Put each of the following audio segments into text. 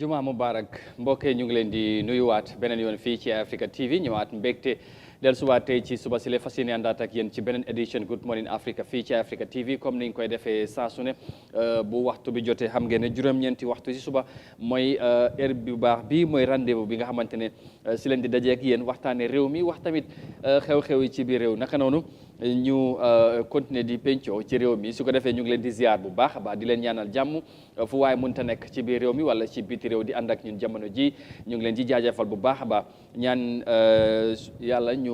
Juma Mubarak mbokk ñu ngi leen di nuyuwaat beneen yoon fii ci Africa TV ñëwaat mbégte dellusiwaat tey ci suba si le fas yéene àndaat ak yéen ci beneen édition Good Morning Africa fii ci Africa TV comme ni ñu koy defee saa su ne bu waxtu bi jotee xam ngeen ne juróom-ñeenti waxtu si suba mooy heure bu baax bi mooy rendez-vous bi nga xamante ne si leen di dajeek yéen waxtaanee réew mi wax tamit xew-xew yi ci biir réew naka noonu ñu continuer di pencoo ci réew mi su ko defee ñu ngi leen di ziar bu baax a baax di leen ñaanal jàmm fu waaye mënta nekk ci biir réew mi wala ci biti réew di ànd ak ñun jamono ji ñu ngi leen di jaajëfal bu baax a baax ñaan yàlla ñu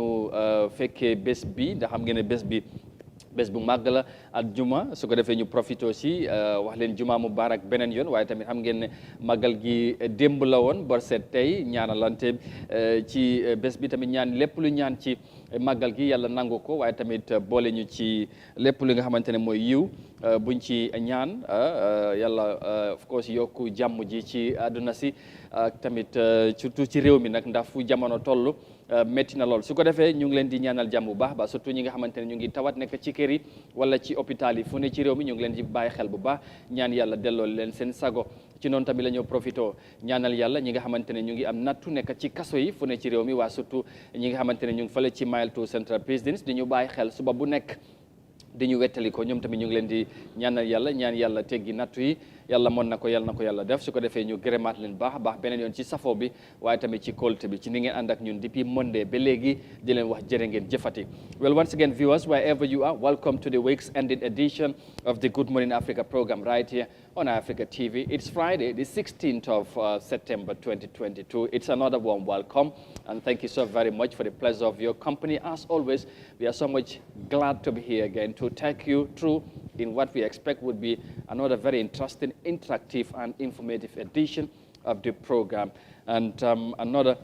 fekkee bés bi ndax xam ngeen ne bés bu màgg la ak juma su ko defee ñu profité aussi wax leen juma mubarak beneen yoon waaye tamit xam ngeen ne màggal gi démb la woon bor seet tey ñaanalante ci bés bi tamit ñaan lépp lu ñaan ci màggal gi yàlla nangu ko waaye tamit boole ñu ci lépp li nga xamante ne mooy yiw buñ ci ñaan yàlla of course yokku jàmm ji ci àdduna si ak tamit surtout ci réew mi nag ndax fu jamono toll métti na lool su ko defee ñu ngi leen di ñaanal jàmm bu baax ba surtout ñi nga xamante ne ñu ngi tawat nekk ci kër yi wala ci hôpital yi fu ne ci réew mi ñu ngi leen di bàyyi xel bu baax ñaan yàlla delloo leen seen sago ci noonu tamit la ñoo profité ñaanal yàlla ñi nga xamante ne ñu ngi am nattu nekk ci kaso yi fu ne ci réew mi waa surtout ñi nga xamante ne ñu ngi fële ci Mile 2 Central Prison di ñu bàyyi xel suba bu nekk di ñu wettali ko ñoom tamit ñu ngi leen di ñaanal yàlla ñaan yàlla teggi nattu yi yàlla mën na ko yàlla def su ko defee ñu gërëmaat leen baax a baax beneen yoon ci safo bi waaye tamit ci kóolute bi ci ni ngeen ànd ak ñun depuis Monday ba léegi di leen wax jërë ngeen jëfati. Well, once again viewers, wherever you are, welcome to the week's ending edition of the Good Morning Africa program right here on Africa TV. It's Friday, the 16th of September 2022. It's another warm welcome and thank you so very much for the pleasure of your company. As always, we are so much glad to be here again to take you through in what we expect would be another very interesting, interactive and informative edition of the program. And another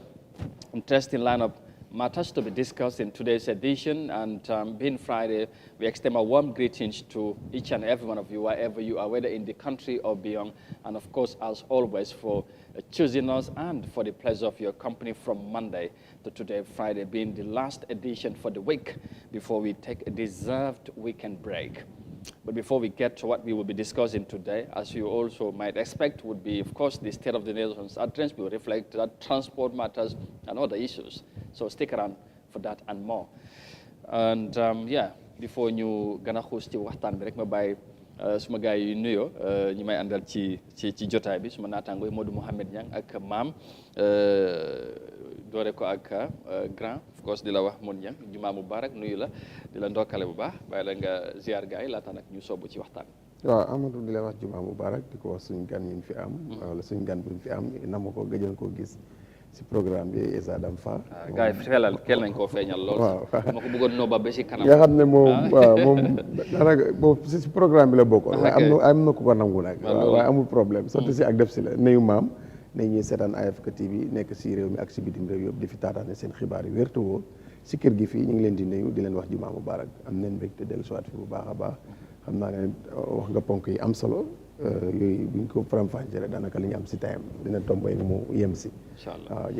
interesting lineup matters to be discussed in today's edition. And being Friday, we extend our warm greetings to each and every one of you, wherever you are, whether in the country or beyond. And of course, as always, for choosing us and for the pleasure of your company from Monday to today, Friday, being the last edition for the week before we take a deserved weekend break. But before we get to what we will be discussing today, as you also might expect, would be, of course, the State of the Nation's address will reflect that transport matters and other issues. So stick around for that and more. And yeah, before ñu gën a xuus ci waxtaan bi rek ma bàyyi suma gars yi nuyoo ñi may àndal ci jotaay bi suma naataango Modou Mohamed Niang ak maam doore ko ak grand of course di la wax Modou Niang juma mubarak nuyu la di la ndokkale bu baax bàyyi la nga ziar gars yi laata nag ñu soobu ci waxtaan bi. waaw Amadou di la wax juma mubarak di ko wax suñu gan ñu fi am wala suñu gan buñ fi am nama ko gëjoon koo gis si programme bi Essa Dam Fa. gars yi felal kel nañ koo feeñal lool. waaw ma ko bëggoon nooba ba si kanam. nga xam ne moom waaw moom daanaka boobu si programme bi la bokkoon. waaye am na ku ko nangu nag. waaye amul problème sotti si ak def si la nuyu maam. ne ñuy seetaan Africa TV nekk si réew mi ak si bitim réew yëpp di fi taataane seen xibaar yi wér te wóor si kër gi fii ñu ngi leen di nuyu di leen wax jumaa mubarak am nañ mbégte dellu siwaat fi bu baax a baax xam naa ne wax nga ponk yi am solo yooyu buñ ko faram-fàccee rek daanaka li ñu am si tayam dina tomboy mu yem si. incha allah waaw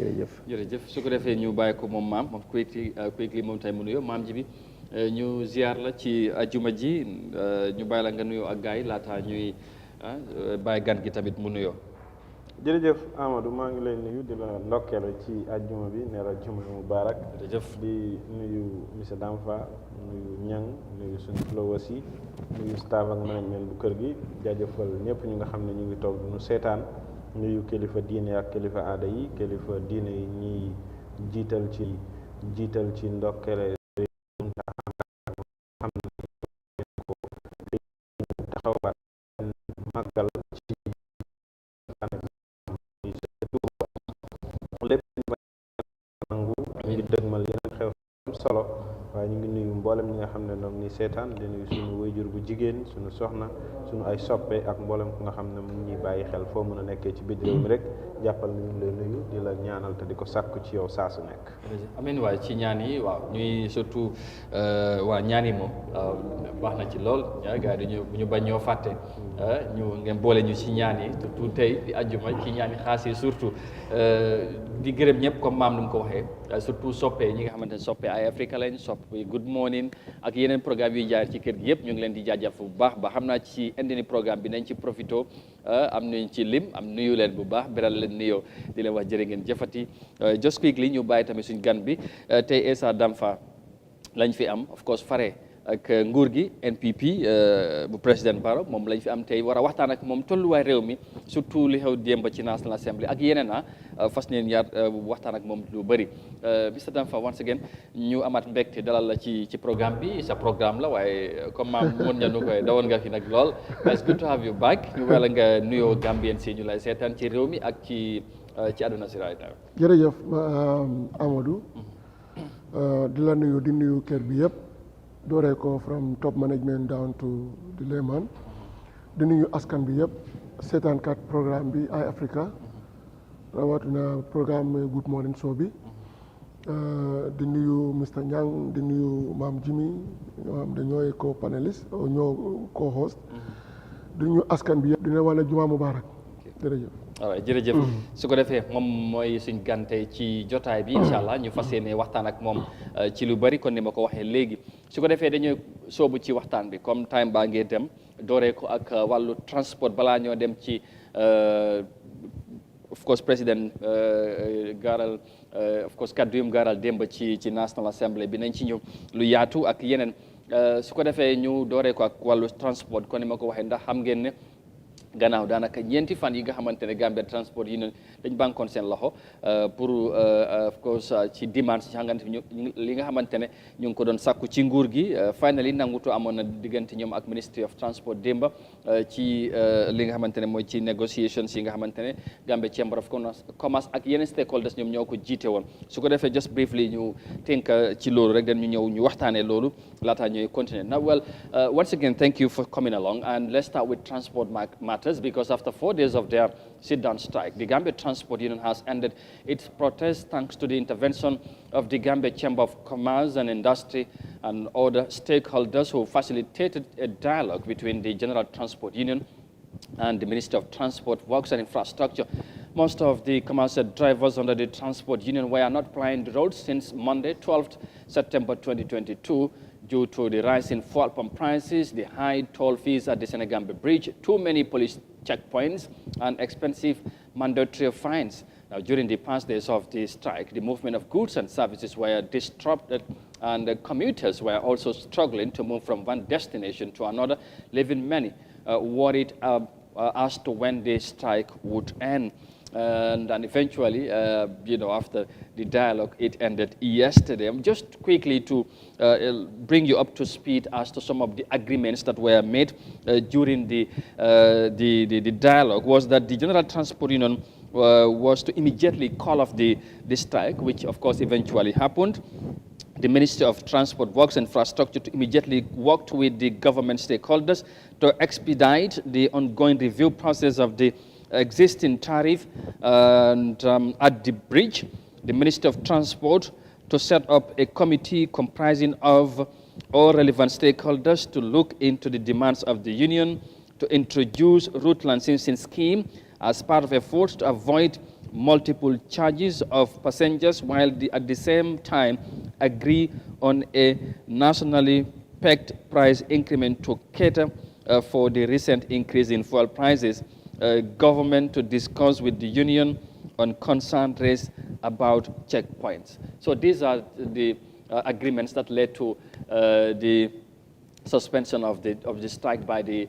jërëjëf su ko defee ñu bàyyi ko moom maam quickly moom tey mu nuyoo maam ji bi ñu ziar la ci ajuma ji ñu bàyyi la nga nuyoo ak gars yi laata ñuy bàyyi gan gi tamit mu nuyoo. jërëjëf Amadou maa ngi lay nuyu di la ndokkeelu ci ajjuma bi ne la juma mubarak jërëjëf di nuyu monsieur Damfa nuyu Niang nuyu suñu followers yi nuyu staff ak management bu kër gi jaajëfal ñëpp ñu nga xam ne ñu ngi toog nu seetaan nuyu kilifa diine ak kilifa aada yi kilifa diine yi ñiy jiital ci ndokkeele xam ne ko taxawaat màggal ci lépp nangu ñu ngi dëgmal yeneen xew solo waaye ñu ngi nuyu mboolem ñi nga xam ne ñoom ni seetaan di nuyu suñu wayjur bu jigéen suñu soxna suñu ay soppe ak mboolem ku nga xam ne mu ñuy bàyyi xel foo mën a nekkee ci biir réew mi rek jàppal na ñu ngi lay nuyu di la ñaanal te di ko sàkku ci yow saa su nekk. amiin waaye ci ñaan yi waaw ñuy surtout waa ñaan yi moom baax na ci lool gars yi bu ñu bañ ñoo fàtte ñu ngeen boole ñu ci ñaan yi surtout tey di àjjuma ci ñaan yi xaas yi surtout di gërëm ñëpp comme maam nu mu ko waxee surtout soppe ñi nga xamante ne soppe ay Africa lañ soppe Good Morning Morning ak yeneen programme yu jaar ci kër gi yëpp ñu ngi leen di jaajëf bu baax ba xam naa ci indi ni programme bi nañ ci profito am nañ ci lim am nuyu leen bu baax beral leen nuyoo di leen wax jërë ngeen jëfati just quickly ñu bàyyi tamit suñ gan bi tey Essa Damfa lañ fi am of course fare ak nguur gi NPP bu président Barrow moom lañ fi am tey war a waxtaan ak moom tolluwaay réew mi surtout li xew démb ci National Assembly ak yeneen fas neen yaar waxtaan ak moom lu bëri Mr Damfa once again ñu amaat mbégte dalal la ci programme bi sa programme la waaye comme maam mën nga nu koy dawoon nga fi nag lool it's good to have you back ñu wala nga nuyoo Gambien si ñu lay seetaan ci réew mi ak ci àdduna si right now. jërëjëf Amadou di la nuyu di nuyu kër bi yëpp dooree ko from top management down to the layman di nuyu askan bi yëpp seetaankat programme bi Eye Africa rawatina programme Good Morning Show bi di nuyu Mr Nyang di nuyu Maam Jimmy ñoo xam dañooy co-panelist ñoo co-host di nuyu askan bi yëpp dina wane Juma Mubarak jërëjëf. waaw jërëjëf su ko defee moom mooy suñ gante ci jotaay bi incha allah ñu fas yéene waxtaan ak moom ci lu bari kon ni ma ko waxee léegi su ko defee dañuy soobu ci waxtaan bi comme time baa ngee dem dooree ko ak wàllu transport balaa ñoo dem ci of course président gaaral of course kaddu yum gaaral démb ci National Assembly bi nañ ci ñëw lu yaatu ak yeneen su ko defee ñu dooree ko ak wàllu transport kon ni ma ko waxee ndax xam ngeen ne gannaaw daanaka ñeenti fan yi nga xamante ne Gambia Transport Union dañ bankoon seen loxo pour of course ci dimanche ci xamante li nga xamante ne ñu ngi ko doon sàkku ci nguur gi finally nangutu amoon na diggante ñoom ak Ministry of Transport démba ci li nga xamante ne mooy ci negotiations yi nga xamante ne Gambia Chamber of Commerce ak yeneen stakeholders ñoom ñoo ko jiite woon su ko defee just briefly ñu tënk ci loolu rek den ñu ñëw ñu waxtaanee loolu laataa ñuy continuer now well once again thank you for coming along and let's start with transport matters because after 4 days of their sit-down strike, the Gambia Transport Union has ended its protest thanks to the intervention of the Gambia Chamber of Commerce and Industry and other stakeholders who facilitated a dialogue between the General Transport Union and the Minister of Transport, Works and Infrastructure. Most of the commercial drivers under the Transport Union were not plying the roads since Monday, 12th September 2022, due to the rise in fuel pump prices, the high toll fees at the Senegambia Bridge, too many police checkpoints, and expensive mandatory fines. Now, during the past days of the strike, the movement of goods and services were disrupted, and the commuters were also struggling to move from one destination to another, leaving many worried as to when the strike would end. And eventually, after the dialogue, it ended yesterday. Just quickly to bring you up to speed as to some of the agreements that were made during the dialogue was that the General Transport Union was to immediately call off the strike, which of course eventually happened. The Ministry of Transport, Works and Infrastructure to immediately work with the government stakeholders to expedite the ongoing review process of the existing tariff and at the bridge. The Ministry of Transport to set up a committee comprising of all relevant stakeholders to look into the demands of the union, to introduce route licensing scheme as part of efforts to avoid multiple charges of passengers, while at the same time agree on a nationally pegged price increment to cater for the recent increase in fuel prices. Government to discuss with the union on concern raised about checkpoints. So these are the agreements that led to the suspension of the strike by the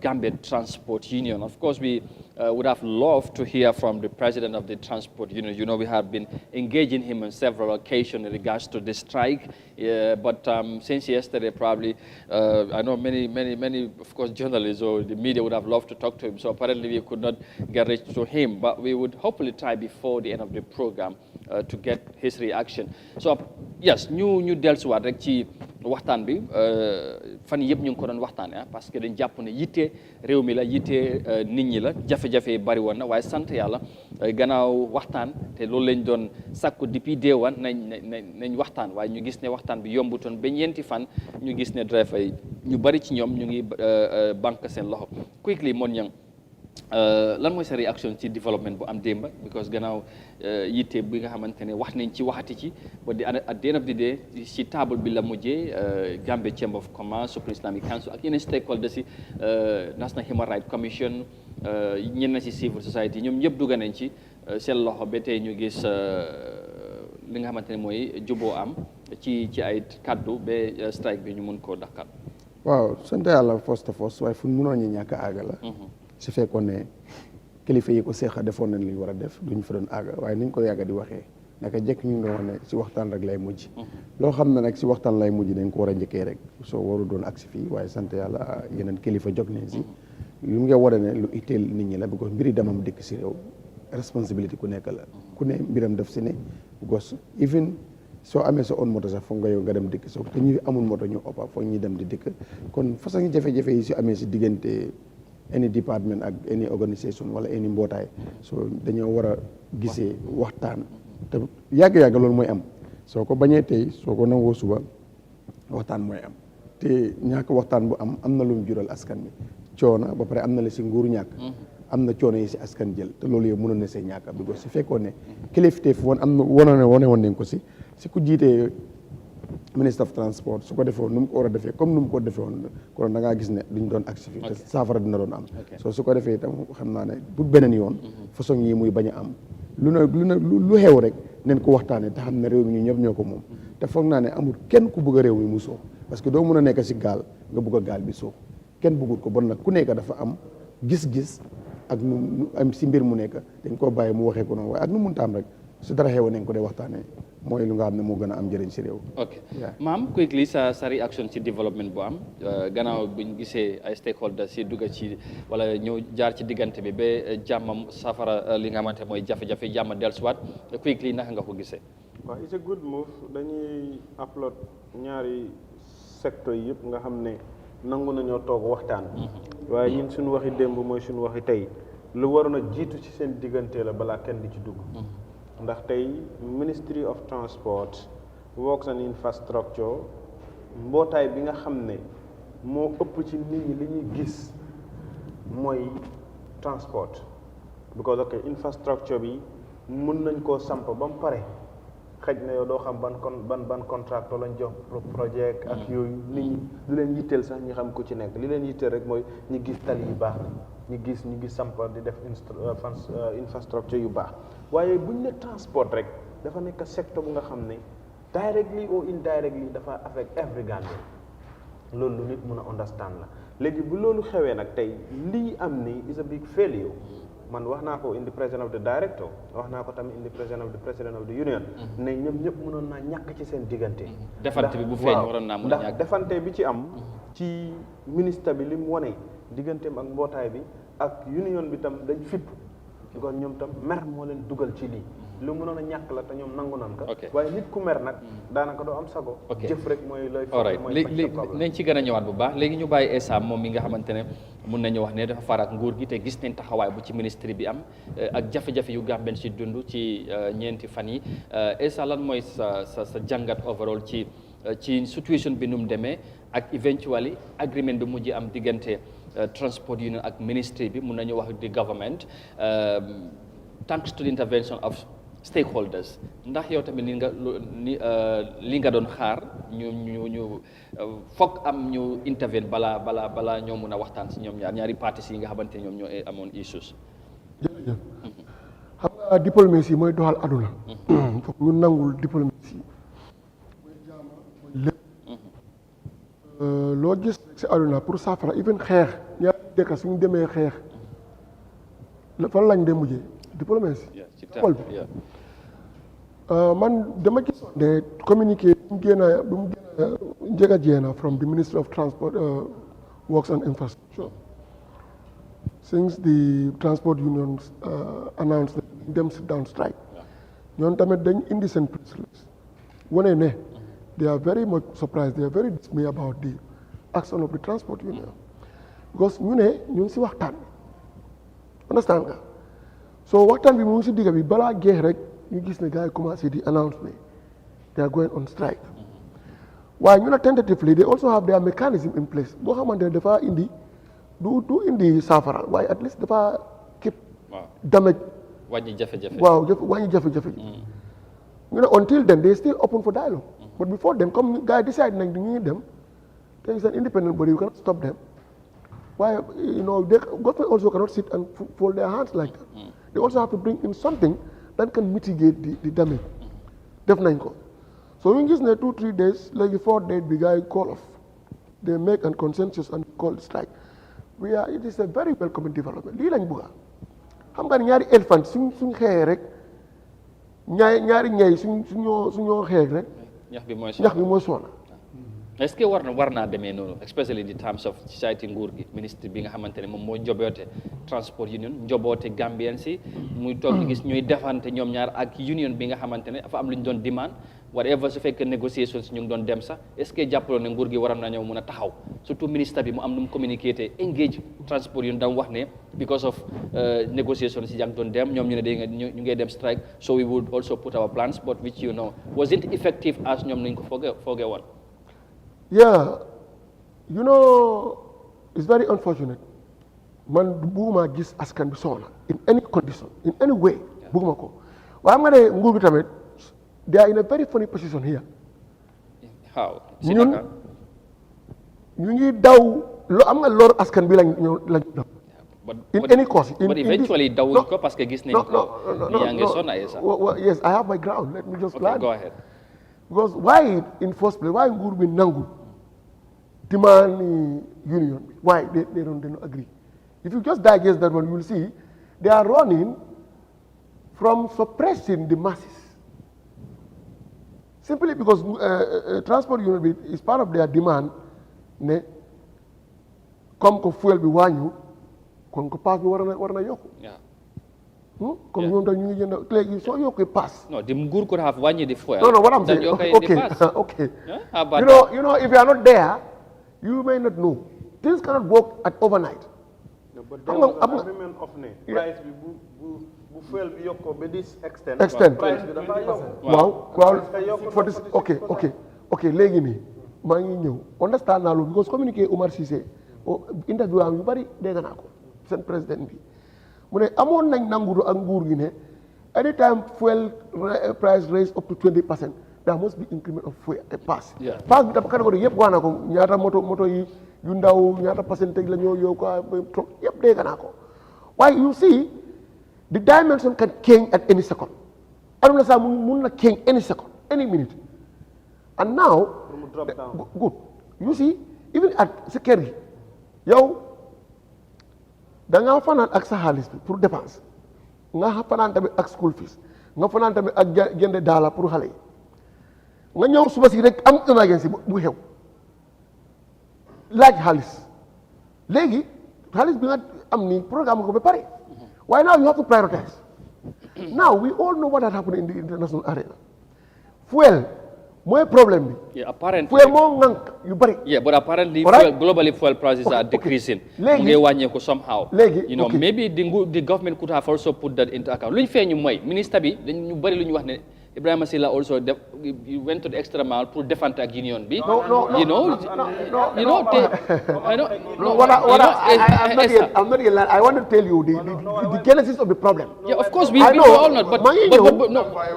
Gambia Transport Union. Of course, we would have loved to hear from the president of the Transport Union. You know, we have been engaging him on several occasions in regards to the strike. But since yesterday, probably, I know many, of course, journalists or the media would have loved to talk to him. So apparently, we could not get reach to him. But we would hopefully try before the end of the program to get his reaction. So yes, ñu dellusiwaat rek ci waxtaan bi fan yëpp ñu ngi ko doon waxtaanee parce que dañ jàpp ne yitte réew mi la yitte nit ñi la jafe-jafe bari woon na waaye sant yàlla gannaaw waxtaan te loolu lañ doon sakku depuis day one nañ waxtaan waaye ñu gis ne waxtaan bi yombutoon ba ñeenti fan ñu gis ne driver yi ñu bari ci ñoom ñu ngi banque seen loxo quickly mon ñang lan mooy sa réaction ci développement bu am démba because gannaaw yitte bi nga xamante ne wax nañ ci waxati ci ba di at the end of the day ci table bi la mujjee Gambia Chamber of Commerce Supreme Islamic Council ak yeneen stakeholders si National Human Rights Commission ñenn na ci civil society ñoom ñëpp dugg nañ ci seen loxo ba tey ñu gis li nga xamante ne mooy juboo am ci ay kaddu ba strike bi ñu mun koo dakkal. waaw sant yàlla first of all waaye fu mu mënoon ñu ñàkk a àgga la. su fekkoon ne kilifa yi ko seexa defoon nañ li ñu war a def duñ fa doon àgga waaye niñ ko yàgga di waxee naka jekk ñu ngi doon wax ne si waxtaan rek lay mujj. loo xam ne nag si waxtaan lay mujj dañ ko war a njëkkee rek soo waru doon agsi fii waaye sant yàlla yeneen kilifa jóg nañ si. lu nga war a ne lu itteel nit ñi la because mbiri demam dikk si réew responsibility ku nekk la ku ne mbiram def si ne because even soo amee sa own moto sax foog nga yow nga dem dikk soo te ñu amul moto ñu oppa foog ñuy dem di dikk kon façon jafe-jafe yi si amee si diggante any department ak any organisation wala any mbootaay so dañoo war a gisee waxtaan te yàgg-yàgg loolu mooy am soo ko bañee tey soo ko nangoo suba waxtaan mooy am te ñàkk waxtaan bu am na lu mu jural askan bi coono ba pare am na la si nguur ñàkk am na coono yi si askan jël te loolu yow mënoon na see ñàkk bi su fekkoon ne kilifteef woon am na wane woon nañ ko si ku jiitee ministre of transport su ko defee nu mu ko war a defee comme nu mu ko defee woon kon da ngaa gis ne duñ doon agsi fi te saafara dina doon am su ko defee itam xam naa ne bu beneen yoon façon yi muy bañ a am lu xew rek neen ko waxtaanee te xam ne réew mi ñu ñëpp ñoo ko moom te foog naa ne amul kenn ku bëgg a réew mi mu soo parce que doo mën a nekk si gaal nga bëgg a gaal bi soo kenn bëggul ko bon nag ku nekk dafa am gis-gis ak nu am si mbir mu nekk dañ koo bàyyi mu waxee ko noonu waaye ak nu mun ta am rek su dara xew nañ ko dee waxtaanee mooy lu nga xam ne moo gën a am njëriñ si réew. ok maam quickly sa réaction ci développement bu am gannaaw buñ gisee ay stakeholders si dugg ci wala ñëw jaar ci diggante bi ba jàmmam safara li nga xamante mooy jafe-jafe jàmm dellusiwaat quickly naka nga ko gisee. waaw it's a good move dañuy upload ñaari secteur yëpp nga xam ne nangu nañoo toog waxtaan. waaye ñun suñu waxi démb mooy suñu waxi tey lu waroon a jiitu ci seen diggante la balaa kenn di ci dugg. ndax tey Ministry of Transport Works and Infrastructure mbootaay bi nga xam ne moo ëpp ci nit ñi li ñuy gis mooy transport because ok infrastructure bi mën nañ koo samp ba mu pare xëj na yow doo xam ban contracteur lañ jox projet ak yooyu nit ñi du leen yitteel sax ñi xam ku ci nekk li leen yitteel rek mooy ñi gis tali yu baax na ñu gis samp di def infrastructure yu baax waaye buñ ne transport rek dafa nekk secteur bu nga xam ne directly or indirectly dafa affect every Gambian loolu lu nit mën a understand la léegi bu loolu xewee nag tey lii am ni is a big failure man wax naa ko in the presence of the director wax naa ko tamit in the presence of the president of the union ne ñoom ñëpp mënoon naa ñàkk ci seen diggante defante bi bu feeñ waroon naa mën a ñàkk ndax defante bi ci am ci ministre bi li mu wane digganteem ak mbootaay bi ak union bi tam dañ fipp kon ñoom tam mer moo leen dugal ci lii lu mënoon a ñàkk la te ñoom nangu nan ko waaye nit ku mer nag daanaka doo am sago jëf rek mooy lay léegi nañ ci gën a ñëwaat bu baax léegi ñu bàyyi Essa moom mi nga xamante ne mun nañu wax ne dafa farak nguur gi te gis nañ taxawaay bu ci ministre bi am ak jafe-jafe yu Gambien si dund ci ñeenti fan yi Essa lan mooy sa jàngat overall ci situation bi nu mu demee ak eventually agreement bi mujj am diggante transport union ak ministry bi mun nañu wax di government thanks to the intervention of stakeholders ndax yow tamit li nga doon xaar ñu foog am ñu intervene balaa ñoo mun a waxtaan si ñoom ñaari parties yi nga xamante ne ñoom ñoo amoon issues. jërëjëf xam nga diplomatie mooy doxal aduna. foog ñu nangul diplomatie mooy jaama mooy lépp. loo gis si aduna pour saafara even xeex ñaari dëkk suñu demee xeex fan lañ dee mujjee diplomatie. xol bi man dama gisoon ne communiqué bu mu génn njëkk jeena from the Ministry of Transport Works and Infrastructure since the transport unions announced them sit down strike ñoom tamit dañ indi seen press release wane ne they are very much surprised they are very dismayed about the action of the transport union because ñu ne ñu ngi si waxtaan understand nga so waxtaan bi mu ngi si digga bi balaa jeex rek ñu gis ne gars yi commencé di announce ne they are going on strike waaye ñu ne tentatively they also have their mechanism in place boo xamante ne dafa indi du indi saafara waaye at least dafa keep damage wàññi jafe-jafe waaw wàññi jafe-jafe ji you know until then they still open for dialogue but before then comme gars yi decide nañ di ñuy dem there is an independent body you cannot stop them waaye you know government also cannot sit and fold their hands like that they also have to bring in something that can mitigate the damage def nañ ko so ñu gis ne 2-3 days léegi 4 days bi gars yi call off they make a consensus and call strike it is a very welcome development lii lañ bëgga xam nga ne ñaari elephant suñ xeexee rek ñaari ñay suñoo xeex rek ñax bi mooy soona est-ce que war naa demee noonu especially in the terms of society nguur gi ministre bi nga xamante ne moom moo njoboote transport union njoboote Gambien si muy toog di gis ñuy defante ñoom ñaar ak union bi nga xamante ne dafa am lu ñu doon demand whatever su fekkee négociation si ñu ngi doon dem sax est-ce que jàppaloon ne nguur gi waroon na ñëw mun a taxaw surtout ministre bi mu am nu mu communiqué te engage transport union dam wax ne because of négociation si jàng doon dem ñoom ñu ne ñu ngee dem strike so we would also put our plans but which you know wasn't effective as ñoom nañ ko foogee woon. Yeah, you know, it's very unfortunate. Man bugguma gis askan bi soxla in any condition, in any way, bugguma ko. Waaye xam nga ne nguur bi tamit they are in a very funny position here. How? Ñun ñu ngi daw am nga lor askan bi lañ daw. In any cause. But eventually dawuñ ko parce que gis nañ ko yaa ngi sonn ay sax. Yes, I have my ground. Let me just plan. Go ahead. Because why in first place, why nguur bi nangu demand union? Why they don't agree? If you just digest that one, you will see they are running from suppressing the masses. Simply because transport union is part of their demand, ne comme ko fuel bi wàññu kon ko pass bi war na yokku. Comme ñoom dañ ñu ngi jënd léegi soo yokkee pass. No, the nguur could have wàññi the fuel. No, what I'm saying. Okay. You know, if you are not there, you may not know. Things cannot work at overnight. No, but there was an agreement of ne price bi bu fuel bi yokko ba this extent. Price bi dafa yokk. Waaw for this okay léegi nii maa ngi ñëw understand naa loolu because communiqué Omar Cissé interview am yu bari dégg naa ko seen président bi mu ne amoon nañ nangudu ak nguur gi ne anytime fuel price raise up to 20%, there must be increment of fuel pass. Pass bi dafa catégorie yëpp wax na ko ñaata moto yi yu ndaw ñaata percentage la ñoo yow ko yëpp dégg naa ko waaye you see the dimension can change at any second. aduna sax mun na change any second, any minute. And now good you see even at sa kër gi yow da nga fanaan ak sa xaalis bi pour dépense nga fanaan tamit ak school fees nga fanaan tamit ak jënd daala pour xale yi nga ñëw suba si rek am emergency bu xew laaj xaalis léegi xaalis bi nga am ni programme ko ba pare waaye now you have to prioritize. Now we all know what has happened in the international arena. Fuel mooy problème bi. Apparently. Fuel moo ngank yu bari. But apparently globally fuel prices are decreasing. Léegi mu ngi wàññeeku somehow. Léegi you know maybe the government could have also put that into account. lu ñu feeñu mooy ministre bi dañu bari lu ñu wax ne Ibrahima Silla also went to the extra mile pour defante ak union bi. I'm not yet. I want to tell you the genesis of the problem. Yeah, of course we all know, but no,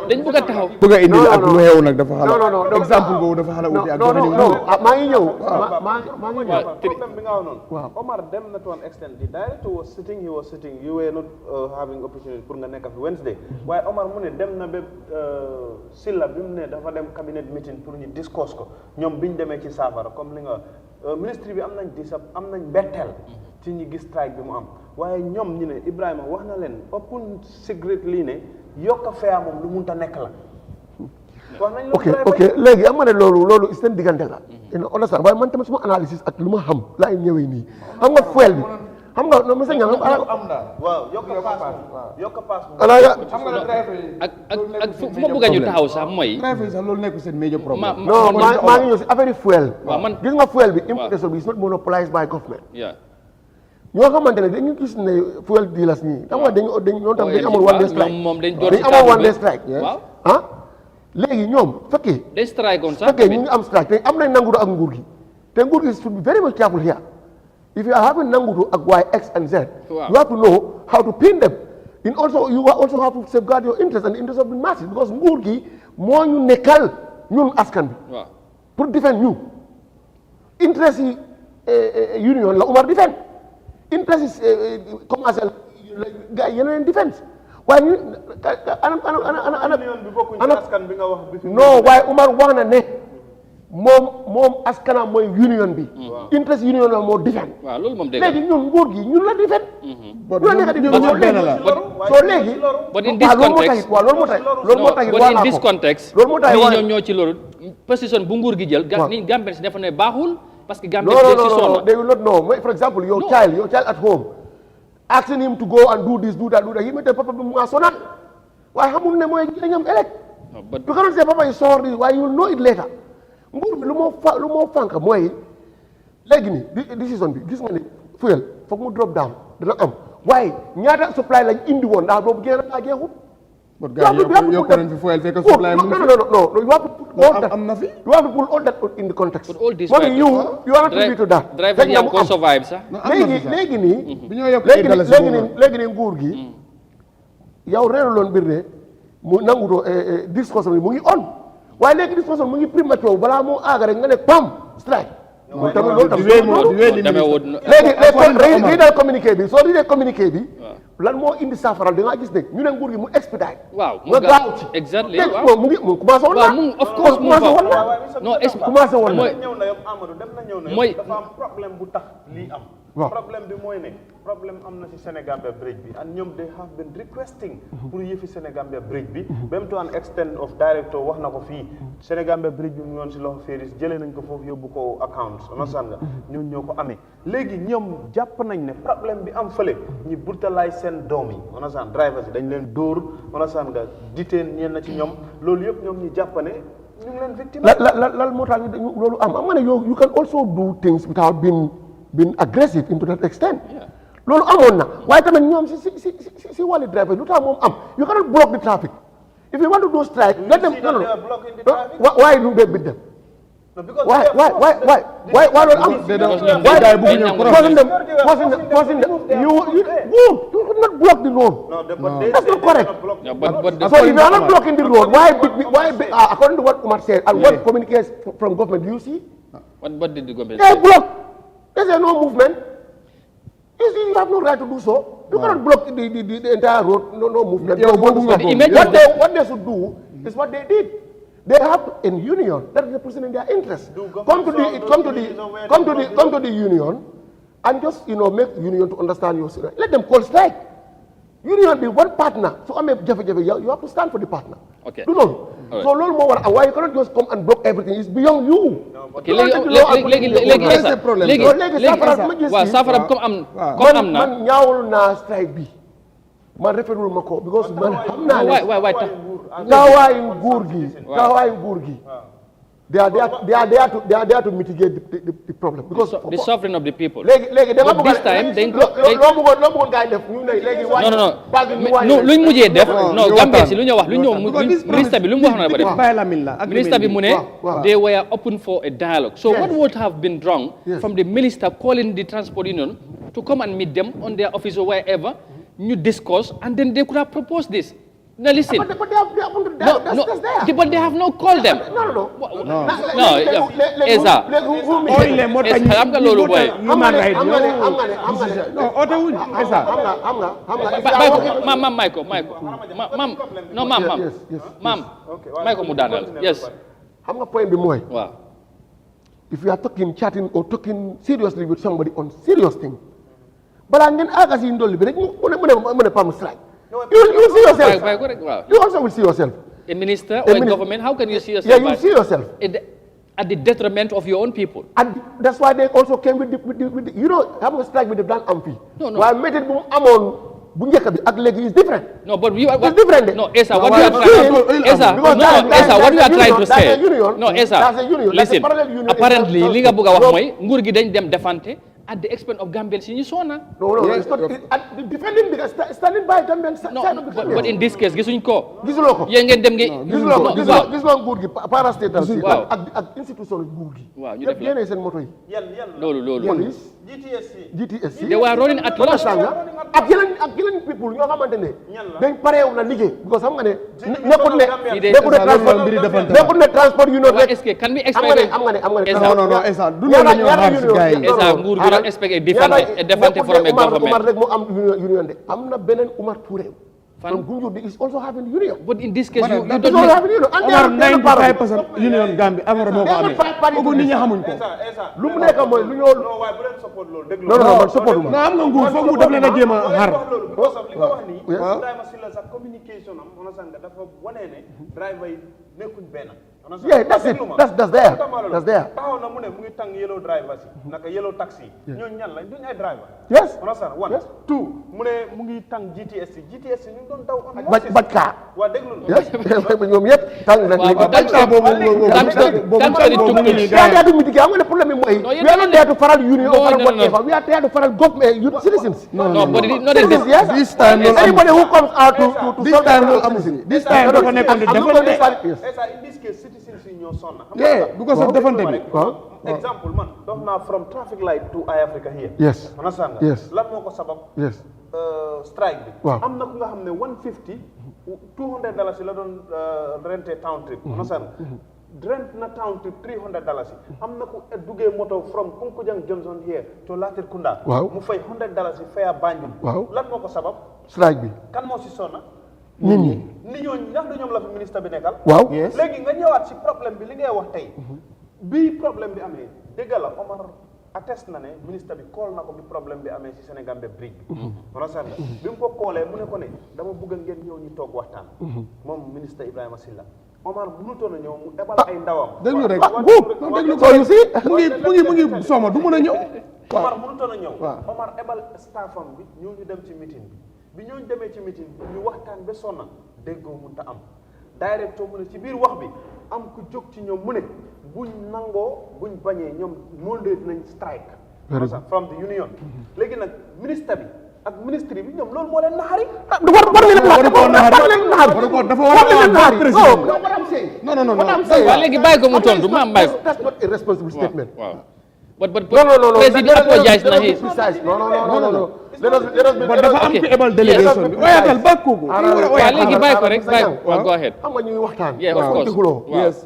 dañ bëgg a taxaw. bëgg a indi ak lu xew nag dafa xala exemple boobu dafa xala uti ak maa ngi ñëw. Problem bi nga wax noonu. Omar dem na to an extent. The director was sitting, you were not having opportunity pour nga nekk fi Wednesday. Waaye Omar mu ne dem na ba Silla bi mu ne dafa dem cabinet meeting pour ñu discuss ko ñoom biñ demee ci saafara comme li nga ministre bi am nañ mbetteel ci ñi gis strike bi mu am waaye ñoom ñu ne Ibrahima wax na leen open secretly ne yokk fea moom lu munta nekk la. wax nañ ok léegi am nga ne loolu seen diggante la. understand waaye man tamit suma analysis ak lu ma xam laay ñëwee nii xam nga fuel bi. xam nga non monsieur Niang waaw yokk paas xam nga driver yi ak fu ma bëgg a ñu taxaw sax mooy driver yi sax loolu nekk seen major problème non maa ngi ñëw si affaire fuel man gis nga fuel bi importation bi is not monopolized by government ñoo xamante ne dañu gis ne fuel dealers ñii xam nga ñoom tam dañu amul one day strike dañu amul one day strike léegi ñoom fekkee day strike on sax fekkee ñu ngi am strike te am nañ nangu ak nguur gi te nguur gi should be very much careful here if you are having Nangutu ak Y, X and Z, Wow. you have to know how to pin them. You also have to safeguard your interest and the interest of the masses because nguur gi moo ñu nekkal ñun askan bi. waaw pour defend ñu. interest yi union la Umar defend. interest yi commercial gars yi yeneen defense waaye ñu ana union bi bokkuñ ci askan bi nga wax bi non waaye Umar wax na ne moom askanam mooy union bi. interest union la moo defend. waaw loolu moom dégg léegi ñun nguur gi ñun la defend. but ñoom benn la. soo léegi. but in this context loolu moo tax but in this context loolu moo tax ñii ñoom ñoo ci loolu position bu nguur gi jël ni Gambien si dafa ne baaxul parce que Gambien no, they will not know. For example, your child at home, asking him to go and do this, do that, he may tell Papa, why haven't you elect? You cannot say Papa is sorry, why you will know it later. Lumo fanka moy legni decision bi gis nga ni fuel fokk mu drop down dana am why ñaata supply lañ indi won da bobu gëna la gëxu but guys yo ko fi fuel fekk supply mu no you have to put all that you have to put all that in the context but all this you are not to be to that driver yang ko survive sax léegi ni bi ñoo yok léegi ni nguur gi yow reeraloon bir ne mu nanguto discussion mu ngi on waaye léegi discussion mu ngi primature balaa moo aaga rek nga ne pam strike tamit loolu tam léegi dal communiqué bi soo dee communiqué bi lan moo indi saafaral da ngaa gis ne ñu ne nguur gi mu expedite waaw nga gaaw ci exactly waaw mu commencé woon waaw mu of course commencé woon na non commencé woon na ñëw na yow Amadou dem na ñëw na mooy dafa am problème bu tax lii am waaw problème bi mooy ne problème am na ci Senegambia bridge bi and ñoom they have been requesting pour yëfi Senegambia bridge bi même to an extent of director wax na ko fii Senegambia bridge bi mu yoon ci loxo Ferris jëlee nañ ko foofu yóbbu ko account understand nga ñun ñoo ko amee léegi ñoom jàpp nañ ne problème bi am fële ñi brutalize seen doom yi understand drivers yi dañ leen dóor understand nga detain ñeen na ci ñoom loolu yëpp ñoom ñu jàpp ne ñu ngi leen victime lan moo tax loolu am nga ne you can also do things without being aggressive into that extent loolu amoon na waaye tamit ñoom si wàllu driver lu tax moom am you cannot block the traffic if you want to do strike let them why do they beat them why loolu am forcing them you could not block the road that's not correct so if you are not blocking the road why according to what Umar said and what communicates from government do you see what did the government they block there's no movement you have no right to do so you cannot block the entire road no movement what they should do is what they did. They have in union that is representing their interest. Come to the union and just make union to understand your. Let them call strike. Union be one partner. So you have to stand for the partner. Okay. Do not. Right. So why you cannot just come and block everything? It's beyond you. Okay. Safara comme am na. Man ñaawul na strike bi. Man referul ma ko because man xam naa ne taxawaayu nguur gi they are there to mitigate the problem because the suffering of the people léegi da nga bëgg this time dañ ko loo bëggoon gaay def ñu ne léegi non luñ mujjee def non Gambien si lu ñu wax lu ñu ministre bi lu mu wax na ba def ministre bi mu ne they were open for a dialogue so what would have been wrong from the minister calling the transport union to come and meet them on their office or wherever you discuss and then they could have proposed this. Now listen. But they have no called them. No. Esa. I'm going to boy. Human rights. Ma'am, Michael. No, ma'am. Michael Mudanal. Yes. I'm going to point the boy. Wow. If you are chatting or talking seriously with somebody on serious thing, but I'm going to ask you to palm strike. You see yourself. You also will see yourself. A minister or a government, how can you see yourself? Yeah, you see yourself. At the detriment of your own people. And that's why they also came with the having a strike with the Black Amphi. No. While meeting Amon Bunjaka is different. No, but it's different. No, Esa, what you are trying to say. No, Esa, listen. Apparently, Liga Buga wax moy nguur gi dañ dem defante at the expense of Gambians in Sona. No, it's not defending because standing by Gambians. No, but in this case, gisuñ ko. Gisuloo ko. Yéen ngeen dem gisuloo nguur gi parastatal si ak institution nguur gi. Waaw ñu def yéen seen moto yi. loolu. GTSC. They were running at loss. ak yeneen people ñoo xamante ne dañ pareew na liggéey because xam nga ne nekkul ne transport union rek est-ce que can we expect am nga ne non Essa du loolu la ñoo xaar si gars yi Essa nguur bi doon expect a defante from a government. Umar rek moo am union de am na beneen Umar Touré from Gunjur is also having union. But in this case you don't don't have union. Omar 95% union Gambie Amara moo ko amee kooku nit ñi xamuñ ko lu mu nekk mooy lu ñoo non waaye bu leen support loolu déglu non man support ma non am na nguur foog mu def leen a jéem a xar li nga wax nii Ibrahima Silla sa communication am nga dafa wane ne driver yi nekkuñ benn yeah that's it that's there taxaw na mu ne mu ngi tàng yellow driver si naka yellow taxi ñooñu ñan lañ duñ ay driver yes one two mu ne mu ngi tàng GTS ñu doon daw bajka waa déglu yes ñoom yëpp tàng nañ am nga ne problème mooy we are not there to faral union or faral whatever we are there to faral government citizens no but not citizens yes this time anybody who comes out to this time loolu amul si this time dafa nekkoon di defante in this case citizens yi ñoo sonna yeah because of defante bi exemple man dox naa from traffic light to Eye Africa here yes understand nga yes lan moo ko sabab yes strike bi waaw am na ku nga xam ne $150 la doon rente town trip understand rent na town trip $300 am na ku duggee moto from Kunkujang Johnson here to Latrikunda mu fay $100 faya Banjul lan moo ko sabab strike bi kan moo si sonna nit ñooñu ndax du ñoom la fi ministre bi nekkal waaw léegi nga ñëwaat si problème bi li ngay wax tey bi problème bi amee dégg la Omar atteste na ne ministre bi call na ko bi problème bi amee si Sénégal bridge bi understand bi mu ko callee mu ne ko ne dama bëgg ngeen ñëw ñu toog waxtaan moom ministre Ibrahima Silla Omar mënutoon a ñëw mu ebal ay ndawam déglu rek déglu ko si mu ngi sooma du mën a ñëw Omar mënutoon a ñëw Omar ebal staffam bi ñu dem ci meeting bi ñooñu demee ci meeting bi ñu waxtaan ba sonna déggoo mënta am directeur mu ne ci biir wax bi am ku jóg ci ñoom mu ne buñ nangoo buñ bañee ñoom noonu dinañ strike from the union léegi nag ministre bi ak ministre bi ñoom loolu moo leen naxari dafa war a président non waaw léegi bàyyi ko mu tontu maam bàyyi ko that's not a responsible statement but no président apologize na he no let us but dafa am ci ebal délégation bi oyatal bàkku ko waaw léegi bàyyi ko rek bàyyi ko waaw go ahead xam nga ñuy waxtaan yeah of course yes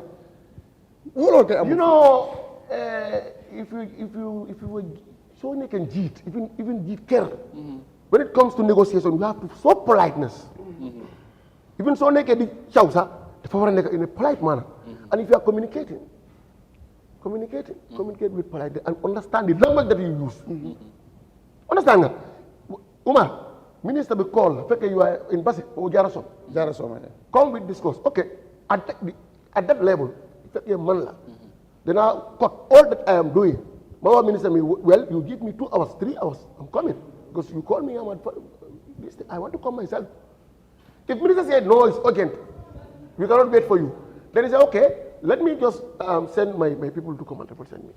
xuloo kay am you know if you were soo nekkee njiit even njiit kër when it comes to negotiation you have to show politeness even soo nekkee di caw sax dafa war a nekk in a polite manner and if you are communicate with politeness and understand the language that you use understand nga Umar minister bi call la fekkee you are in Basse or Jara Som come with discourse okay at that level fekkee man la danaa cut all that I am doing ma wax minister mi well you give me 2 hours 3 hours I'm coming because you call me I want to come myself if minister said no it's urgent we cannot wait for you then he say okay let me just send my people to come and represent me.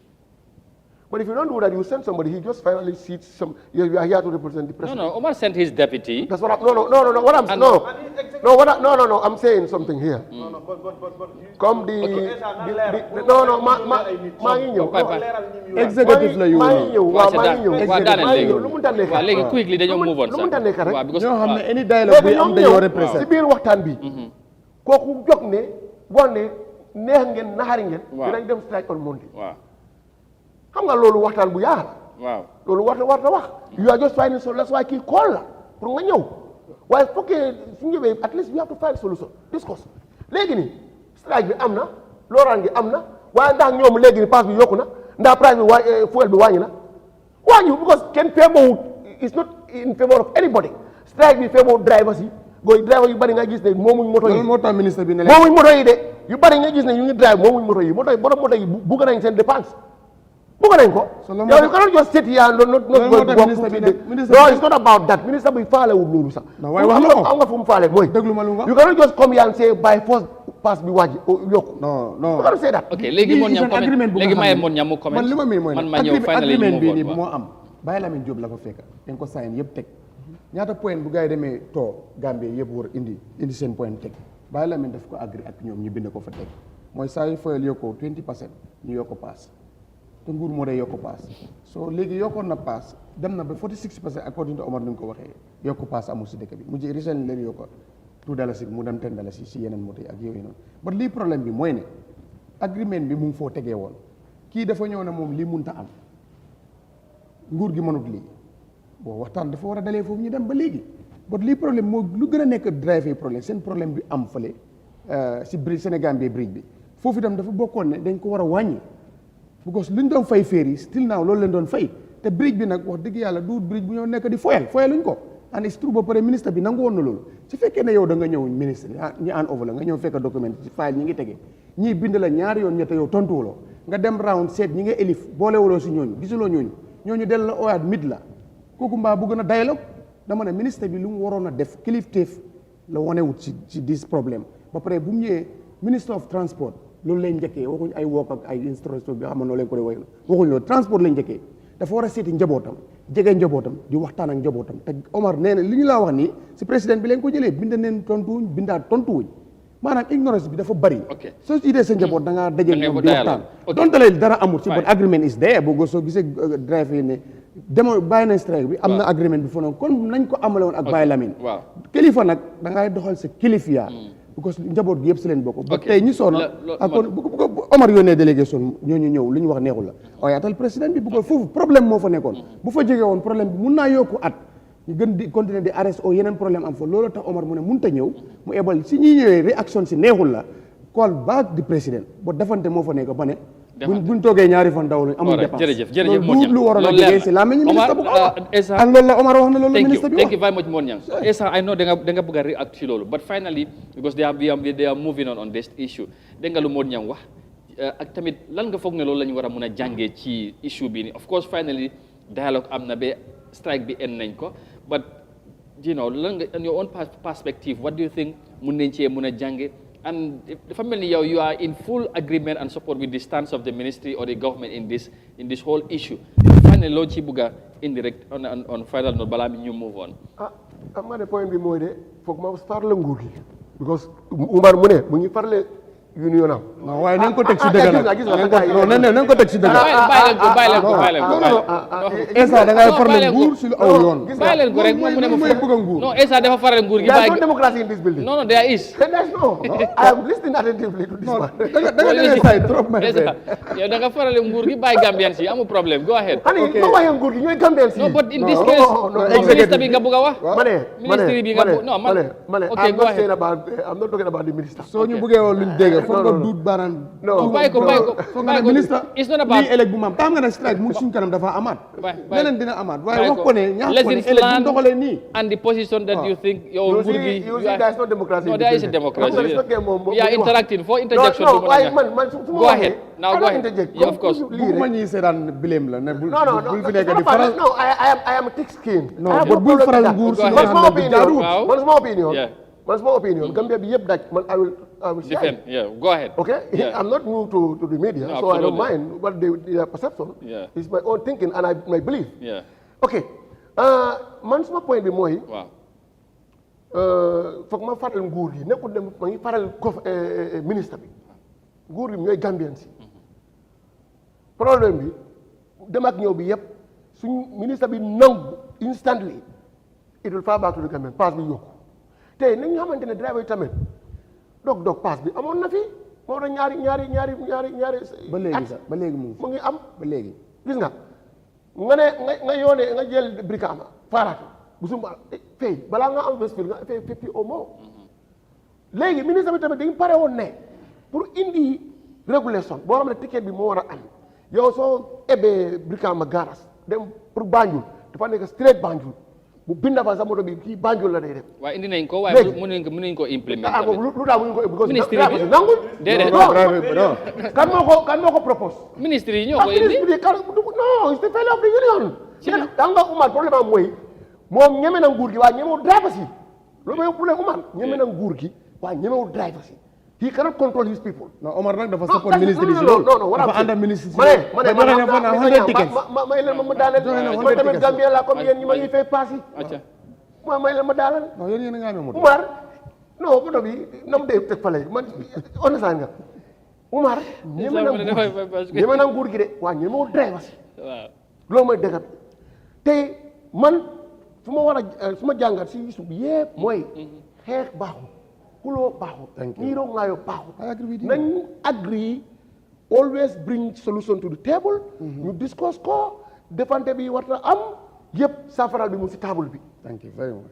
But if you don't do that, you send somebody, he just finally seats some, you are here to represent the president. No, Omar sent his deputy. That's what I'm saying something here. Come executive la yu léegi quickly dañoo move on sax because ñoo xam ne any dialogue bi am dañoo represent ci biir waxtaan bi kooku jóg ne wax ne neex ngeen naxari ngeen dinañ dem strike on Monday xam nga loolu waxtaan bu yaar loolu war na wax you are just finding so that's why kii call la pour nga ñëw waaye fokkee su ñëwee at least we have to find solution discuss léegi ni strike bi am na looraan gi am na waaye ndax ñoom léegi ni pass bi yokku na ndax price bi fuel bi wàññi na wàññi because kenn favor is not in favor of anybody strike bi favor drivers yi driver yu bari nga gis ne moomuñ moto yi moo tax ministre bi ne moomuñ moto yi de yu bari nga gis ne ñu ngi drive moomuñ moto yi borom moto yi bugg nañ seen dépense bugg nañ ko yow you cannot just sit here and not go no it's not about that ministre bi faalewul loolu sax am nga fu mu faale mooy you cannot just come here and say by force pass bi wàññi yokku non you cannot say that ok léegi moon ñam comment léegi maye moon ñam mu comment man li ma miin mooy man ma ñëw finally agreement bi nii bu moo am Baye Lamine Diop la ko fekk dañ ko sign yëpp teg ñaata point bu gars yi demee too Gambie yëpp war indi seen point teg Baye Lamine daf ko agree ak ñoom ñu bind ko fa teg mooy saa yu foyal yokkoo 20% ñu yokk paas te nguur moo day yokk paas so léegi yokkoon na paas dem na ba 46% according to Omar ni nga ko waxee yokk paas amul si dëkk bi mu ji recent leen yokk $2 mu dem $10 si yeneen moto yi ak yooyu noonu but lii problème bi mooy ne agreement bi mu ngi foo tegee woon kii dafa ñëw ne moom lii munta am nguur gi mënut lii boo waxtaan dafa war a dalee foofu ñu dem ba léegi but lii problème moo lu gën a nekk driver problème seen problème bi am fële si bridge Sénégal bi bridge bi foofu itam dafa bokkoon ne dañ ko war a wàññi because lu ñu doon fay féer yi still now loolu leen doon fay te bridge bi nag wax dëgg yàlla du bridge bu ñoo nekk di foyaluñ ko and it's true ba pare ministre bi nangu woon na loolu su fekkee ne yow da nga ñëw ministre ñi en over la nga ñëw fekk document ci file ñi ngi tege ñii bind la ñaari yoon ñette yow tontuwuloo nga dem round seet ñi nga élif boolewuloo si ñooñu gisuloo ñooñu del la oyaat mid la kooku mbaa bu gën a dialogue dama ne ministre bi lu mu waroon a def kilifteef la wanewut ci dis problème ba pare bu mu ñëwee ministre of transport loolu lay njëkkee waxuñ ay wook ak ay instruction bi xam ne noo leen ko dee woy waxuñ loolu transport lay njëkkee dafa war a seeti njabootam jege njabootam di waxtaan ak njabootam te Omar nee na li ñu laa wax nii si président bi leen ko jëlee bind neen tontuwuñ bindaat tontuwuñ maanaam ignorance bi dafa bari soo idée sa njaboot da ngaa daje ñoom di waxtaan donte leen dara amul si bon agreement is there boo soo gisee drive yi ne demo bàyyi nañ strike bi am na agreement bi fa noonu kon nañ ko amale woon ak Baye Lamine kilifa nag da ngay doxal sa kilifiya because njaboot gi yëpp si leen bokk ba tey ñu soona ak kon bu ko Omar yónnee délégation ñooñu ñëw li ñu wax neexul la waaye atal président bi bu ko foofu problème moo fa nekkoon bu fa jógee woon problème bi mun naa yokku at ñu gën di continuer di arrêté o yeneen problème am fa loolu tax Omar mu ne mënut a ñëw mu ebal si ñuy ñëwee réaction si neexul la call back di président ba defante moo fa nekk ba ne buñ toogee ñaari fan daw lañ amul dépense jërëjëf loolu lu waroon a jógee si la meñu ministre bu ko ak loolu la Omar wax na loolu ministre bi thank you very much Mon Yang Esa I know da nga bëgg a react ci loolu but finally because they are moving on this issue dégg nga lu Mon Yang wax ak tamit lan nga foog ne loolu la ñu war a mën a jàngee ci issue bi ni of course finally dialogue am na ba strike bi end nañ ko but you know lan nga in your own perspective what do you think mun nañ cee mën a jànge and dafa mel ni yow you are in full agreement and support with the stance of the ministry or the government in this whole issue finally loo ci bëgg a indi rek on final note balaa mi ñu move on xam nga ne point bi mooy de foog ma farle nguur gi because Umar mu ne mu ngi farle union am non waaye nañ ko teg si dëgg nag non nañ ko teg si dëgg bàyyi leen ko Esa da ngay farle nguur si lu aw yoon bàyyi leen ko rek moom mu ne ma bëgg a nguur non Esa dafa farle nguur gi there is no democracy in this building non there is no I am listening attentively to this man da nga say trop ma yow da nga farale nguur gi bàyyi Gambian si amul problème go ahead ani ma waxee nguur gi ñooy Gambian si no but in this case ministre bi nga bëgg a wax ministre bi nga non man okay go ahead I'm not talking about the minister soo ñu bëggee woon luñ dégg foog nga duut baaraan bàyyi ko foog nga ne ministre it's not about lii élec bu maam tam nga ne strike mu suñ kanam dafa amaat leneen dina amaat waaye wax ko ne ñaax ko ne lessons élec bu learned doxalee nii and the position that you think yow nguur gi you see there is no democracy no there is a democracy we are interacting for interjection no waaye man go ahead now go ahead yeah, of course bugguma ñuy seetaan bileem la ne bul fi nekk di no faral no I am thick skinned non bul faral nguur si man sama opinion Wow. man sama opinion Gambia bi yëpp daj man I will defend yeah go ahead okay I'm not new to the media No, so I don't absolutely. mind what their perception Yeah. is my own thinking and my belief yeah okay man sama point bi mooy waaw foog ma faral nguur gi nekkul dem ma ngi faral ministre bi nguur gi ñooy Gambien si problème bi dem ak ñëw bi yëpp suñ ministre bi nangu instantly it will fall back to the Gambian pass bi yokku tey nañ nga xamante ne driver yi tamit dog pass bi amoon na fi moo tax ñaari ba léegi sax ba léegi mu ngi am ba léegi gis nga nga yoone nga jël Brikama faaraatu bu sumba fay balaa nga am Westfield nga fay 50 au moins léegi ministre bi tamit dañ pare woon ne pour indi régulation boo xam ne ticket bi moo war a am yow soo ebbee Brikama garas dem pour Banjul dafa nekk straight Banjul bu binda fa sa moto bi kii Banjul la day dem waaye indi nañ ko waaye mënuñ ko implémenter lu tax mënuñ ko because ministre bi nangul déedéet kan moo ko propose ministre yi ñoo ko indi non it's the failure of the union da nga Umar problème am mooy moom ñeme na nguur gi waaye ñemewul driver si loolu mooy problème Umar ñeme na nguur gi waaye ñemewul driver si he cannot control his people. non Omar nag dafa support ministre bi si loolu dafa ànd ak ministre si loolu ma daaneel ma tamit Gambien la comme yéen ñi ma ngi fay paas yi may leen ma daaneel non yéen yéen nga amee moto Umar non moto bi na mu dee teg fale man understand nga Umar ñeme na nguur gi de waa ñemewul driver si loolu mooy dëgg tey man fu ma war a su ma jàngat si yusuf yëpp mooy xeex baaxul xuloo baaxul ñiiroo ngaayoo baaxul nañ agree always bring solution to the table ñu discuss ko defante bi war na am yëpp saafara bi mu si table bi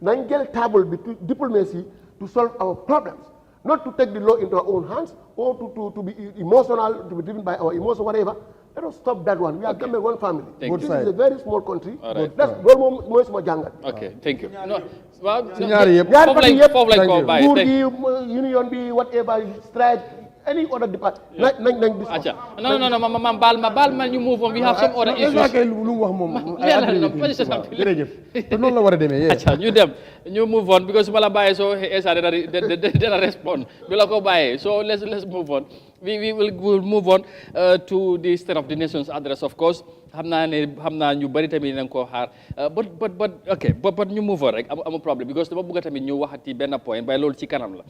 nañ jël table bi diplomacy to solve our problems not to take the law into our own hands or to be emotional, to be driven by our emotion, whatever. Let us stop that one. We are Gambia, one family. This is a very small country. Right. That's more small jungle. Okay, thank you. Union be whatever strike any other department. No, baal ma ñu move on. We have some other issues. ñu dem ñu move on because mala bàyyi so esa dana respond bi la ko bàyyi so let's move on. We will move on to the State of the Nation's address, of course. xam naa ñu bari tamit nañ koo xaar but ñu move on rek amu problem because dama bëgg tamit ñu waxati benn point bay loolu ci kanam la.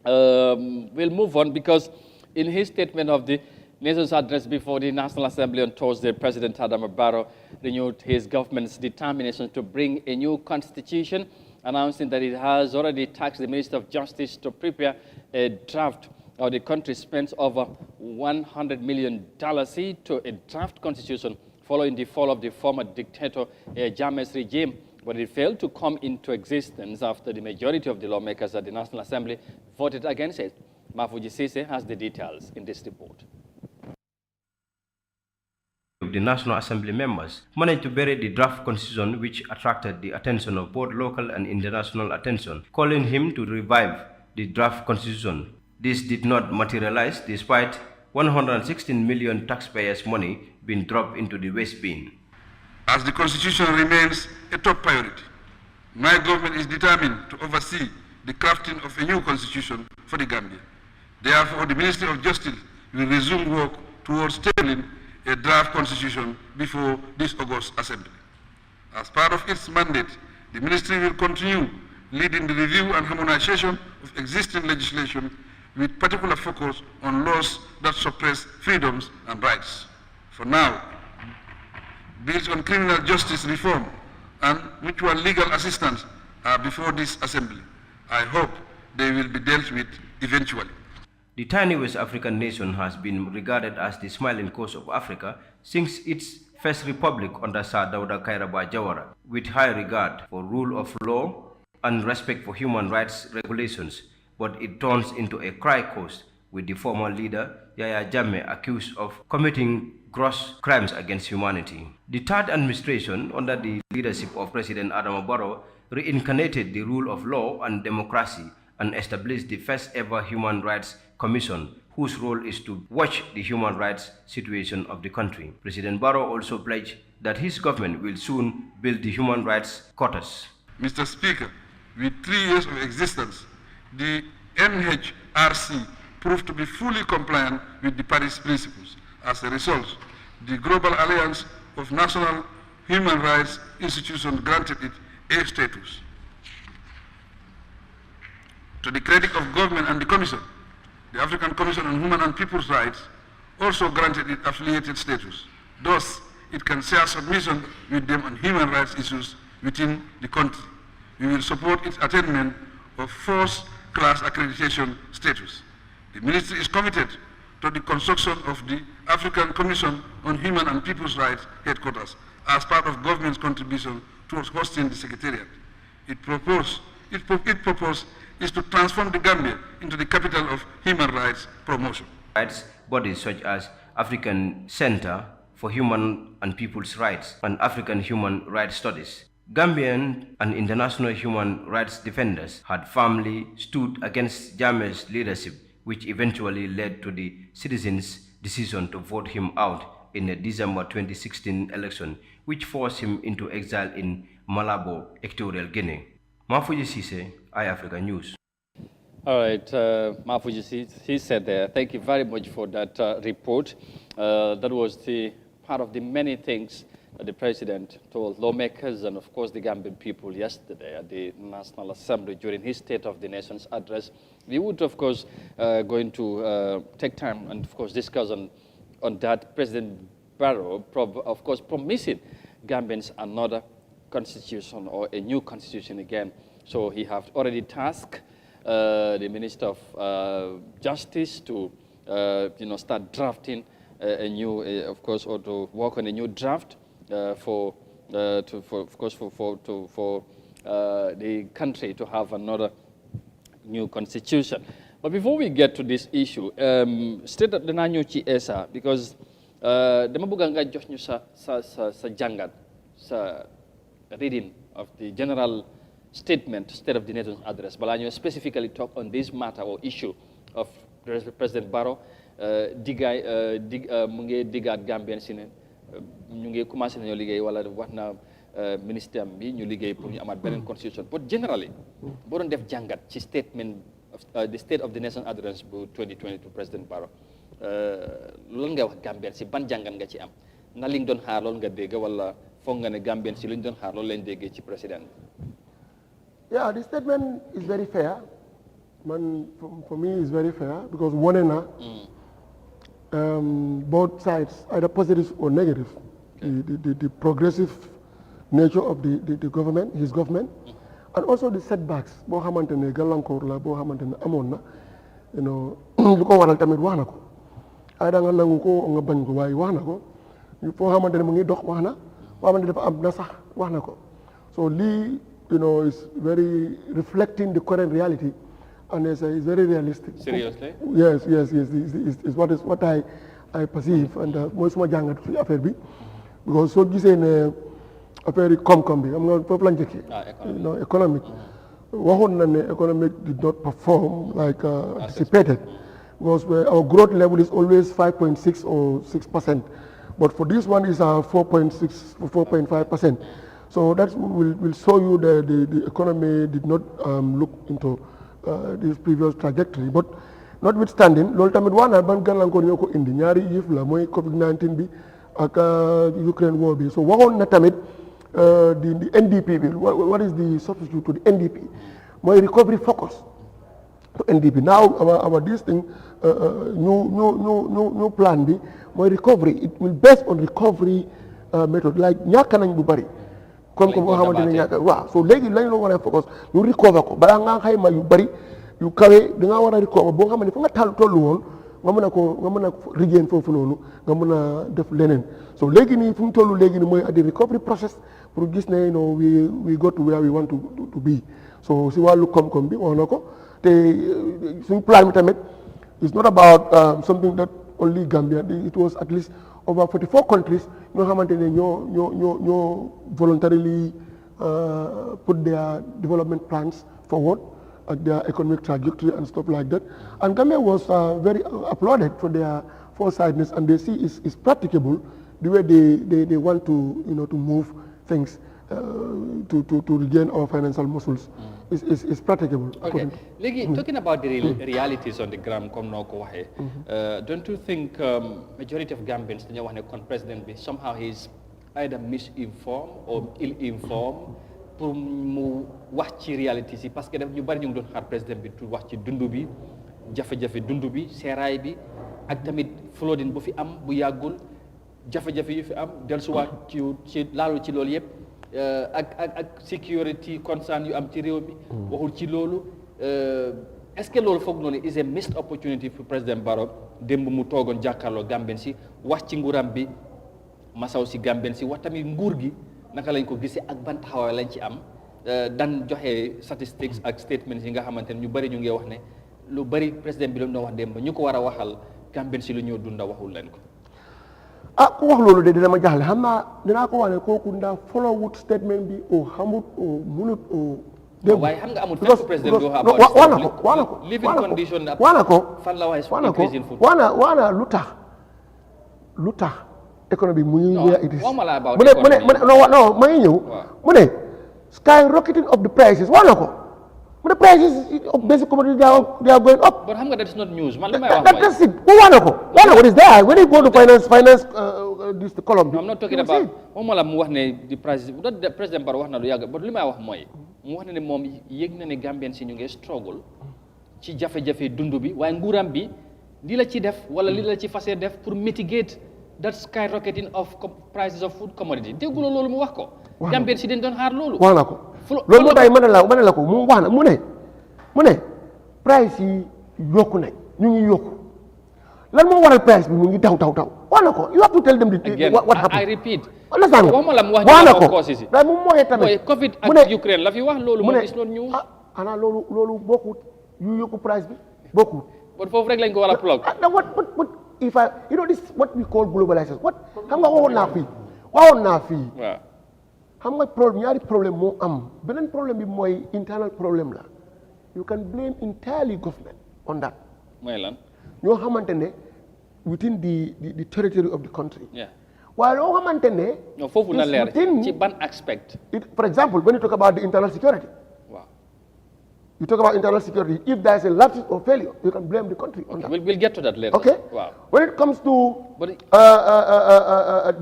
We'll move on because in his statement of the nation's address before the National Assembly on Thursday, President Adama Barrow renewed his government's determination to bring a new constitution, announcing that it has already tasked the Minister of Justice to prepare a draft. The country spent over $100 million to a draft constitution following the fall of the former dictator Jammeh's regime, but it failed to come into existence after the majority of the lawmakers at the National Assembly voted against it. Mafuji Sise has the details in this report. The National Assembly members managed to bury the draft constitution, which attracted the attention of both local and international attention, calling him to revive the draft constitution. This did not materialize despite 116 million taxpayers' money being dropped into the waste bin. As the constitution remains a top priority, my government is determined to oversee the crafting of a new constitution for the Gambia. Therefore, the Ministry of Justice will resume work towards tabling a draft constitution before this August Assembly. As part of its mandate, the Ministry will continue leading the review and harmonization of existing legislation with particular focus on laws that suppress freedoms and rights. For now, bills on criminal justice reform and mutual legal assistance are before this Assembly. I hope they will be dealt with eventually. The tiny West African nation has been regarded as the smiling coast of Africa since its first republic under Sir Dawda Kairaba Jawara, with high regard for rule of law and respect for human rights regulations, but it turns into a cry coast with the former leader Yahya Jammeh accused of committing gross crimes against humanity. The third administration under the leadership of President Adama Barrow reincarnated the rule of law and democracy and established the first ever Human Rights Commission, whose role is to watch the human rights situation of the country. President Barrow also pledged that his government will soon build the human rights quotas. Mr. Speaker, with 3 years of existence, the NHRC proved to be fully compliant with the Paris Principles. As a result, the Global Alliance of National Human Rights Institutions granted it A status. To the credit of government and the Commission, the African Commission on Human and People's Rights also granted it affiliated status. Thus, it can share submission with them on human rights issues within the country. We will support its attainment of first-class accreditation status. The Ministry is committed to the construction of the African Commission on Human and People's Rights headquarters as part of government's contribution towards hosting the Secretariat. Its purpose is to transform the Gambia into the capital of human rights promotion. Rights bodies such as African Center for Human and People's Rights and African Human Rights Studies. Gambian and international human rights defenders had firmly stood against Jammeh's leadership, which eventually led to the citizens' decision to vote him out in the December 2016 election, which forced him into exile in Malabo, Equatorial Guinea. Mafuji Sise, iAfrica News. All right, Mafuji, he said there. Thank you very much for that report. That was the part of the many things the president told lawmakers and, of course, the Gambian people yesterday at the National Assembly during his State of the Nation's address. We would, of course, going to take time and, of course, discuss on that. President Barrow, of course, promising Gambians another constitution or a new constitution again. So he have already tasked the Minister of Justice to, start drafting a new, of course, or to work on a new draft for the country to have another new constitution. But before we get to this issue, straight up the nanyo chi ESA, because dama bëgg nga jox ñu sa jàngat sa reading of the general statement, State of the Nation's address, but you specifically talk on this matter or issue of President Barrow mu ngi diggaat Gambien si ne ñu ngi commencé nañoo liggéey wala wax na ministère bi ñu liggéey pour ñu amaat beneen constitution. But generally boo doon def jàngat ci statement of the State of the Nation address bu 2022 President Barrow loolu nga wax Gambien si ban jàngat nga ci am na li nga doon xaar loolu nga dégg wala foog nga ne Gambien si lu ñu doon xaar loolu lañ déggee ci président. Yeah, the statement is very fair. For me, it's very fair because one both sides, either positive or negative, the progressive nature of the government, his government, and also the setbacks. Boo xamante ne gàllankoor la boo xamante ne amoon na, lu ko waral tamit wax na ko. Ay da nga nangu ko nga bañ ko waaye wax na ko. Foo xamante ne mu ngi dox wax na, foo xamante ne dafa am na sax wax na ko. So lii, is very reflecting the current reality. And it's very realistic. Seriously? Yes. It's what I perceive and mooy suma jàngat ci affaire bi because soo gisee ne affaire yi koom-koom bi xam nga foofu la njëkkee. Economic. Waxoon na ne economic did not perform like anticipated because our growth level is always 5.6 or 6%, but for this one is 4.6, 4.5%. So that will show you that the economy did not look into this previous trajectory. But notwithstanding, loolu tamit wax na ban gàllankoor ñoo ko indi ñaari yëf la mooy COVID-19 bi ak Ukraine war bi. So waxoon na tamit the NDP bi what is the substitute to the NDP mooy recovery focus to NDP. Now our this thing new plan bi mooy recovery. It will based on recovery method like ñàkk nañ bu bari. comme boo xamante ne ñàkk waaw so léegi lañ la war a focus ñu recover ko balaa nga xayma yu bari yu kawe da nga war a recover boo xam ne fa nga tollu woon nga mën a regain foofu noonu nga mën a def leneen so léegi nii fu mu tollu léegi nii mooy at the recovery process pour gis ne we got to where we want to be so si wàllu koom-koom bi wax na ko te suñu plan bi tamit it's not about something that only Gambia it was at least over 44 countries ñoo xamante ne ñoo voluntarily put their development plans forward at their economic trajectory and stuff like that. And Gambia was very applauded for their foresightedness, and they see it's practicable the way they want to to move things to regain our financial muscles. Is practicable. Okay. Talking about the realities on the ground, comme noo ko waxee, don't you think majority of Gambians dañoo wax ne kon président bi somehow he's either misinformed or ill-informed pour mu wax ci réalités yi parce que daf ñu bari ñu ngi doon xaar président bi pour wax ci dundu bi jafe-jafe dundu bi seeraay bi ak tamit flooding bu fi am bu yàggul jafe-jafe yu fi am dellusiwaat ci laalu ci loolu yëpp. ak security concern yu am ci réew mi waxul ci loolu est-ce que loolu foog noonu is a missed opportunity pour président Barrow démb mu toogoon jàkkaarloo Gambien si wax ci nguuram bi masaw si Gambien si wax tamit nguur gi naka lañ ko gisee ak ban taxawaay lañ ci am dan joxe statistics ak statements yi nga xamante ne ñu bëri ñu ngi wax ne lu bëri président bi la ñu wax démb ñu ko war a waxal Gambien si lu ñoo dunda waxul leen ko ku wax loolu de dina ma jaaxle xam naa dinaa ko wax ne kooku ndaa follow wut statement bi o xamut o munut o dégg waaye xam nga amul fekk président bi wax na ko living condition waana ko fan la wax waana lu tax économie mu ngi where it is mu ne non ma ngi ñëw mu ne skyrocketing of the prices waana ko mu ne prices of basic commodities they are going up. But xam nga that's not news man li may wax that's it waana ko is there when you go to finance this the column bi. I'm not talking about moom la mu wax ne di président Barrow wax na lu yàgg but li may wax mooy mu wax na ne moom yëg na ne Gambien si ñu ngi struggle ci jafe-jafe dund bi waaye nguuram bi li la ci def wala li la ci fasee def pour mitigate that skyrocketing of prices of food commodity dégguloo loolu mu wax ko. Gambien si dañ doon xaar loolu. wax na ko loolu moo tax mën na la ko mu wax na mu ne price yi yokku nañ ñu ngi yokku lan moo waral price bi mu ngi taw wax na ko you have to tell them what happened. I repeat. understand waxuma la mu wax na ko causes yi. waaye moom mooy tamit mooy Covid ak Ukraine la fi wax loolu moom is not news. xanaa loolu bokkut yu yokku price bi bokkut. but foofu rek lañ ko war a plug. what if I this is what we call globalization xam nga waxoon naa fii. waaw. xam nga problème ñaari problème moo am beneen problème bi mooy internal problème la you can blame entirely government on that. mooy lan. ñoo xamante ne within the territory of the country. yeah. waaye loo xamante ne. non foofu na leer ci ban aspect. For example when you talk about the internal security. waaw. You talk about internal security. If there is a lapse or failure, you can blame the country on that. We'll get to that later. Okay. Wow. When it comes to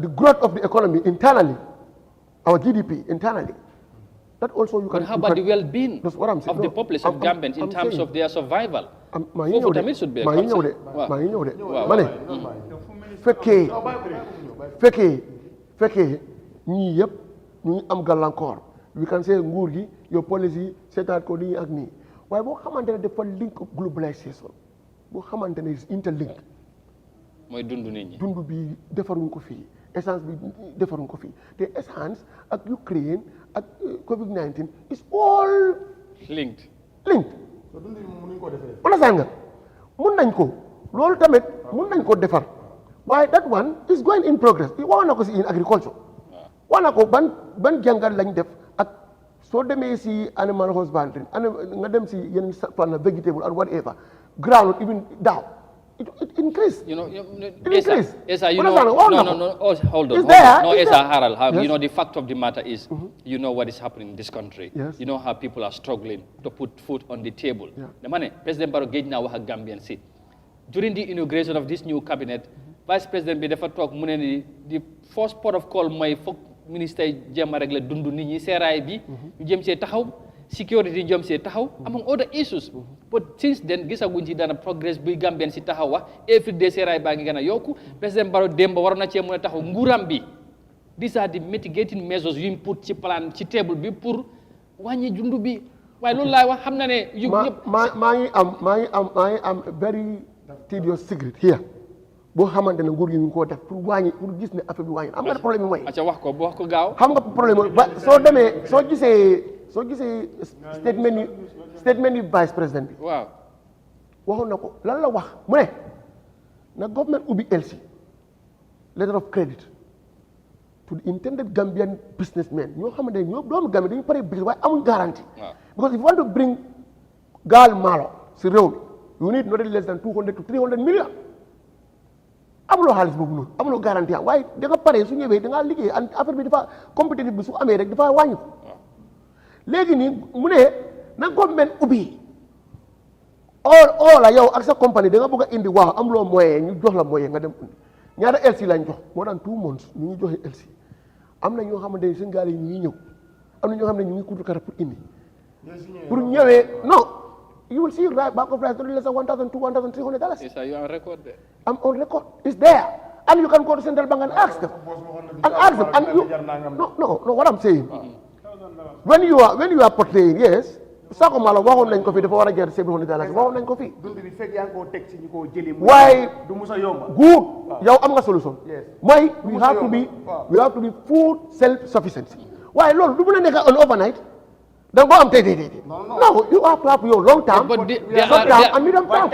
the growth of the economy internally, our GDP internally, that also you can. But how about the well-being that's what I'm saying. of the population of Gambians in terms of their survival? maa ngi ñëw de ma ne fekkee ñii yëpp ñu ngi am gàllankoor we can say nguur gi yow policy seetaat ko nii ak nii waaye boo xamante ne dafa link globalisation boo xamante ne is interlink mooy dund nit ñi dund bi defaruñ ko fii essence bi defaruñ ko fii te essence ak Ukraine ak Covid-19 is all linked understand nga mun nañ ko loolu tamit mun nañ ko defar waaye that one is going in progress wax na ko si in agriculture wax na ko ban jàngat lañ def ak soo demee si animal husbandry nga dem si yenn fànn vegetable and whatever ground even daaw it increased. Esa, you know, no, hold on. No, Esa, Harald, you know, the fact of the matter is, you know what is happening in this country. Yes. You know how people are struggling to put food on the table. The money, President Barrow gave now a Gambian seat. During the inauguration of this new cabinet, Vice President Bidefa talk, the first port of call, my minister Jema Regle Dundu Nini Serai bi, James Tahoe, security jëm see taxaw among other issues but since then gisaguñ ci dana progress buy Gambien si taxaw wax every day seeraay baa ngi gën a yokku président Barrow démb waroon na cee mën a taxaw nguuram bi these are the mitigating measures yuñ put ci plan ci table bi pour wàññi dund bi waaye loolu laay wax xam na ne yu ñëpp maa ngi am very tedious secret here boo xamante ne nguur gi ñu ngi koo def pour wàññi pour gis ne affaire bi wàññi am nga problème bi mooy acca wax ko gaaw xam nga problème ba soo gisee statement yi vice président bi waaw waxoon na ko lan la wax mu ne na government ubbi LC letter of credit to the intended Gambian businessmen ñoo xamante ne ñoo doomu Gambie dañu pare business waaye amuñ garantie because if you want to bring gaal maalo si réew mi you need not less than 200 to 300 million amuloo xaalis boobu noonu amuloo garantie waaye da nga pare su ñëwee da ngaa liggéey affaire bi dafa compétitif bi su amee rek dafa wàññi ko léegi nii mu ne na government ubbi la yow ak sa compagnie da nga bëgg a indi waaw am loo moyen ñu jox la moyen nga dem indi ñaata LC lañ jox moo daan 2 months ñu ngi joxe LC am na ñoo xamante ne seen gaal yi ñu ngi ñëw am na ñoo xam ne ñu ngi kutu kara pour indi pour ñëwee non you will see right back of price less than $1,200, $1,300. Yes, are you on record there? I'm on record. It's there. And you can go to Central Bank and ask them. And you, no, what I'm saying. When you are portraying, yes, Sako Malo waxoon nañ ko fi dafa war a jar $700 waxoon nañ ko fi. Why? Good. Yow am nga solution. Mooy we have to be food self-sufficiency. Why loolu du mën a nekk on overnight. Don't go and take it. No, you have to have your long term, short term, and medium term.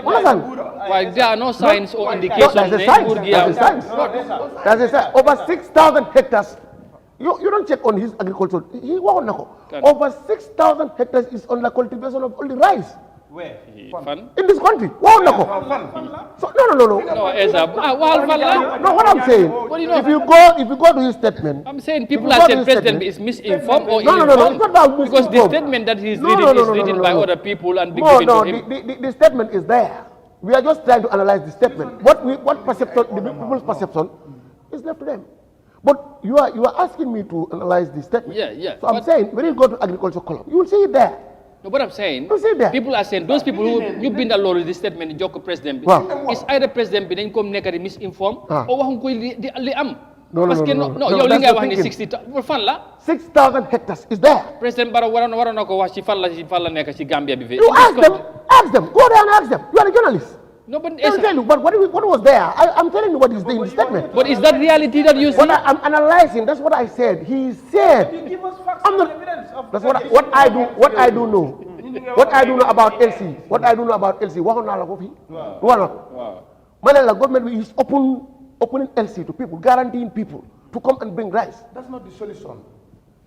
Why there are no signs or indications? That's a science. That's a science. Over 6,000 hectares. You don't check on his agriculture. He won't know. Over 6,000 hectares is on the cultivation of only rice. Where? In this country. Wow, so no. No, Esa. No, what I'm saying. If you go to his statement. I'm saying people are saying president is misinformed or no. It's not about misinformed. Because the statement that he's reading is written by other people and the statement is there. We are just trying to analyze the statement. What perception, the people's perception, is left to them. But you are asking me to analyze the statement. Yeah. So I'm saying, when you go to agriculture column, you will see it there. No, what I'm saying, You see there. people are saying, those people who you've been the law this statement, Joko president, Wow. is either president being come naked misinformed, or wahum ko li am. No, Parce que no. yow li That's nga the wax ni thinking. 60 fan la 6,000 hectares is there. president Barrow waroon na ko wax ci fan la nekk ci Gambia bi fi. You ask them, go there and ask them. You are a journalist. No, but They will tell you, but what was there? I'm telling you what is there in the statement. But is that reality that you see? What I'm analyzing, that's what I said. He said, Give us facts I'm and not, evidence of that's what I do know. What I do know about LC, waxoon naa la ko fii. Manela government is opening LC to people, guaranteeing people to come and bring rice. That's not the solution.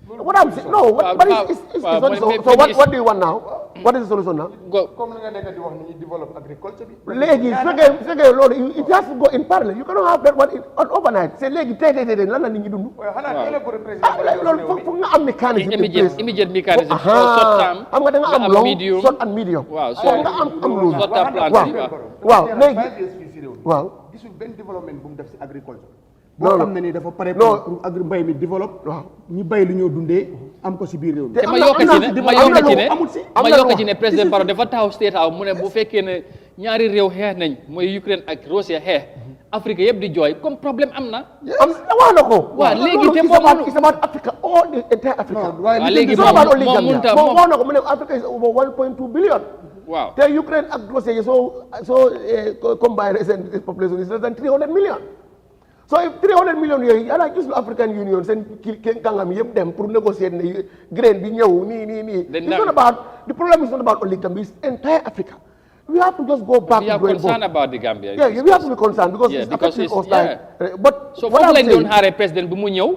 What I'm saying, no, but it's not so. So what do you want now? What is the solution now? Comme nga nekk di wax ni develop agriculture bi. Léegi su fekkee loolu it has to go in parallel. You cannot have that one overnight. C'est léegi tey lan la nit ñi dund. Xanaa élaborer président Loolu foog nga am mécanisme in place. immediate mechanism short term xam nga da nga am long short and medium. waaw foog nga am loolu. short term plan waaw léegi waaw. gisul benn développement bu mu def si agriculture. non boo xam ne ni dafa pare pour mbay mi développe. waaw ñu bay lu ñoo dundee am ko si biir réew mi. te ma yokk ci ne président Barrow dafa taxaw state house mu ne bu fekkee ne ñaari réew xeex nañ mooy Ukraine ak Russia xeex Afrique yëpp di jooy comme problème am na. wax na ko. waaw léegi te moom it's about Africa, all the entire Africa. waaw léegi moom mënut a wax na ko mu ne Africa is over 1.2 billion. waaw te Ukraine ak Russia so combined population is less than 300 million. So if 300 million yooyu yàlla gis lu African Union seen kàngam yëpp dem pour négocier ne grain bi ñëw nii. It's not about the problem is not about only Gambia, it's entire Africa. We have to just go back to we are concerned about the Gambia. Yeah, we have to be concerned because it's affecting us like. But so foofu lañ doon xaaree président bu mu ñëw.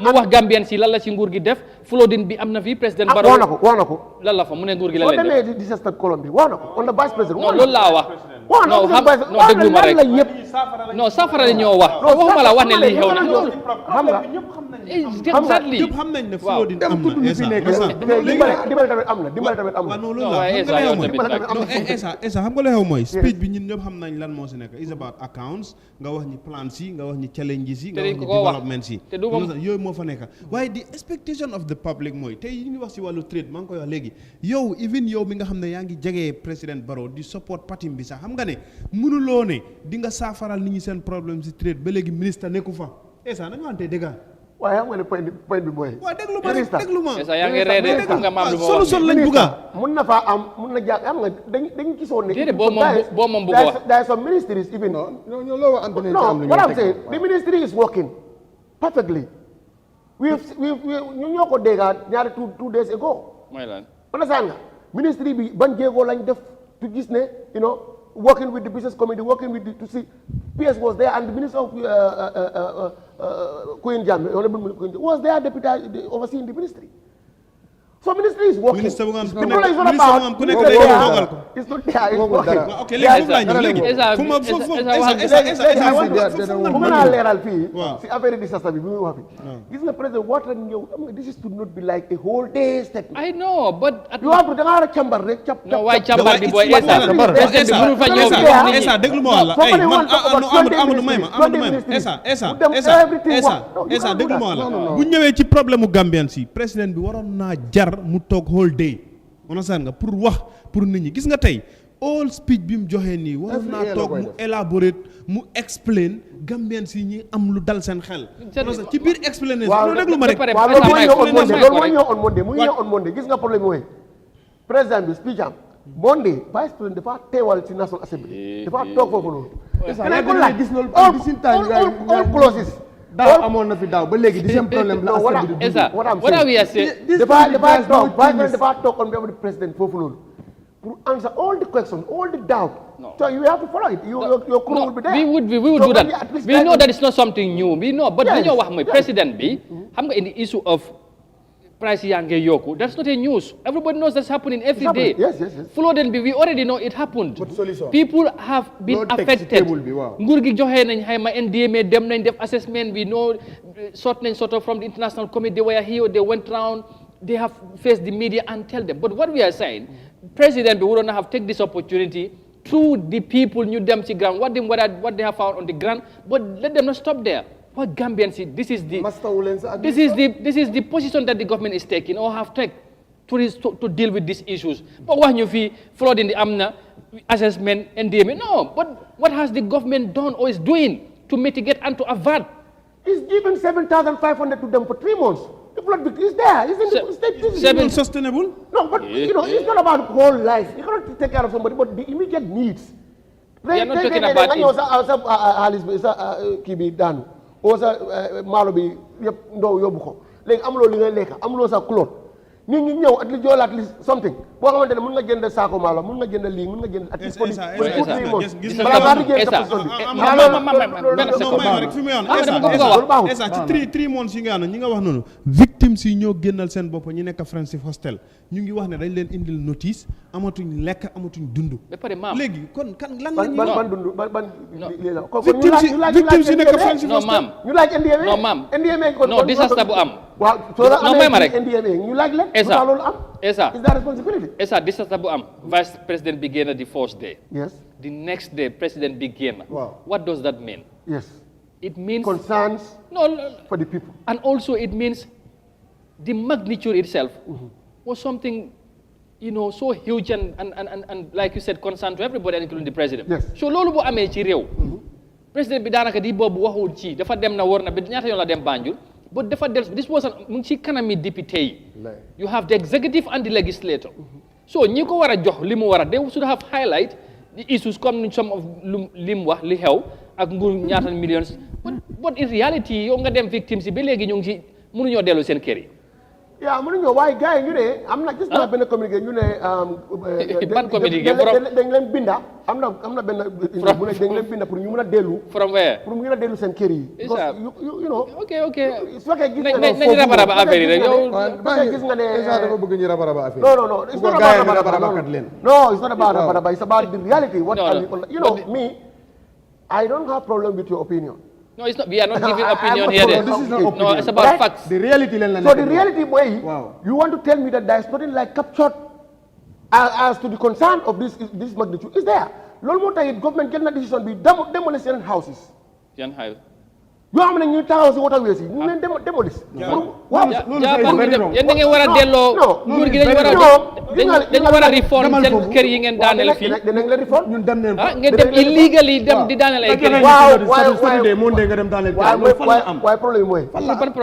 mu wax Gambian si lan la ci nguur gi def flooding bi am na fi président Barrow. wax na ko. lan la fa mu ne nguur gi la leen def. boo demee disaster column bi wax na ko on the vice président. non loolu laa wax. non déglu ma rek non saafara la ñoo wax. waxuma la wax ne lii xew na. xam nga. exactly ñëpp xam nañ ne flooding am na dimbale tamit am na. non loolu la xam nga la xew mooy speech bi ñun ñëpp xam nañ lan moo si nekk is about accounts nga wax ñi plans yi nga wax ñi challenges yi nga wax ñi developments yi yooyu moo fa nekk waaye the expectation of the public mooy tey yi ngi wax si wàllu trade maa ngi koy wax léegi yow even yow mi nga xam ne yaa ngi jegee président Barrow di support partim bi sax xam nga ne mënuloo ne di nga saafaral nit ñi seen problème si trade ba léegi ministre nekku fa esa nañu wante dëgg waaye xam nga ne point bi mooy. waaw déglu ma esa yaa ngi reede xam nga maam lu ma wax solution lañ bugga mun na faa am mun na jàpp xam nga dañ gisoon ne. déedéet boo moom bëgg wax there are some ministries even. no what I'm saying the ministry is working perfectly. ñu ñoo ko déggaat ñaari 2 days ago. mooy lan. understand nga ministry bi ban jéego lañ def to gis ne working with the business committee, working with to see PS was there and the minister of Queen Jammeh, Honorable Queen was there, deputy overseeing the ministry. So ministry is working. Minister the problem is not about it's not there, it's working. Okay, leeral fii si affaire disaster bi muy wax fi gis nga président waat rek ñëw this is to not be like a whole day statement. I know but you have to da nga war a càmbar rek cap waaye càmbar bi booy président bi mënu fa ñëw bi wax nit ñi déglu ma wala ay man Amadou may ma esa déglu ma wala bu ñëwee ci problème mu Gambian si président bi waroon naa jar mu toog whole day understand nga pour wax pour nit ñi gis nga tey all speech bi mu joxee nii waroon naa toog mu élaborate mu explain Gambian si ñi am lu dal seen xel ci biir explanation loolu déglu ma rek loolu mooy ñëw on Monday mu ñëw on Monday gis nga problème mooy président bi speech am Monday vice président dafa teewal ci National Assembly dafa toog foofu noonu gis loolu all clauses daaw amoon na fi daaw ba léegi di seen problème la assemblée di what are we saying dafa toog on behalf of the president foofu noonu pour answer all the questions, all the doubt. No. So you have to follow it. Your crew will be there. We would do that. We know that it's not something new. We know, but we know what my president be. In the issue of price yange yoku, that's not a news. Everybody knows that's happening every day. Yes. Flooding be, we already know it happened. People have been affected. Ngurgi joxe nañ xayma NDMA dem nañ def assessment. We know sort of from the international committee. They were here. They went round. They have faced the media and tell them. But what we are saying, President, we would not have taken this opportunity through the people ñu dem ci ground what they have found on the ground, but let them not stop there. What Gambians see, this is the position that the government is taking or have taken to deal with these issues. But wax ñu fi flooding the amna assessment NDMA. No, but what has the government done or is doing to mitigate and to avert? It's given 7,500 to them for 3 months. The flood victim is there. It's Seven sustainable? No, but it's not about whole life. You cannot take care of somebody, but the immediate needs. We are not talking about it. Osa malo bi yep ndo yobu ko legi amulo li nga lek amulo sa cloth nit ñi ñew at li jol at least something bo xamantene mën nga jënd saako malo mën nga jënd li mën nga jënd at least esa ci 3 months yi nga ñi nga wax nonu victimes yi ñoo gënal seen bop ñi nekk Friendship Hostel ñu ngi wax ne dañ leen indil notice amatuñ lek amatuñ dundu legi kon kan lan lañ ban dundu ban ko victimes yi nekk Friendship Hostel ñu laaj NDMA non mam NDMA kon non disaster bu am waaw so la non may ma rek NDMA ñu laaj leen esa loolu am esa is that responsibility esa disaster bu am vice president bi génn the first day yes the next day president bi génn what does that mean yes it means concerns for the people and also it means the magnitude itself was something so huge and like you said concern to everybody including the president so loolu bu amee ci réew président bi daanaka di boobu waxul ci dafa dem na war na ba ñaata yoon la dem Banjul but dafa del this was mu ngi ci kanami député yi you have the executive and the legislator so ñi ko war a jox li mu war a they should have highlight the issues comme some of li mu wax li xew ak nguur ñaata millions but in reality yow nga dem victimes yi ba léegi ñu ngi ci mënuñoo dellu seen kër yi yaa mënuñoo waaye gars yi ñu ne am na gis naa benn communiqué ñu ne ban communiqué dañ leen binda am na benn bu ne dañ leen binda pour ñu mën a dellu from where pour mu mën a dellu seen kër yi you know ok su fekkee gis nga ne nañ rabaraba affaire yi rek yow gis nga ne dafa bëgg ñu rabaraba affaire non it's not about rabaraba it's about the reality what you know me I don't have problem with your opinion. No, it's not. We are not giving opinion here. This is not opinion. No, it's about facts. The reality. So the reality, boy, you want to tell me that there is nothing like captured as to the concern of this magnitude is there. Lol mo tay government get na decision bi demolish houses. Yoo xam ne ñu taxaw si waterways yi ñu leen démolir. waaw yéen da ngeen war a delloo nguur gi dañu war a reform seen kër yi ngeen daaneel fii. dinañ la reform ñun dem neen ngeen dem illegally dem di daaneel ay kër. waaye problème mooy.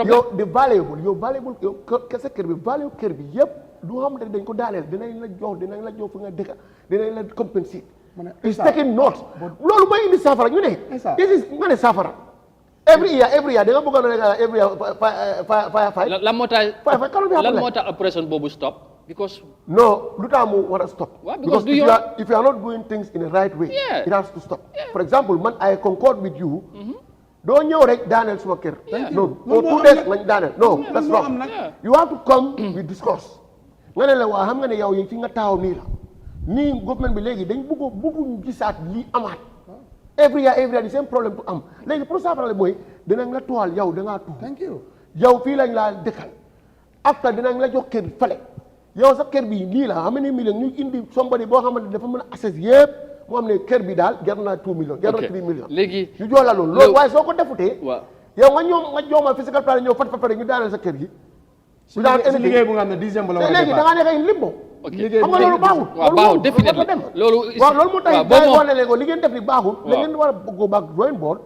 yow the valuable yow kese kër bi value kër bi yëpp du xam ne dañ ko daaneel dinañ la jox fu nga dëkk dinañ la compenser. it's taking note loolu mooy indi saafara ñu ne. this is nga ne saafara. every year da nga bëgg a nekk every year firefight. lan moo tax opération boobu stop because. no lu tax mu war a stop. because if you are not doing things in the right way. it has to stop. for example man I concord with you. doo ñëw rek daaneel suma kër. no for 2 days lañ daaneel no that's wrong. you have to come with discourse. nga ne la waa xam nga ne yow yi fi nga taxaw nii la nii government bi léegi dañ bëgg gisaat lii amaat. every year the same problem to am léegi pour ça problème mooy dinañ la tuwal yow da ngaa tuux. thank you yow fii lañ laa dëkkal after dinañ la jox kër fale yow sa kër bi lii la xam ne million ñu indi somebody boo xamante dafa mën a accès yëpp moo xam ne kër bi daal jar na 2 millions jar na 3 millions léegi ñu jox la loolu waaye soo ko defutee yow nga jooma physical plan ñëw fat nga daaneel sa kër gi si liggéey bu nga xam ne décembre la war a léegi da ngaa nekk in limbo xam nga loolu baaxul. waaw baaxul definitely loolu moo tax gars yi wane ne ko li ngeen def li baaxul. da ngeen war a go back drawing board.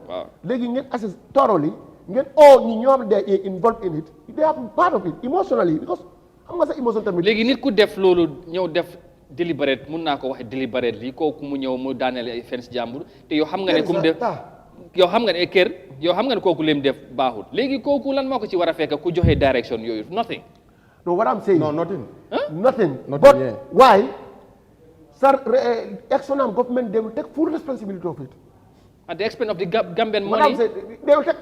léegi ngeen assess thoroughly ngeen ñi ñoo xam ne they involved in it they have part of it emotionally because xam nga sa emotion tamit. léegi nit ku def loolu ñëw def deliberate mun naa ko waxee deliberate li kooku mu ñëw mu daaneel ay fens jàmbur te yow xam nga ne kum def yow xam nga ne kër yow xam nga ne kooku lim def baaxul léegi kooku lan moo ko ci war a fekk ku joxe direction yooyu nothing. No, what I'm saying. No, nothing. Huh? Nothing. But why? Sir, ex-Sonam government, they will take full responsibility of it. At the expense of the Gambian money? What I'm saying, they will take.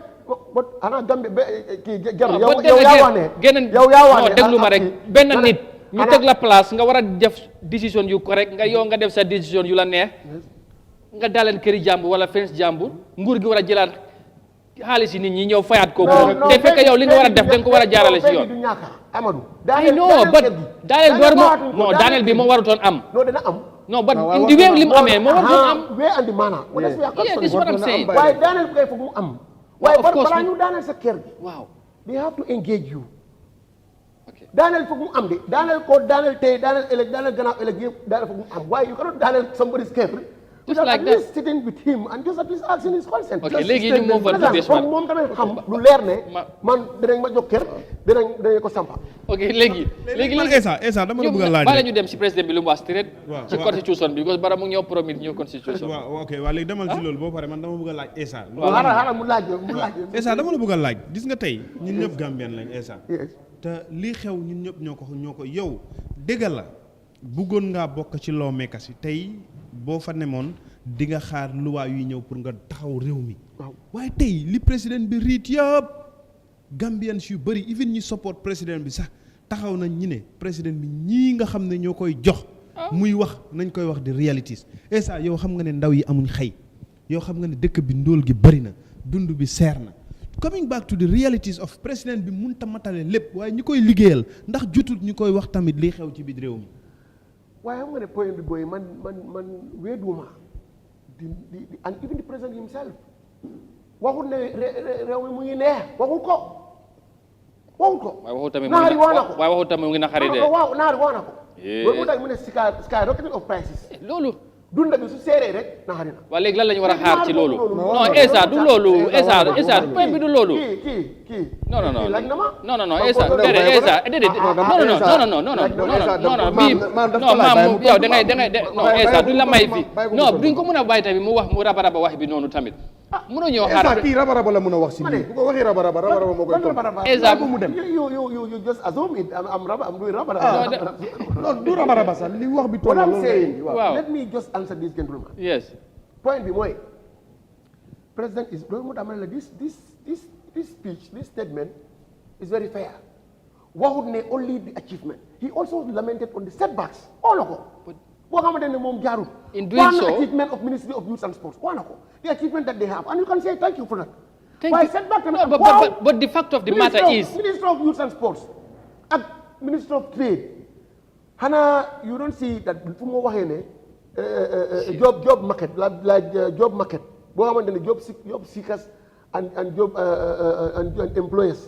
But Anna Gambia, déglu ma rek benn nit ñu teg la place nga war a def décision yu correct nga yow nga def sa décision yu la neex nga daleen këri jàmbur wala fens jàmbur nguur gi war a jëlaat xaalis yi nit ñi ñëw fayaat ko te fekk yow li nga war a def da nga ko war a jaarale si yoon. Amadou non but daaneel bi moo warutoon am. non dana am No, but in the way lim amee moo war doon am. Way and the manner. Yeah, this is what I'm saying. Waaye daaneel kay foog mu am. Waaye balaa ñu daaneel sa kër gi. Waaw. They have to engage you. Daaneel foog mu am de daaneel ko daaneel tey daaneel ëllëg daaneel gannaaw ëllëg yëpp daaneel foog mu am waaye you cannot daaneel somebody's kër. Just like at least sitting with him and just at least asking his consent. Okay, léegi ñu move on to this one. moom tamit xam lu leer ne man dinañ ma jox kër dinañ ko sampa. Ok léegi man Essa dama la bëgg a laaj bala ñu dem si président bi lu mu wax straight ci constitution bi because bara mu ñëw promet ñëw constitution. waaw ok waaw léegi demal ci loolu boo pare man dama bëgg a laaj Essa. xaaral mu laaj Essa dama la bëgg a laaj gis nga tey ñun ñëpp Gambien lañ Essa. te lii xew ñun ñëpp ñoo ko yow dëgg la bëggoon ngaa bokk ci lawmakers yi tey boo fa nemoon di nga xaar luwaa yuy ñëw pour nga taxaw réew mi waaye tey li président bi riit yëpp Gambians yu bëri even ñi support président bi sax taxaw nañ ñi ne président bi ñii nga xam ne ñoo koy jox muy wax nañ koy wax di realities Essa yow xam nga ne ndaw yi amuñ xëy yow xam nga ne dëkk bi ndóol gi bëri na dund bi seer na coming back to the realities of président bi mënta matale lépp waaye ñi koy liggéeyal ndax jotul ñu koy wax tamit liy xew ci biir réew mi waaye xam nga ne point bi booy man weeduma and even the president himself waxul ne réew mi mu ngi neex waxul ko waaye waxul tamit mu ngi naxari de waaw naari wax na ko loolu mu tax mu ne skyrocketing of prices loolu dunda bi su seeree rek naxari na waaye léegi lan la ñu war a xaar ci loolu non Essa du loolu Essa point bi du loolu kii non laaj na ma non Essa déedéet non bii non maam yow da ngay non Essa duñ la may fi non duñ ko mën a bàyyi tamit mu wax mu rabaraba wax bi noonu tamit mënoo ñëw xaar kii rabaraba la mën a wax si lii bu ko waxee rabaraba moo koy topp Essa mu dem you just assume it am doing rabaraba non du rabaraba sax li wax bi toll what I'm saying waaw let me just answer this gentleman yes point bi mooy president is loolu moo tax ma ne la this speech this statement is very fair waxut ne only the achievement he also lamented on the setbacks all of ko boo xamante ne moom jaarul in doing so achievement of Ministry of Youth and Sports wax na ko the achievement that they have and you can say thank you for that setback but the fact of the matter is Ministry of Youth and Sports ak Ministry of Trade xanaa you don't see that fu mu waxee ne job market like job market boo xamante ne job seekers and job and employers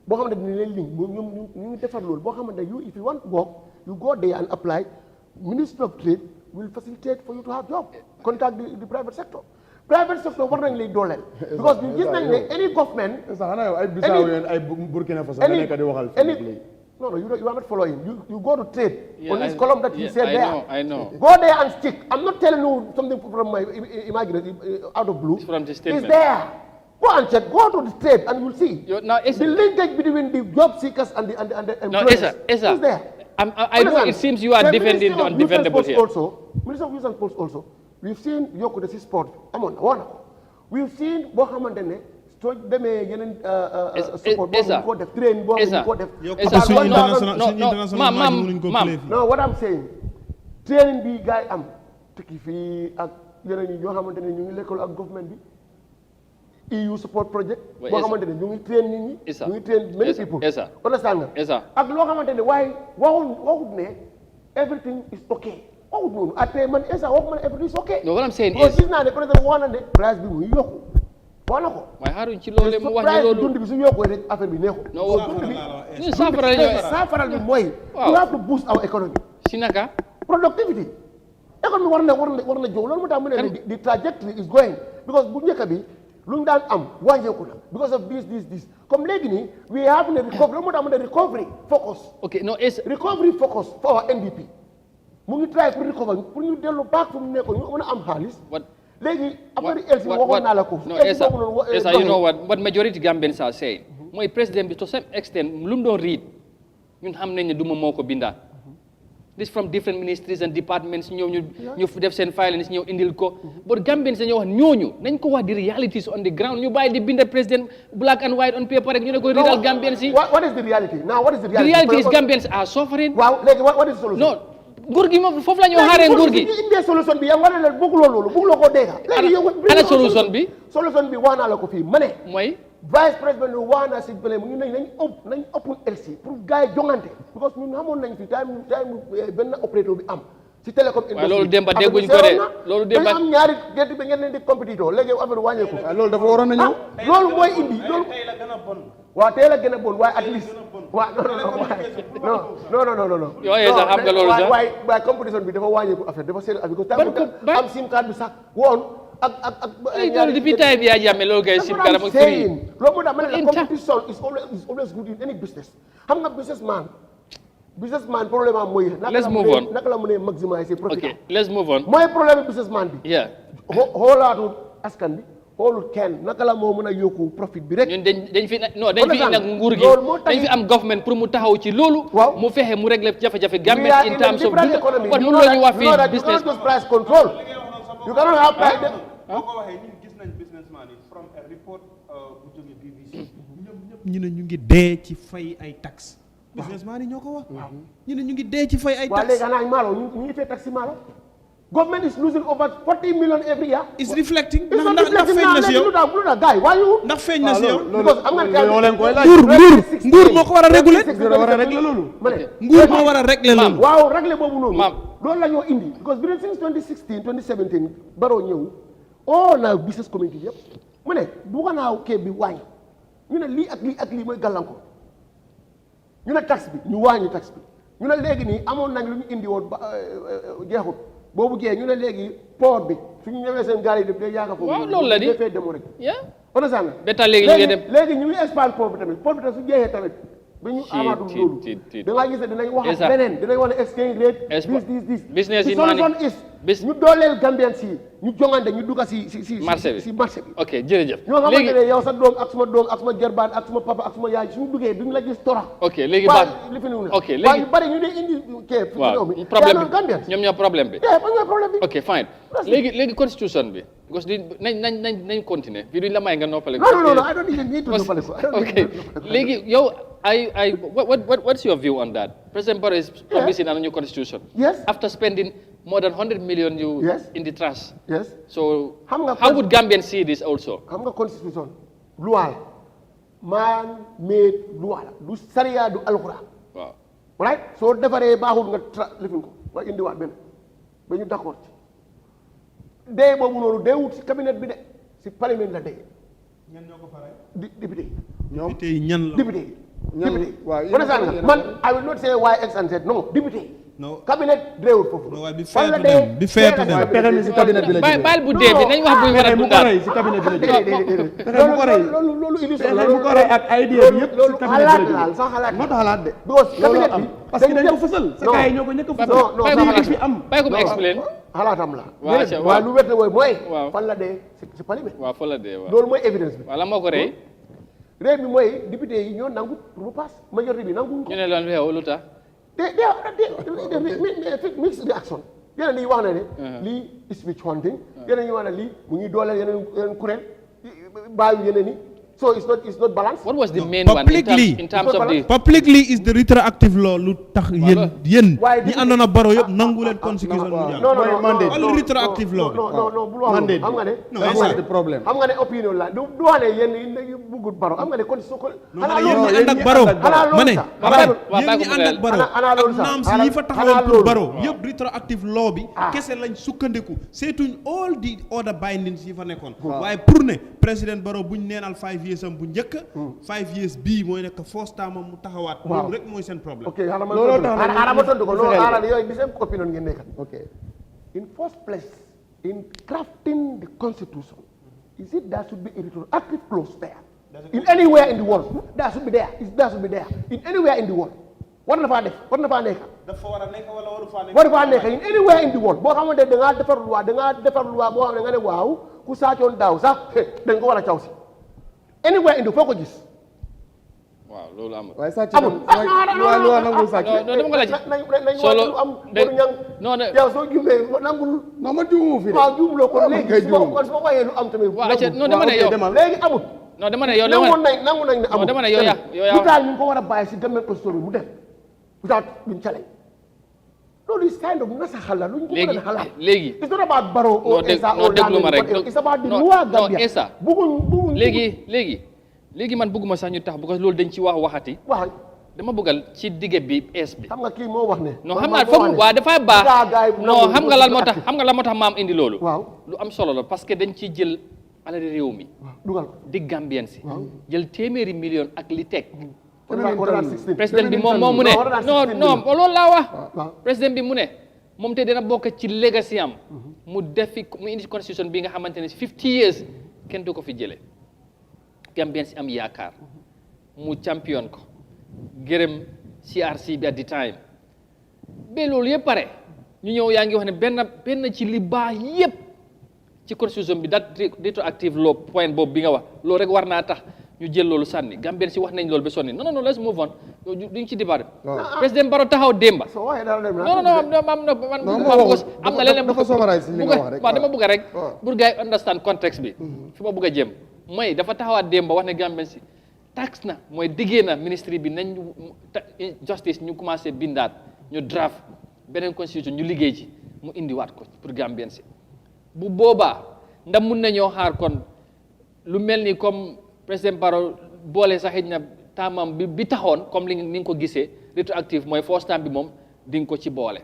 boo xamante ne leen link ñu ngi defar loolu boo xamante ne if you want to work you go there and apply Ministry of Trade will facilitate for you to have job contact the private sector war nañ lay dooleel because ñu gis nañ ne any government xanaa yow ay Bissau yéen ay Burkina Faso nga nekk di waxal No, you are not following. You go to trade on this column that he said there. I know. Go there and stick. I'm not telling you something from my imagination out of blue. It's from the statement. It's there. Go and check. Go to the trade and you'll see. The linkage between the job seekers and the employers. No, Essa. Is there. I know it seems you are defending the undefendable here. Minister of Youth and Sports also. We've seen Yoko the sport. We've seen Bohamandene. soo demee yeneen support boobu ko def train boobu ko def non what I'm saying training bi gars yi am tukki fii ak yeneen yi ñoo xamante ne ñu ngi lëkkaloo ak government bi EU support project boo xamante ne ñu ngi train nit ñi ñu ngi train many people understand nga ak loo xamante ne waaye waxut ne everything is okay waxut noonu ate man esa waxuma ne everything is okay what I'm saying is gis naa ne président wax na ne price bi muy yokku wala ko waaye xaaruñ ci loolu mu wax ni loolu dund bi su yokkoo rek affaire bi neexul saafara bi mooy you have to boost our economy si naka productivity economy war na jóg loolu moo tax mu ne the trajectory is going because bu njëkk bi lu ñu daan am wàññeeku na because of this comme léegi nii we have ne recovery loolu moo tax mu ne recovery focus recovery focus for our NDP mu ngi try pour recover pour ñu dellu back fu mu nekkoon ñu mën a am xaalis léegi affaire LC waxoon naa la ko. no Essa you know what majority Gambians are saying mooy président bi to some extent lu mu doon read ñun xam nañ ne duma moo ko bindaa this from different ministries and departments ñëw ñu def seen filings ñëw indil ko but Gambians dañoo wax ñooñu nañ ko wax di realities on the ground ñu bàyyi di binda président black and white on paper rek ñu ne koy readal Gambians yi. what is the reality now what is the reality? The reality is Gambians are suffering. waaw léegi what is the solution? No. nguur gi moom foofu la ñu xaaree nguur gi indee solution bi yaa war na la bëgguloo loolu bëgguloo koo dégg léegi yow ana solution bi wax naa la ko fii ma ne mooy vice président bi wax naa si bële mu ñu nañ open LC pour gars yi jongante because ñun xamoon nañ fi time benn opérateur bi am ci télécom industrie loolu démb dégguñ ko de loolu démb am ñaari gerte bi ngeen leen di compétiteur léegi affaire wàññeeku loolu dafa waroon a ñëw loolu mooy indi loolu waaw tey la gën a bon waaye at least waaw non yooyu sax xam nga loolu sax waaye compétition bi dafa wàññeeku affaire dafa seen affaire am sim card bi sax woon ak loolu depuis tay bi yaa jàmme loolu kay sim card ak free loolu moo tax ma ne la competition is always good in any business xam nga businessman problème am mooy let's move on naka la mën a maximiser profit okay let's move on mooy problème businessman bi xoolaatul askan bi xoolul kenn naka la moo mën a yokku profit bi rek ñun dañ fi nag nguur gi dañ fi am government pour mu taxaw ci loolu mu fexe mu régler jafe-jafe Gambia in terms of dund kon mënu la ñu wax fii business price control you cannot have price boo ko waxee ñun gis nañ businessman yi from a report bu jóge BBC ñoom ñëpp ñu ne ñu ngi dee ci fay ay taxes businessman yi ñoo ko wax ñu ne ñu ngi dee ci fay ay taxes waaw léegi xanaa maalo ñu ngi fay taxi maalo government is losing over 40 million every year. Is reflecting. ndax feeñ na si yow ndax feeñ na si yow. nguur moo ko war a réguler. nguur moo war a régler loolu. waaw régler boobu noonu. loolu la ñoo indi because bi since 2016 2017 Barrow ñëw all na business community yëpp mu ne bugga naa kii bi wàññi ñu ne lii ak lii mooy gàllankoor ñu ne taxe bi ñu wàññi taxe bi ñu ne léegi nii amoon nañ lu ñu indi woon ba jeexut. boobu jee ñu ne léegi port bi suñu ñëwee seen gaal yi def day yaaga foofu. waaw loolu la di fee demoo rek. understand nga. bétal léegi ñu ngi dem léegi ñu ngi expand port bi tamit su jeexee tamit. ba ñu amaatul loolu. da ngaa gis ne dinañ wax ak beneen dinañ wax ne exchange rate. this. business in money solution is ñu dooleel Gambian si ñu jongante ñu dugg si marché bi si marché bi. ok jërëjëf. ñoo xamante ne yow sa doom ak suma doom ak suma jarbaat ak suma papa ak suma yaay suñu duggee duñu la gis tora. ok léegi baax li fi ñu ok léegi waaye yu bari ñu dee indi kee. waaw problème bi ñoom ñoo problème bi. ok fine léegi constitution bi. parce que nañ continuer fii duñ la may nga noppale. non I don't even need to noppale ko. ok léegi yow what's your view on that? President Barrow is publishing a new constitution. Yes. After spending more than 100 million in the trash. Yes. So how would Gambians see this also? Xam nga constitution loi man made loi du sariya du alquran. Waaw. Right? So defaree baaxul nga lifin ko nga indiwaat benn ba ñu d'accord ci. dee boobu noonu dee wut si cabinet bi de si parlement la dee. ñan ñoo ko faral. député. ñoom député yi ñan la. député. waaw man I will not say why X and Z non député. non cabinet deewul foofu. non waaye bi feetu dem pexe mi si cabinet bi la jógee. baal bu dee bi nañ wax buy war a mu ko rey si cabinet bi la jógee. pexe mu ko rey loolu illusion pexe mu ko rey ak idée bi yëpp si cabinet bi la jógee. loolu sax xalaat moo tax xalaat de. because cabinet bi parce que dañ ko fësal. sa gars yi ñoo ko ñëkk a fësal. non fi am. bàyyi ko mu explain. xalaatam la. waaw waaw lu wér na mooy. waaw fan la dee si parlement. waaw fan la dee waaw. loolu mooy évidence bi. wala moo ko rey. réew mi mooy député yi ñoo nangu pour mu passe majorité bi nangu. ñu ne loon xew lu tax. mix reaction yeneen yi wax na ne lii speech hunting yeneen yi wax na lii mu ngi dooleel yeneen kuréel bàyyi yeneen yi so it's not balanced. What was the main one in terms of the publicly is the retroactive law lu tax yéen ñi àndoon a Barrow yëpp nangu leen constitution mu jàll. non mandate wala retroactive law bi. non bul wax loolu xam nga ne. c'est le problème. xam nga ne opinion la du wax ne yéen ñi bëggut Barrow xam nga ne constitution. xanaa yéen ñi ànd ak Barrow ma ne yéen ñi ànd ak Barrow ak naam si ñi fa taxawoon pour Barrow yëpp retroactive law bi kese lañ sukkandiku seetuñ all the other bindings yi fa nekkoon waaye pour ne président Barrow buñ neenal 5 years am bu njëkk 5 years bii mooy nekk first time mu taxawaat loolu rek mooy seen problème. ok xaaral ma tontu ko loolu xaaral yooyu di seen opinion ngeen nekkat. ok in first place in crafting the constitution is it there should be a retroactive clause there in anywhere in the world there should be there in anywhere in the world war na faa def war na faa nekk. dafa war a nekk wala waru faa nekk. war faa nekk in anywhere in the world boo xamante ne da ngaa defar loi boo xam ne nga ne waaw ku saacoon daaw sax dañ ko war a caw si anywhere in the foo ko gis. waaw loolu amul. waaye sàcc lu waa nangul sàcc. non dama ko laaj. nañ solo am boru ñang yow soo juumee nangul. non ma juumu fi de. waaw juumloo kon léegi su ma waxee lu am tamit. waaw non dama ne yow léegi amut. non dama ne yow nangu nañ ne amut. dama ne yow yaa lu daal ñu ngi ko war a bàyyi si demee ko sori mu def without duñ challenge loolu is kind of nasaxal la lu ñu ko mën a xalaat. léegi it's not about Barrow or Essa non déglu ma rek it's about the loi Gambia. Essa léegi man bëgguma sax ñu tax parce que loolu dañ ci waxati. waaw dama bëggal ci digge bi es bi xam nga kii moo wax ne non xam naa foog waa dafa baax non xam nga lan moo tax maam indi loolu waaw lu am solo la parce que dañ ci jël alali réew mi dugal di Gambien si jël téeméeri million ak li teg président bi moom mu ne non loolu laa wax président bi mu ne moom te dina bokk ci legacy am mu indi constitution bi nga xamante ne 50 years kenn du ko fi jële Gambien si am yaakaar mu champion ko gërëm CRC bi at the time ba loolu yëpp pare ñu ñëw yaa ngi wax ne benn ci li baax yëpp ci constitution bi dat retroactive law point boobu bi nga wax loolu rek war naa tax ñu jël loolu sànni Gambien si wax nañ loolu ba sonni non let's move on duñ ci débat président Barrow taxaw démba non am na leneen waaw dama bëgg rek pour gars yi understand contexte bi fi ma bëgg a jëm mooy dafa taxawaat démba wax ne Gambien si tax na mooy diggee na ministre bi nañ justice ñu commencé bindaat ñu draft beneen constitution ñu liggéey ci mu indiwaat ko pour Gambien si bu boobaa ndax mun nañoo xaar kon lu mel ni comme président Barrow boole sax xëy na taamam bi taxoon comme ni nga ko gisee rétroactive mooy first time bi moom di nga ko ci boole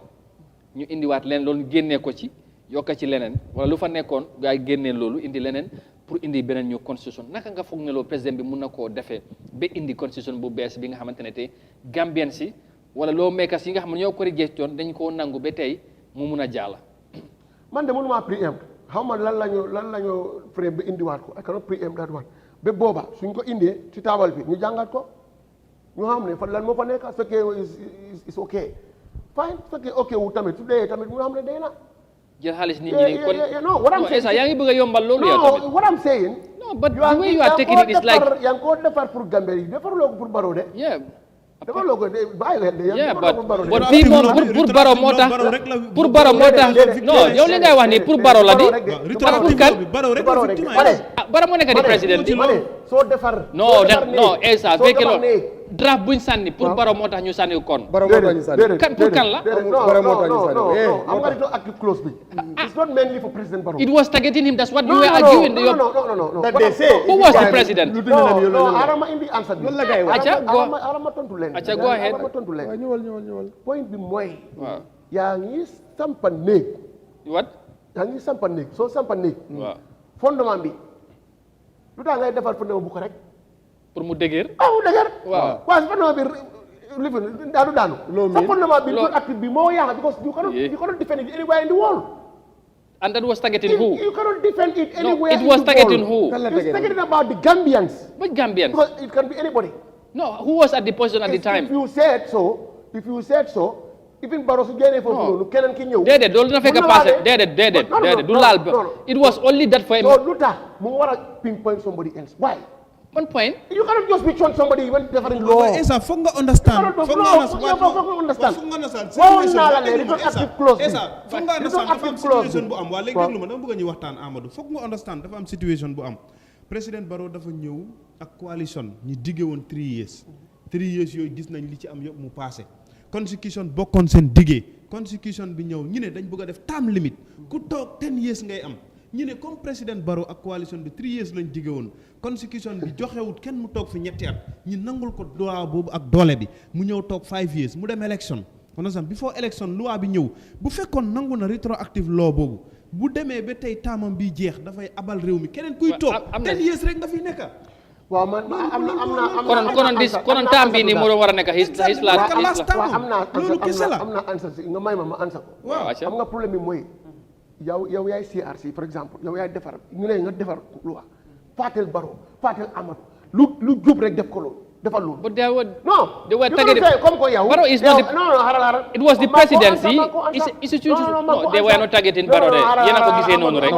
ñu indiwaat leen loolu génnee ko ci yokka ci leneen wala lu fa nekkoon gaa yi génnee loolu indi leneen pour indi beneen ñu constitution naka nga foog ne loolu président bi mun na koo defee ba indi constitution bu bees bi nga xamante ne tey Gambien si wala loo meekas yi nga xam ne ñoo ko rejection dañ koo nangu ba tey mu mun a jàlla man de mënuma préempt xaw ma lan lañu frame bi indiwaat ko I cannot préempt that one ba booba suñ ko indee ci taabal bi ñu jàngat ko ñu xam ne fa lan moo fa nekk su fekkee is ok fine su fekkee ok wu tamit su dee tamit ñu xam ne dee na jël xaalis nit ñi kon non what I'm saying yaa ngi bëgg a yombal loolu yow tamit what I'm saying no but the way you are taking it is like yaa ngi ko defar pour Gambie yi defaruloo ko pour Barrow de defaruloo ko de bàyyi leen de yaa ngi ko Barrow de but fii moom pour Barrow moo tax pour Barrow moo tax non yow li ngay wax nii pour Barrow la di pour kan Barrow moo nekk di président bi soo defar non Essa fekkee loolu draft buñ sànni pour Barrow moo tax ñu sànni kon kan pour kan la am nga dito active clause bi it's not mainly for President Barrow it was targeting him that's what you were arguing that they say who was the president arama indi answer bi arama tontu leen acha go ahead arama tontu leen ñëwal point bi mooy waaw yaa ngi sampa néeg what yaa ngi sampa néeg soo sampa néeg waaw fondement bi lu tax ngay defar fondement bu ko rek pour mu dëgër mu dëgër waaw waaw fondement bi lifin daanu sa fondement bi loolu active bi moo yaaxa because you cannot defend it anywhere in the world and that was targeting who you cannot defend it anywhere it was targeting who it's targeting about the Gambians which Gambians because it can be anybody no who was at the position at the time if you said so even Barrow su génnee foofu noonu keneen ki ñëw déedéet loolu dina fekk passé déedéet du laal it was only that for him so lu tax mu war a pinpoint somebody else why one point you cannot just be on somebody when defaring law Essa foog nga understand foog nga understand waaw naa la ne retroactive clause bi Essa foog nga understand dafa am situation bu am waa léegi déglu ma dama bëgg ñu waxtaan Amadou foog nga understand dafa am situation bu am président Barrow dafa ñëw ak coalition ñi digge woon 3 years yooyu gis nañ li ci am yëpp mu passé constitution bokkoon seen diggee constitution bi ñëw ñu ne dañ bëgg a def term limit ku toog 10 years ngay am ñu ne comme président Barrow ak coalition bi 3 years lañ digge woon constitution bi joxewut kenn mu toog fi ñetti at ñu nangul ko loi boobu ak doole bi mu ñëw toog 5 years mu dem élection on a before election loi bi ñëw bu fekkoon nangu na retroactive law boobu bu demee ba tey taamam bi jeex dafay abal réew mi keneen kuy toog 10 years rek nga fi nekk waaw man am na konoon taam bi nii moo doon war a nekk am na answer si nga may ma answer ko am nga problème bi mooy yow yaay CRC par exemple yow yaay defar ñu ne nga defar loi Fatel Barrow Fatel Amadou lu jub rek def ko loolu defal loolu. But there were they were targeted. Barrow is not the, it was the presidency. Institutions. No, they were not targeting Barrow. Yéen a ko gisee noonu rek.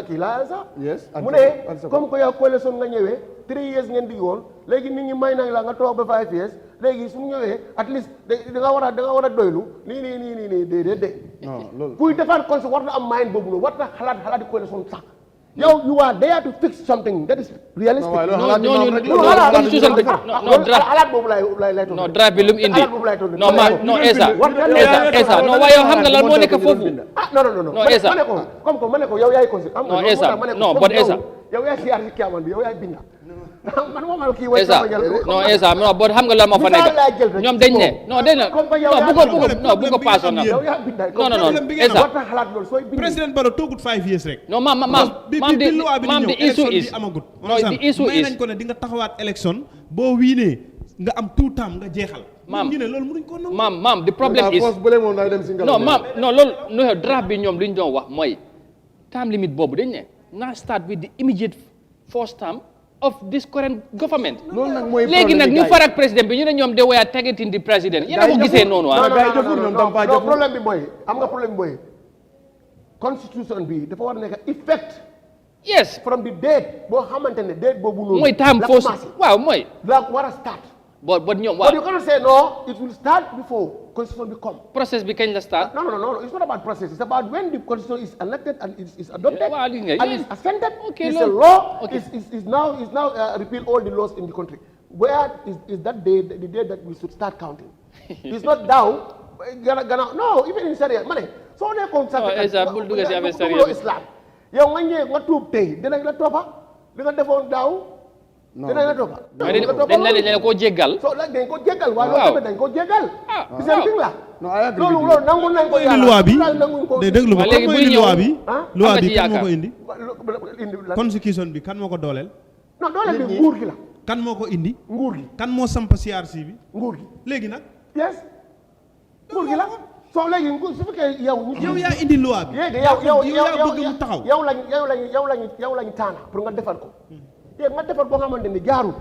kii la sax. Yes. mu ne comme que yow coalition nga ñëwee 3 years ngeen di woon léegi nit ñi may nañ la nga toog ba 5 years léegi su ñëwee at least da nga war a doylu nii déedéet. non loolu kuy defar conseil war na am mind boobu noonu war na xalaat coalition sax. You are there to fix something that is realistic. No, drive bi lu mu indi. No, Essa. No, waaye yow xam nga lan moo nekk foofu. No, Essa. Comme que ma ne ko yow yaay conseil. No, Essa. No, but Essa. Yow yaay CRC Kiaman bi yow yaay binda. man moom la kii way sama jël non Esa non boo xam nga la ma fa nekk ñoom dañ ne non dañ ne non bu ko paasoon na non Esa président Barrow toogut 5 years rek non maam the issue is the issue is nañ ko ne di nga taxawaat élection boo wiinee nga am tout temps nga jeexal maam ñu ne loolu mënuñ ko nangu maam the problem is non maam non loolu no draft bi ñoom li ñu doon wax mooy time limit boobu dañ ne naa start with the immediate first term of this current government. léegi nag ñu farak président bi ñu ne ñoom de were targeting the president yéen a ko gisee noonu ah. non problème bi mooy am nga problème bi mooy constitution bi dafa war a nekk effect. yes from the date boo xamante ne date boobu noonu. mooy time force waaw mooy. la war a start. but ñoom waaw. but you cannot say no it will start before constitution be come. process bi kañ la start. no it's not about process it's about when the constitution is enacted and is adopted. waaw li nga and is assented. okay it's a law. is now repeal all the laws in the country. Where is that day the day that we should start counting? It's not now. No, even in Sharia money. So they Islam. Yow nga ñëw nga tuub tey dinañ la toppa li nga defoon daaw. dinañ la toppa. dañ la ko jéggal. so la dañ ko jéggal waaye loolu dañ ko jéggal. seen thing la. loolu nangu nañ ko yàlla loi bi de déglu ma kan moo indi loi bi. loi bi kan moo ko indi. constitution bi kan moo ko dooleel. non dooleel bi nguur gi la. kan moo ko indi. nguur gi kan moo samp CRC bi. nguur gi léegi nag. yes nguur gi la. soo léegi su fekkee yow yaa indi loi bi. yow yaa bëgg mu taxaw. yow lañu taana pour nga defar ko. yow nga defar boo xamante ni jaarul.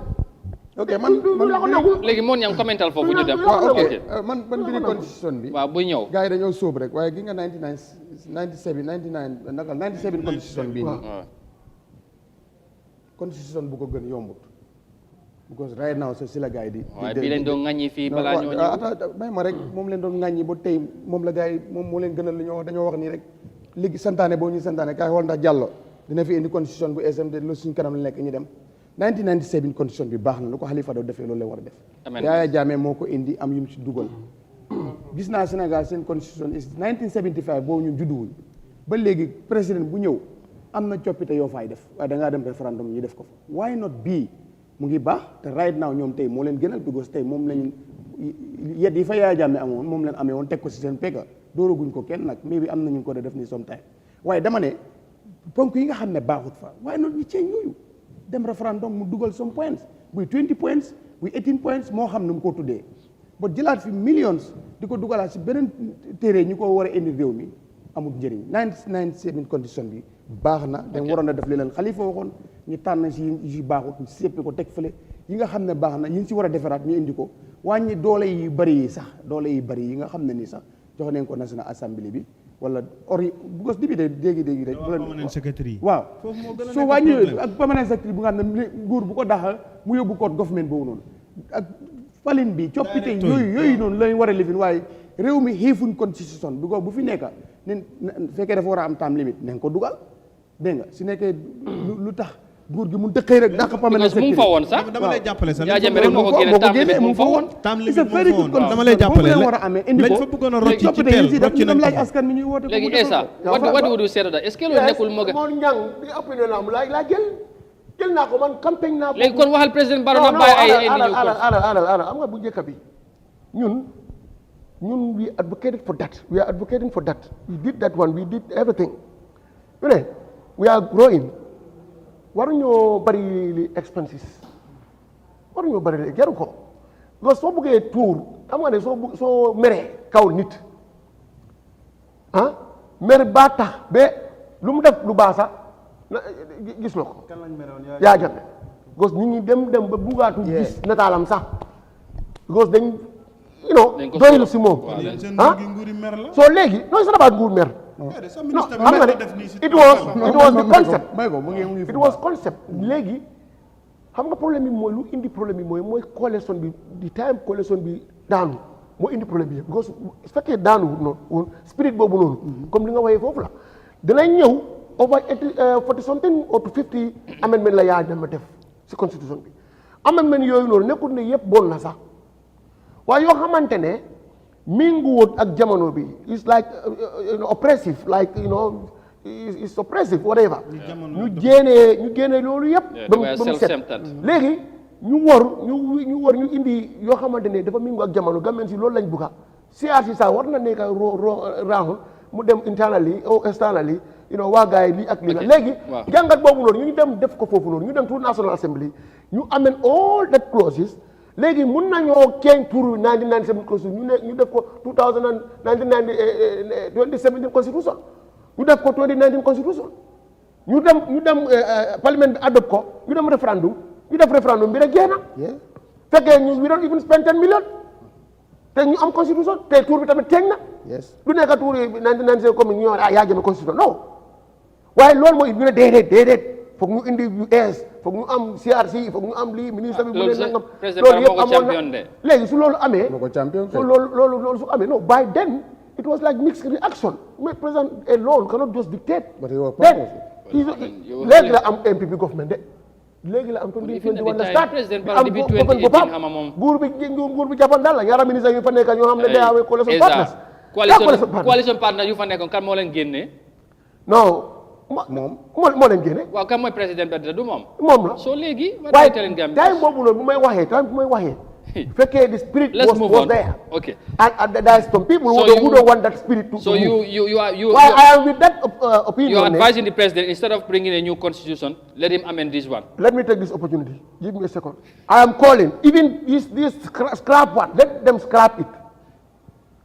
ok man la ko nangu. léegi moon ñam commental foofu ñu dem. ok man biri constitution bi. waaw buy ñëw. gars yi dañoo sóob rek waaye gi nga 97 constitution bii nii. constitution bu ko gën yombut. because right now so si la gars yi di. waaye bii leen doon ŋaññi fii balaa ñoo ñëw. may ma rek moom leen doon ŋaññi ba tey moom la gars yi moom moo leen gënal li ñoo wax dañoo wax nii rek léegi santaane boo ñuy santaane kaay xool ndax Jallow dina fi indi constitution bu SMD lu suñ kanam la nekk ñu dem 1997 constitution bi baax na lu ko Halifa Dawes defee loolu la war a def. Yaya Jammeh moo ko indi am yu mu si dugal. gis naa Sénégal seen constitution is 1975 boobu ñun judduwuñ ba léegi président bu ñëw am na coppite yoo faay def waaye da ngaa dem référendum ñu def ko fa why not bii mu ngi baax te right now ñoom tey moo leen gënal because tey moom lañ yet yi fa Yaya Jammeh amoon moom leen amee woon teg ko si seen pegga dooraguñ ko kenn nag mais bi am nañu ko def ni sometime waaye dama ne ponk yi nga xam ne baaxut fa waaye noonu ñu ceeñ yooyu dem référendum mu dugal some points buy 20 points buy 18 points moo xam ne mu ko tuddee ba jëlaat fi millions di ko dugalaat si beneen téere ñu ko war a indi réew mi amul njëriñ 1997 condition bi baax na dañ waroon a def li leen Xalifa waxoon ñu tànn si yi baaxut ñu seppi ko teg fële yi nga xam ne baax na yi ñu si war a defaraat ñu indi ko wàññi doole yi bëri yi sax doole yi bëri yi nga xam ne nii sax jox nañ ko National Assembly bi wala because député déggi rek permanent secretary waaw soo wàññi ak permanent secretary bu nga xam ne nguur bu ko daxal mu yóbbu ko government boobu noonu ak falin bi coppite yooyu noonu lañ war a lifin waaye réew mi xiifuñ constitution bi ko bu fi nekka nen fekkee dafa war a am time limite nañ ko dugal dégg nga su nekkee lu tax nguur gi mu dëkkee rek dàq permanent secretary mu fa woon sax dama lay jàppale sax Yaya Jammeh rek moo ko génne time limite mu fa woon time limite mu fa woon dama lay jàppale war a amee indi ko lañ fa bëggoon a rocci ci teel dem laaj askan mi ñuy woote léegi Essa what would you say to that est-ce que loolu nekkul moo moo ñang di opinion am laa jël naa ko man campagne naa ko léegi kon waxal président Barrow na bàyyi ay ala am nga bu njëkk bi ñun we advocated for that we are advocating for that we did that one we did everything you know we are growing waruñoo bari li expenses waruñoo bari li jaru ko parce que soo bëggee tuur xam nga ne soo meree kaw nit mere baa tax ba lu mu def lu baax sax gis na ko Yaya Jammeh parce que nit ñi dem ba buggaatu gis nataalam sax because dañ doylu si moom soo léegi nooy sa nguur mer non xam nga ne it was the concept it was concept léegi xam nga problème bi mooy lu indi problème bi mooy coalition bi di time coalition bi daanu moo indi problème bi because su fekkee daanu noonu spirit boobu noonu comme li nga waxee foofu la dinañ ñëw over 40 something or to 50 amendment la Yaya Jammeh def si constitution bi amendment yooyu noonu nekkul ne yëpp bon na sax waaye yoo xamante ne minguwut ak jamono bi it's like oppressive like is suppressive whatever ñu génnee loolu yëpp ba mu set léegi ñu indi yoo xamante ne dafa mingu ak jamono Gambien si loolu lañ bugga CRC sax war na nekk round mu dem internally ou externally waa gars yi lii ak lii la léegi jàngat boobu noonu ñu dem def ko foofu noonu ñu dem to National Assembly ñu amend all that clauses léegi mun nañoo keeñ pour 1997 constitution ñu def ko 2017 constitution ñu def ko 2019 constitution ñu dem parlement bi adopt ko ñu dem référendum ñu def référendum bi rek jeex na fekkee ñu we don't even spend 10 million te ñu am constitution te tour bi tamit teeñ na du nekk tour yi 1997 comme ñu yaa jëme constitution non waaye loolu mooy ñu ne déedéet foog ñu indi US foog ñu am CRC foog ñu am lii ministre bi mu ne nangam loolu yëpp amoon na léegi su loolu amee loolu su amee non by then it was like mixed reaction mais président alone cannot just dictate léegi la am MPP government de léegi la am 2021 la start am boppam nguur bi jàppan daal la ñaara ministre yu fa nekk ñoo xam ne day awee coalition partners coalition partners yu fa nekkoon kan moo leen génne non moo leen génne waaw kan mooy président bi du moom la soo léegi waaye time boobu noonu bu may waxee fekkee the spirit was there okay and there is some people who don't want that spirit to so you why I am with that opinion you are advising the president instead of bringing a new constitution let him amend this one. Let me take this opportunity, give me a second. I am calling even this scrap one, let them scrap it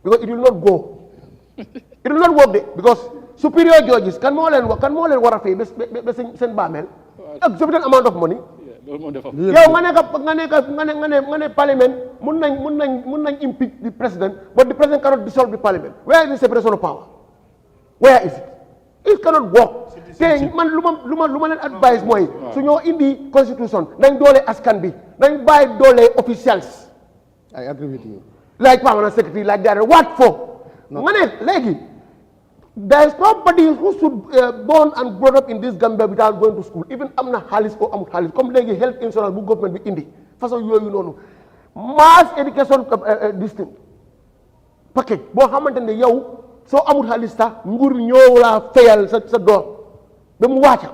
because it will not go. It will not work there because superior judges can more than war a fay seen baamel exorbitant amount of money. yow nga ne parliament mun nañ impeach the president but the president cannot dissolve the parliament. Where is the separation of power? Where is it? It cannot work. te man lu ma leen advice mooy su ñoo indi constitution nañ doole askan bi nañ bàyyi doole officials. I agree with you. Like permanent secretary like that what for? nga ne léegi there is nobody who should born and brought up in this Gambia without going to school even am na xaalis or amul xaalis comme léegi health insurance bu government bi indi façon yooyu noonu mass education distinct package boo xamante ne yow soo amul xaalis sax nguur ñoo laa fayal sa doom ba mu wàcca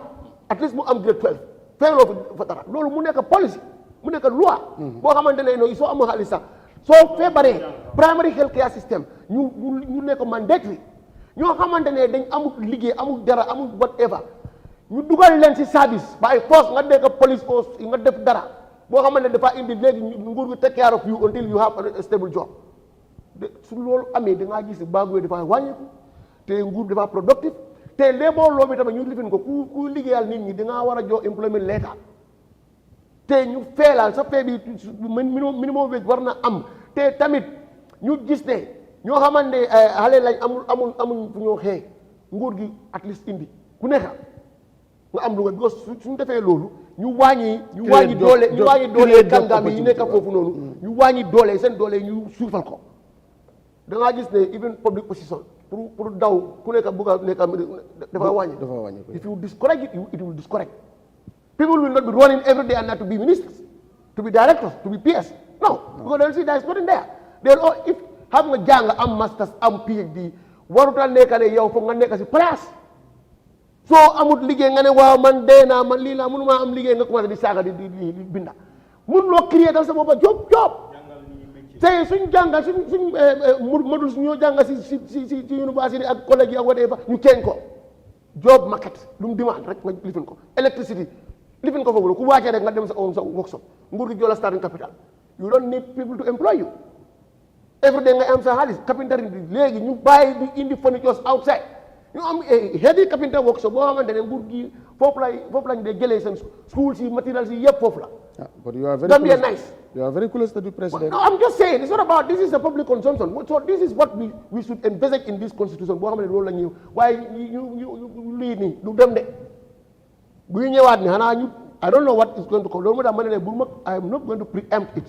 at least mu am grade 12 fayaloo fa dara loolu mu nekk policy mu nekk loi boo xamante ne noonu soo amul xaalis sax soo feebaree primary health care system ñu nekk mandatory ñoo xamante ne dañ amul liggéey amul dara amul whatever ñu dugal leen ci service by force nga nekk police force nga def dara boo xamante ne dafa indi léegi nguur gi take care of you until you have a stable job su loolu amee da ngaa gis baaguwee dafa wàññeeku te nguur dafa productive te léeboo loo bi tamit ñu lifin ko ku liggéeyal nit ñi da ngaa war a jox employment letter te ñu feelal sa fee bi minimum wage war na am te tamit ñu gis ne ñoo xamante ne xale lañ amul fu ñoo xee nguur gi at least indi ku nekk nga am lu nga because suñu defee loolu ñu wàññi doole kàngam yi nekk foofu noonu ñu wàññi doole seen doole ñu suufal ko da ngaa gis ne even public position pour daw ku nekk bugg a nekk dafa wàññi if you discourage it will discourage people will not be running every day and not to be ministers to be directors to be PS no because they'll see there is nothing there if xam nga jàng am masters am PhD warutal nekk ne yow foog nga nekk si place soo amut liggéey nga ne waaw man dee naa man lii laa mënuma am liggéey nga commencé di saaga di binda mun loo créer tal sa boppa job tey suñ jàngal suñ module ñoo jàngal si université ak collège yi ak whatever ñu keeñ ko job market lu mu demande rek nga lifin ko électricité lifin ko foofu la ku wàccee rek nga dem sa own sa workshop nguur gi jola starting capital you don't need people to employ you every day nga am sa xaalis carpentry bi léegi ñu bàyyi di indi furnitures outside ñu am heavy carpentry workshop boo xamante ne nguur gi foofu lañ dee jëlee seen schools yi materials yi yëpp foofu la. But you are very Gambia nice. You are very close to the president. No, I'm just saying it's not about this is a public consumption. So this is what we should envisage in this constitution boo xam ne loolu la ñuy waaye ñu lii nii du dem de bu ñu ñëwaat ni xanaa ñu I don't know what is going to come loolu moo tax ma ne bu I am not going to preempt it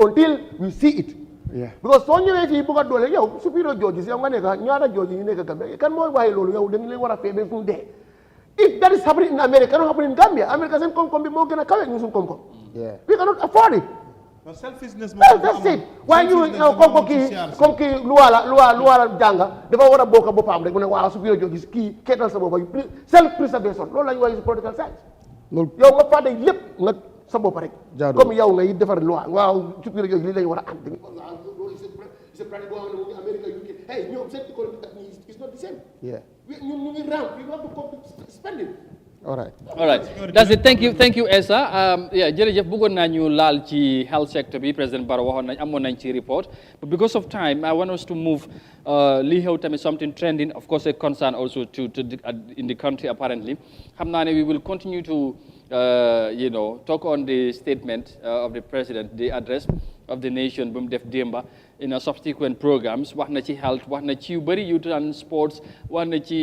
until we see it. Yeah. Because soo ñëwee fii bëgg a doole yow superior judges yow nga nekk ñaata judges yi nekk Gambia kan mooy waxee loolu yow dañu leen war a fay ba fu mu dee. If that is happening in America, cannot happen in Gambia. America seen koom-koom bi moo gën a kawe ñu suñu koom-koom. We cannot afford it. selfishness that's it waaye ñu comme kii lu wala jànga dafa war a bokk boppam rek mu ne waaw su biir gis kii keetal sa boppa self preservation loolu la ñu wax political science yow nga fàtte lépp nga sa bopp rek comme yow ngay defar loi waaw su biir lii lañu war a am loolu c'est pratique boo xam ne mu ngi America UK hey ñoom seen économie ak ñi is not the same ñun ñu ngi ramp we have to spending all right that's it thank you Essa jërëjëf bëggoon naa ñu laal ci health sector bi président Barrow waxoon nañ amoon nañ ci report but because of time I want us to move li xew tamit something trending of course a concern also to in the country apparently xam naa ne we will continue to talk on the statement of the president the address of the nation bu mu def démba in a subsequent programs wax na ci health wax na ci yu bëri youth and sports wax na ci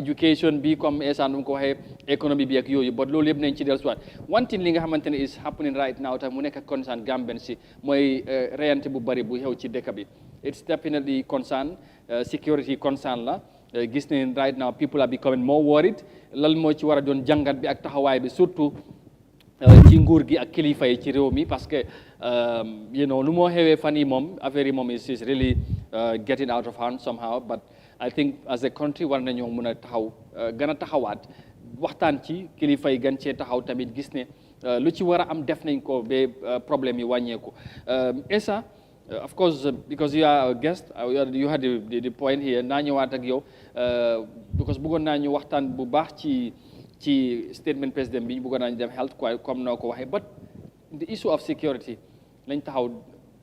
education bi comme Essa nu ko waxee économie bi ak yooyu but loolu yëpp nañ ci dellusiwaat one thing li nga xamante ne is happening right now tam mu nekk concern Gambian si mooy reyante bu bëri bu xew ci dëkk bi it's definitely concern security concern la gis ne right now people are becoming more worried lan moo ci war a doon jàngat bi ak taxawaay bi surtout ci nguur gi ak kilifa yi ci réew mi parce que lu moo xewee fan yi moom affaire yi moom is really getting out of hand somehow but I think as a country war nañoo mën a taxaw gën a taxawaat waxtaan ci kilifa yi gën cee taxaw tamit gis ne lu ci war a am def nañ ko ba problème yi wàññeeku Essa of course because you are a guest you had the point here naa ñëwaat ak yow because bëggoon naa ñu waxtaan bu baax ci statement président bi bëggoon naa ñu dem health comme noo ko waxee but the issue of security lañ taxaw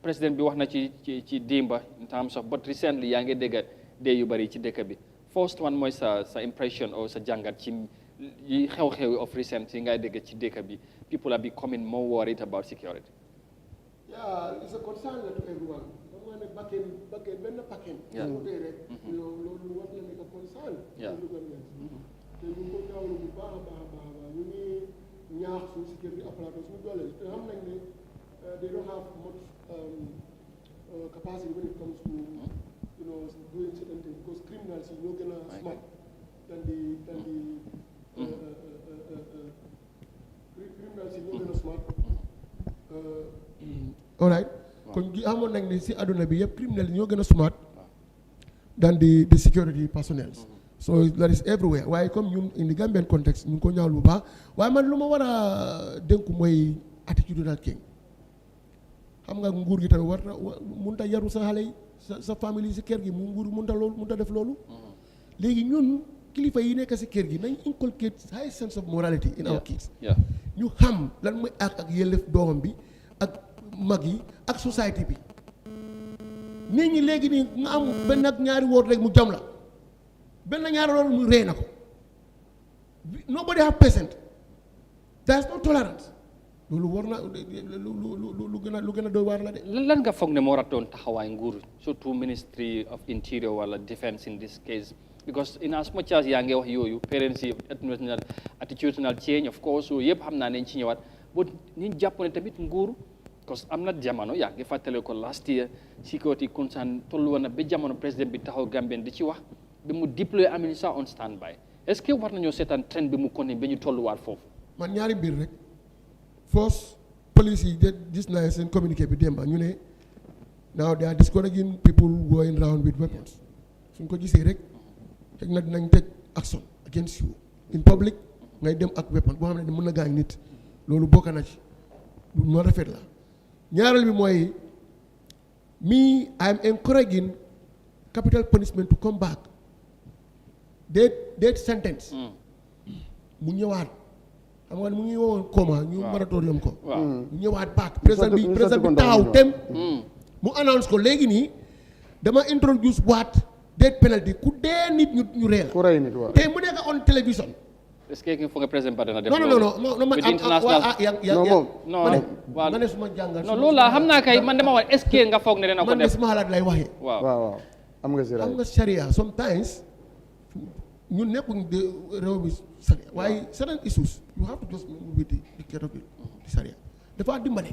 président bi wax na ci dimba in terms of but recently yaa ngi dégg dee yu bëri ci dëkk bi first one mooy sa impression or sa jàngat ci yi xew-xew of recent yi ngay dégg ci dëkk bi people are becoming more worried about security. Yeah, it's a concern to everyone. Someone back-end, benn paquet. Yeah. Loolu war na nekk concern. Yeah. te ñu ko ñaawlu bu baax a baax a baax ñu ngi ñaax suñu sécurité apparatus suñu doole te xam nañ ne they don't have much capacity when it comes to doing certain things because criminals yi ñoo gën a smart than the criminals yi ñoo gën a smart all right kon gi amoon nañ ne si àdduna bi yëpp criminels yi ñoo gën a smart than the security personnel. So that is everywhere waaye comme ñun in the Gambian context ñu ngi ko ñaawlu bu baax waaye man lu ma war a dénku mooy attitudinal king xam nga nguur gi tamit war na mënut a yaru sa xale yi sa famille si kër gi mu nguur mënut a def loolu léegi ñun kilifa yi nekk si kër gi nañ inculcate high sense of morality in our kids ñu xam lan mooy ak yelleef doomam bi ak mag yi ak society bi nit ñi léegi nii nga am benn ak ñaari woot rek mu jam la benn ñaari loolu mu rey na ko nobody have patient there is no tolerance loolu war na lu gën a doy waar la de. lan nga foog ne moo ratoon taxawaay nguur surtout ministry of interior wala defense in this case because in as much as yaa ngi wax yooyu parents yi attitudinal change of course yëpp xam naa nañ ci ñëwaat but ñu jàpp ne tamit nguur parce que am na jamono yaa ngi fàttale ko last year security concern tollu woon na ba jamono président bi taxaw Gambien di ci wax bi mu déployer AMINSA on standby est-ce que war nañoo seetaan trend bi mu continuer ba ñu tolluwaat foofu. man ñaari mbir rek force police yi gis naa seen communiqué bi démb ñu ne now they are discouraging people going around with weapons suñ ko gisee rek teg na dinañ teg action against you in public ngay dem ak weapon boo xam ne mën na gaañ nit loolu bokk na ci lu ma rafet la ñaareel bi mooy me I am encouraging capital punishment to come back. Death sentence mu ñëwaat xam nga mu ngi woon coma ñu moratorium ko mu ñëwaat back président bi taxaw tem mu announce ko léegi nii dama introduce waat death penalty ku dee nit ñu ree la te mu nekk on télévision est-ce que foog nga président Badara def non ma ne suma jàngal non loolu laa xam naa kay man dama wax est-ce que nga foog ne dana ko def man de suma xalaat lay waxee waaw am nga sharia sometimes ñun nekkuñ de réew mi sharia waaye certain issues you have to just with the dictator bi di sharia dafa dimbale.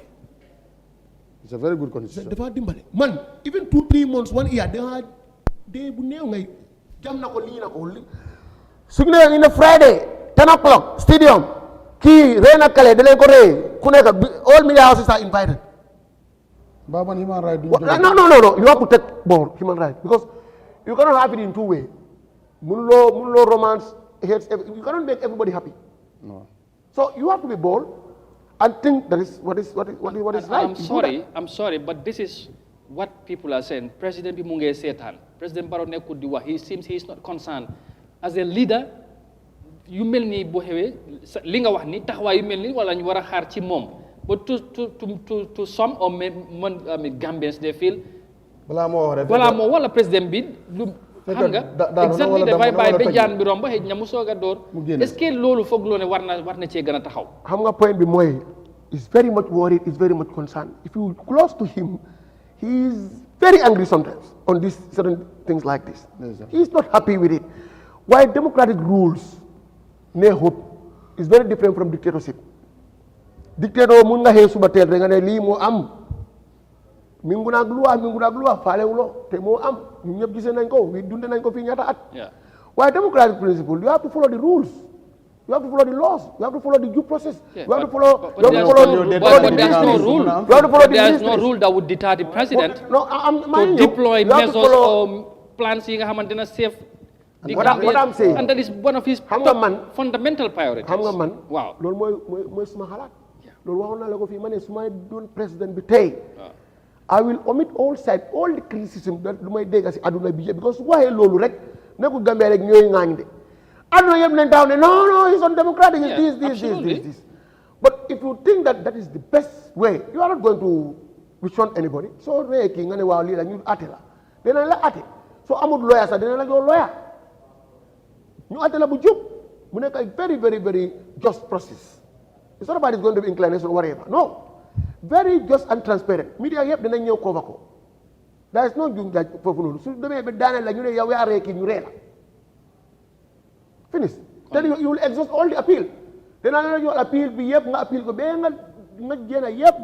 It's a very good condition. dafa dimbale man even 2-3 months 1 year da dee bu néew ngay jam na ko lii na ko su ñu nee ne Friday 10 o'clock stadium kii rey na kale da leen ko rey ku nekk all media houses are invited Baba, human rights. No. You have to take more human rights because you cannot have it in two ways. Munlo romance hates. You cannot make everybody happy. No. So you have to be bold and think that is what is right. I'm sorry, but this is what people are saying. President bi mu ngi seetaan. President Barrow nekkul di wax. He seems he is not concerned. As a leader, yu mel ni boo xewee li nga wax ni taxawaay yu mel ni wala ñu war a xaar ci moom. But to some or Gambians they feel. balaa moo wala président bi lu. xam nga exactly dafay bàyyi ba jaan bi romb xëy na mu soog a door. est-ce que loolu foog loo ne war na cee gën a taxaw. xam nga point bi mooy is very much worried, is very much concerned. If you close to him, he is very angry sometimes on these certain things like this. He is not happy with it. Why democratic rules, ne hope, is very different from dictatorship. Dictator mun nga xëy suba teel rek nga ne lii moo am mingu naag luwa faalewuloo te moo am ñun ñëpp gisee nañ ko wi dunde nañ ko fii ñaata at. Why democratic principle, you have to follow the rules. You have to follow the laws. You have to follow the due process. You have to follow. But there's no rule that would deter the president to deploy measures or plans yi nga xamante ne safe. What I'm saying. And that is one of his top fundamental priorities. xam nga man. waaw loolu mooy suma xalaat. loolu waxoon naa la ko fii ma ne su may doon président bi tey. I will omit all side all the criticism that lu may dégg si àdduna bi yëpp because su waxee loolu rek nekkul Gambia rek ñooy ŋaañ de. àdduna yëpp nañ taxaw ne no it's undemocratic, it's this. But if you think that is the best way, you are not going to respond anybody. So ree kii nga ne waaw lii la ñu ate la dinañ la ate so amul lawyer sax dinañ la jox lawyer ñu ate la bu jub mu nekk ay very very very just process. It's not about it's going to be inclination or whatever. No. Very just and transparent. Media yëpp dinañ ñëw cover ko. There is no jum jaaj foofu noonu su demee ba daaneel la ñu ne yow yaa ree kii ñu ree la. Finish. Then you will exhaust all the appeal. Then I know appeal bi yëpp nga appeal ko ba nga jéem a yëpp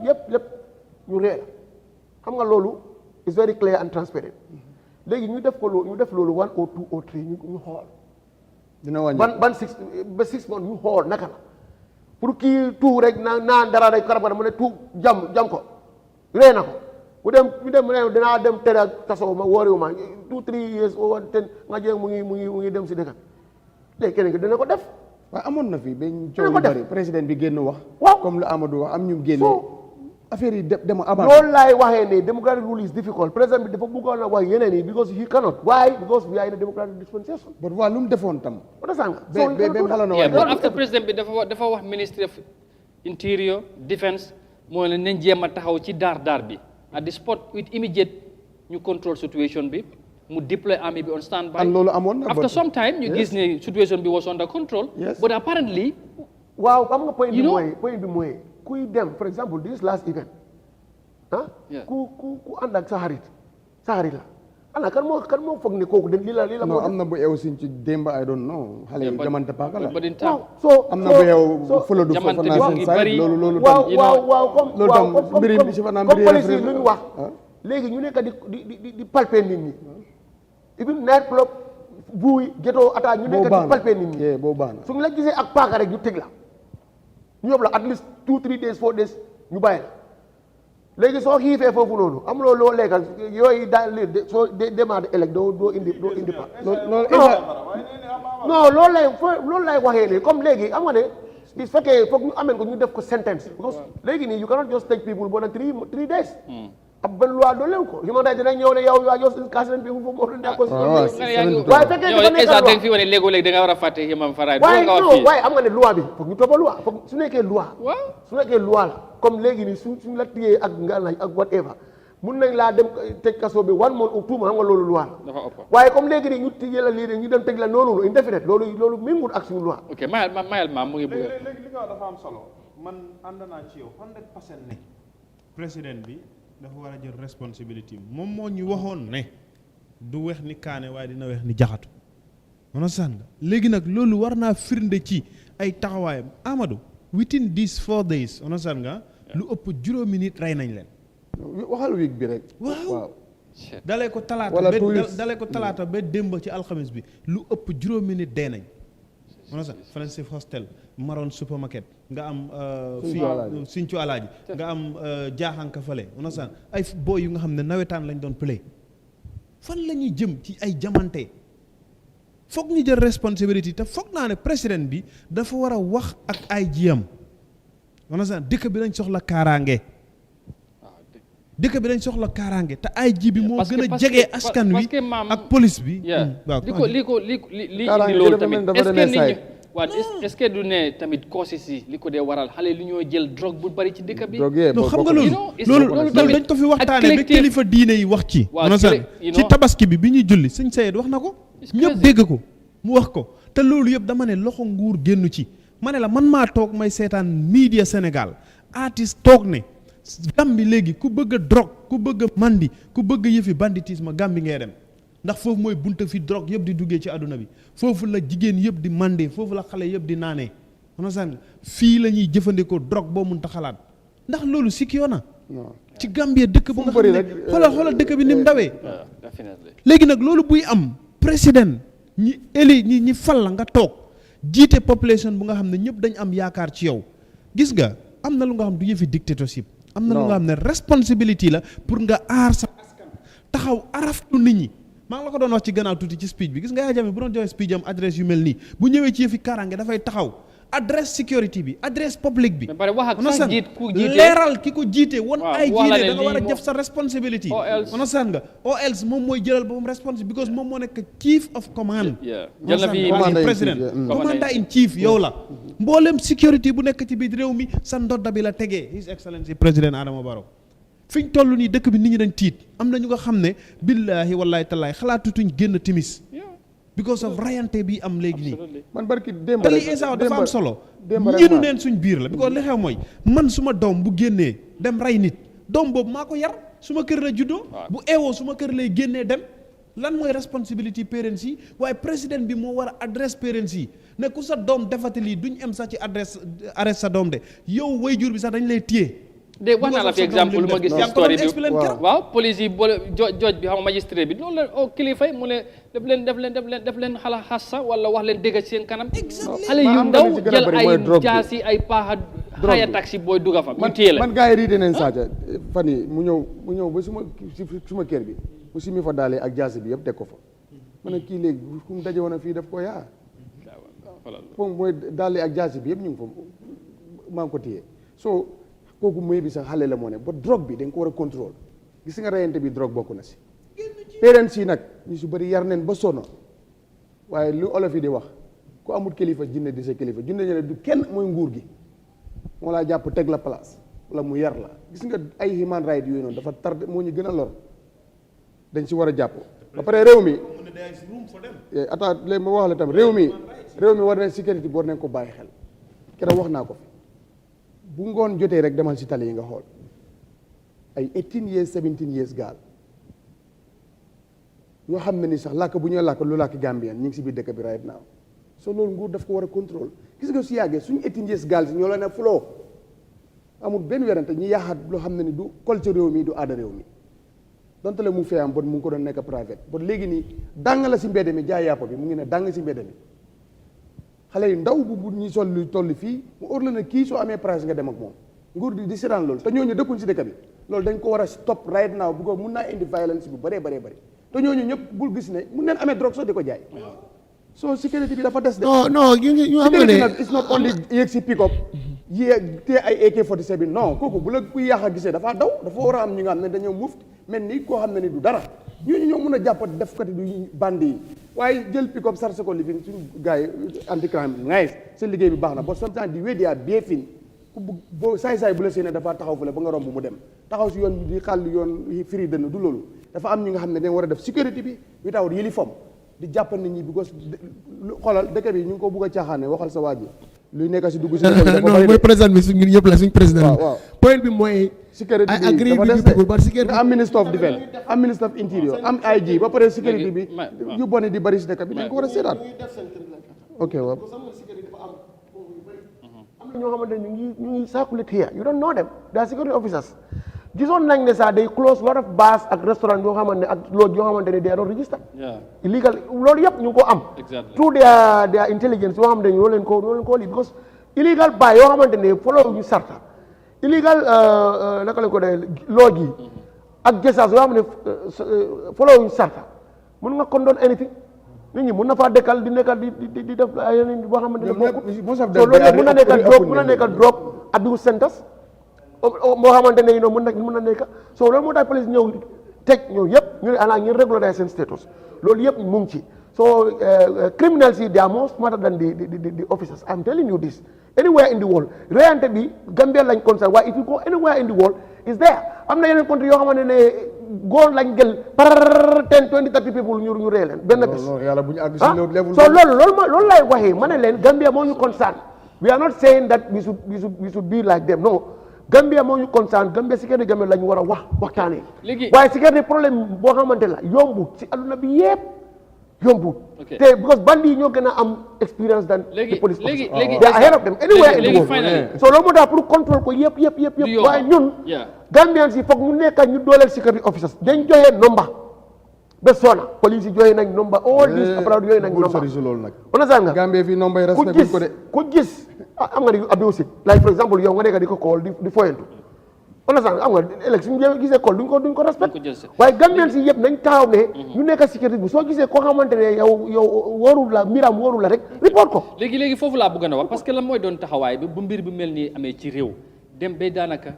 ñu ree la. xam nga loolu is very clear and transparent. léegi ñu def loolu 1 or 2 or 3 ñu xool. dina wàññi ban 6 months ñu xool naka la. pour kii tuur rek naan dara rek karab mu ne tuur jam ko ree na ko mu dem mu ne dinaa dem tëdd kaso ma wóoriwu ma 2-3 years or 10 nga jéem mu ngi dem si dëkk léegi keneen ki dina ko def. waaw amoon na fi ba ñu coow lu bari président bi génn wax. waaw comme lu Amadou wax am ñu génne. affaire yi dem avant. loolu laay waxee ne democratic rule is difficult président bi dafa bëggoon a wax yeneen yi because he cannot. Why? Because we are in a democratic dispensation. but waa lu mu defoon tam. ba sànq. but after président bi dafa wax ministry of interior defense moo ne nañ jéem a taxaw ci daar bi at the spot with immediate ñu control situation bi mu deploy army bi on standby. and loolu amoon na after some time ñu gis ne situation bi was under control. but apparently. waaw xam nga point bi mooy. kuy dem for example this last event ku ànd ak sa xarit la ana kan moo foog ne kooku lii la non am na bu eew sin ci démba I don't know xale yi jamante paaka la so am na bu eew fële du foofu naa seen side loolu waaw loolu tam mbiri si fa naa mbiri police yi lu ñu wax léegi ñu nekk di palper nit ñi even night club buuy gétoo ataa ñu nekk di palper nit ñi boo baax na su ñu la gisee ak paaka rek ñu teg la ñu yóbbu la at least 2-3 days 4 days ñu bàyyi la léegi soo xiifee foofu noonu amuloo loo lekkal yooyu daal soo demande élec doo indi pa non loolu lay waxee ne comme léegi am nga ne il fekkee foog ñu ameen ko ñu def ko sentence because léegi nii you cannot just take people more than 3 days ab benn loi doo leen ko human rights dina ñëw ne yow yaa just kaas leen people foofu moo ko waaye fekkee dafa nekk loi dañ fi wane léegi da nga war a fàtte human rights waaye am nga ne loi bi foog ñu toppa loi foog su nekkee loi la comme léegi nii suñ la téyee ak ngànnaay ak whatever mun nañ laa dem tëj kaso bi 1 month ou 2 months xam nga loolu loi la waaye comme léegi nii ñu tëjee la lii ñu dem tëj la noonu indefinite loolu méngul ak suñu loi ok mayal maam mu ngi bëgg léegi li nga wax dafa am solo man ànd naa ci yow 100% ne président bi dafa war a jël responsibility moom moo ñu waxoon ne du wex ni kaane waaye dina wex ni jaxatu understand nga léegi nag loolu war naa firnde ci ay taxawaayam Amadou within these 4 days understand nga lu ëpp juróomi nit rey nañ leen waxal week bi rek waaw dalee ko talaata ba démb ci alxames bi lu ëpp juróomi nit dee nañ Friendship Hostel Maroon Supermarket nga am Sinthiou Alaaji nga am Jaaxanka fale ay boy yu nga xam ne nawetaan lañ doon play fan la ñuy jëm ci ay jamante foog ñu jël responsibility te foog naa ne président bi dafa war a wax ak ay jiyam dëkk bi dañ soxla kaaraange te ay ji bi moo gën a jege askan wi ak police bi waaw li loolu tamit est-ce que du ne tamit causes yi li ko dee waral xale li ñoo jël drogue bu bari ci dëkk bi non xam nga loolu dañ ko fi waxtaane ba kilifa diine yi wax ci ci tabaski bi ñuy julli sëñ Sayed wax na ko ñëpp dégg ko mu wax ko te loolu yëpp dama ne loxo nguur génnu ci ma ne la man maa toog may seetaan media Sénégal artiste toog ne Gambie léegi ku bëgg a drogue ku bëgg a mandi ku bëgg a yëfi banditisme Gambie ngay dem ndax foofu mooy bunta fi drogue yëpp di duggee ci àdduna bi foofu la jigéen yëpp di mandee foofu la xale yëpp di naanee fii la ñuy jëfandikoo drogue boo mun ta xalaat ndax loolu sikki na ci Gambie dëkk bu nga xam ne xoolal dëkk bi ni mu ndawee léegi nag loolu buy am président ñi fal la nga toog jiite population bu nga xam ne ñëpp dañ am yaakaar ci yow gis nga am na lu nga xam du yëfi dictatorship am na lu nga xam ne responsibility la pour nga aar sa askan taxaw araftu nit ñi maa ngi la ko doon wax ci gannaaw tuuti ci speech bi gis nga Yaya Jammeh bu doon joxe speech am adresse yu mel nii bu ñëwee ci yëfi kaaraange dafay taxaw adresse sécurité bi adresse publique bi leeral ki ko jiite woon ay jiite da nga war a jëf sa responsibility understand nga else moom mooy jëlal boppam responsibility because moom moo nekk chief of command président commander in chief yow la mboolem sécurité bu nekk ci biir réew mi sa ndodda bi la tegee his excellency président Adama Barrow fi ñu toll nii dëkk bi nit ñi dañ tiit am na ñu nga xam ne billaahi wallaahi tallaahi xalaatutuñ génn timis because of rayante bi am léegi nii man barki démb te li Esau dafa am solo ñiinu neen suñ biir la because li xew mooy man suma doom bu génnee dem rey nit doom boobu maa ko yar suma kër la juddoo bu eewoo suma kër lay génnee dem lan mooy responsibility parents yi waaye président bi moo war a adresse parents yi ne ku sa doom defati lii duñ am sax ci adresse sa doom de yow waajur bi sax dañ lay téye de wax naa la fi exemple lu ma gis ci story bi waaw police yi jooj bi xam magistrat bi loolu la kilifa yi mu ne def leen xala xassa wala wax leen dégg ci seen kanam xale yu ndaw jël ay jaasi ay paaxa xaya taxi booy dugga fa ñu téye la man gars yi riite neen saaca fan yi mu ñëw ba suma kër bi mu simi fa daalee ak jaasi bi yëpp teg ko fa ma ne kii léegi ku mu daje woon a fii daf ko yaa foofu mooy daalee ak jaasi bi yëpp ñu ngi fa maa ngi ko téye so kooku mooy bi sax xale la moo ne ba drogue bi dañ ko war a contrôle gis nga reyante bi drogue bokk na si parents yi nag ñu si bëri yar neen ba sonn waaye lu olof yi di wax ku amul kilifa jinne di sa kilifa jinne ne du kenn mooy nguur gi moo laa jàpp teg la place wala mu yar la gis nga ay human right yooyu noonu dafa tardé moo ñu gën a lor dañ si war a jàpp ba pare réew mi attends léegi ma wax la tam réew mi war na sécurité bi war nañ ko bàyyi xel keroog wax naa ko fi bu ngoon jotee rek demal si tali yi nga xool ay 18 years 17 years gaal ñoo xam ne ni sax làkk bu ñuy làkk lu làkk Gambien ñu ngi si biir dëkk bi right now so loolu nguur daf ko war a contrôle gis nga su yàggee suñu 18 years gaal si ñoo la ne fuloo amul benn werante ñu yaaxaat loo xam ne ni du culture réew mi du aada réew mi donte la mu fee am bon mu ngi ko doon nekk private bon léegi nii dàng la si mbedd mi jaay yàpp bi mu ngi ne dàng si mbedd mi xale yu ndaw bu ñuy sol lu toll fii mu óor la ne kii soo amee price nga dem ak moom nguur di seetaan loolu te ñooñu dëkkuñ si dëkk bi loolu dañ ko war a stop right now bu ko mun naa indi violence bu bëree bëri te ñooñu ñëpp bul gis ne mun neen amee drogue soo di ko jaay so sécurité bi dafa des de non ñu xam ne nag it's not only yéeg si pick up yéeg te ay AK-47 non kooku bu la kuy yàq a gisee dafa daw dafa war a am ñu nga xam ne dañoo muft mel ni koo xam ne ni du dara ñooñu ñoo mun a jàpp def kati du bandi yi waaye jël pick up sarse ko lifin suñu gars yi anti crime nice seen liggéey bi baax na but sometimes di wéy bien fin ku boo saay-saay bu la séenee dafa taxaw fële ba nga romb mu dem taxaw si yoon di xàll yoon firi dënn du loolu dafa am ñi nga xam ne dañ war a def sécurité bi without uniform di jàpp nit ñi because xoolal dëkk bi ñu ngi ko bugg a caaxaane waxal sa waa ji luy nekk si dugg si non mooy président bi ñun ñëpp la suñ président bi point bi mooy sécurité bi dafa des de am ministre of defense am ministre of interior am IG ba pare sécurité bi yu boni di bari si dëkk bi dañ ko war a seetaat ok waaw am na ñoo xamante ne ñu ngi circulate here you don't know them they are security officers gisoon nañ ne sax day close lot of bars ak restaurant yoo xamante ne ak lodge yoo xamante ne they are not registered illegal loolu yëpp ñu ngi ko am through their intelligence yoo xamante ne ñoo leen ko lii because illegal bar yoo xamante ne follow ñu sarta illegal naka lañ ko dee lodge yi ak gesage yoo xam ne follow ñu sarta mun nga condone anything nit ñi mun na faa dëkkal di nekkal di def ay yeneen boo xamante ne bokkul so loolu yëpp mun na nekkal drogue abuse centers moo xamante ne mun na nekk so loolu moo tax police ñëw teg ñëw yëpp ñu ne ana ngeen régulariser seen status loolu yëpp mu ngi ci so criminals yi they are more smarter than the officers I'm telling you this anywhere in the world reyante bi Gambia lañ concern waaye if you go anywhere in the world is there am na yeneen country yoo xamante ne góor lañ jël par 10 20 30 people ñu rey leen benn bés so loolu lay waxee ma ne leen Gambia moo ñu concern we are not saying that we should be like them no Gambia moo ñu concern Gambia sécurité Gambia la ñu war a waxtaanee waaye sécurité problème boo xamante la yombut si adduna bi yëpp yombut te because bandi yi ñoo gën a am experience than the police officers they are ahead of them anywhere in the world so loolu moo tax pour contrôle ko yëpp waaye ñun Gambians yi foog ñu nekk ñu dooleel security officers dañ joxe number ba sona police yi joxe nañ number all these appareils joxe nañ number understand nga Gambia fi number yi respect ko de ku gis am nga di abuse like for example yow nga nekk di ko call di foyantu understand am nga élection ñu gisee call duñ ko respect waaye Gambians yi yëpp nañ taxaw ne ñu nekk sécurité bi soo gisee koo xamante ne yow warul la miram warul la rek report ko léegi foofu laa bëgg na wax parce que lan mooy doon taxawaay bi bu mbir bi mel ni amee ci réew dem ba daanaka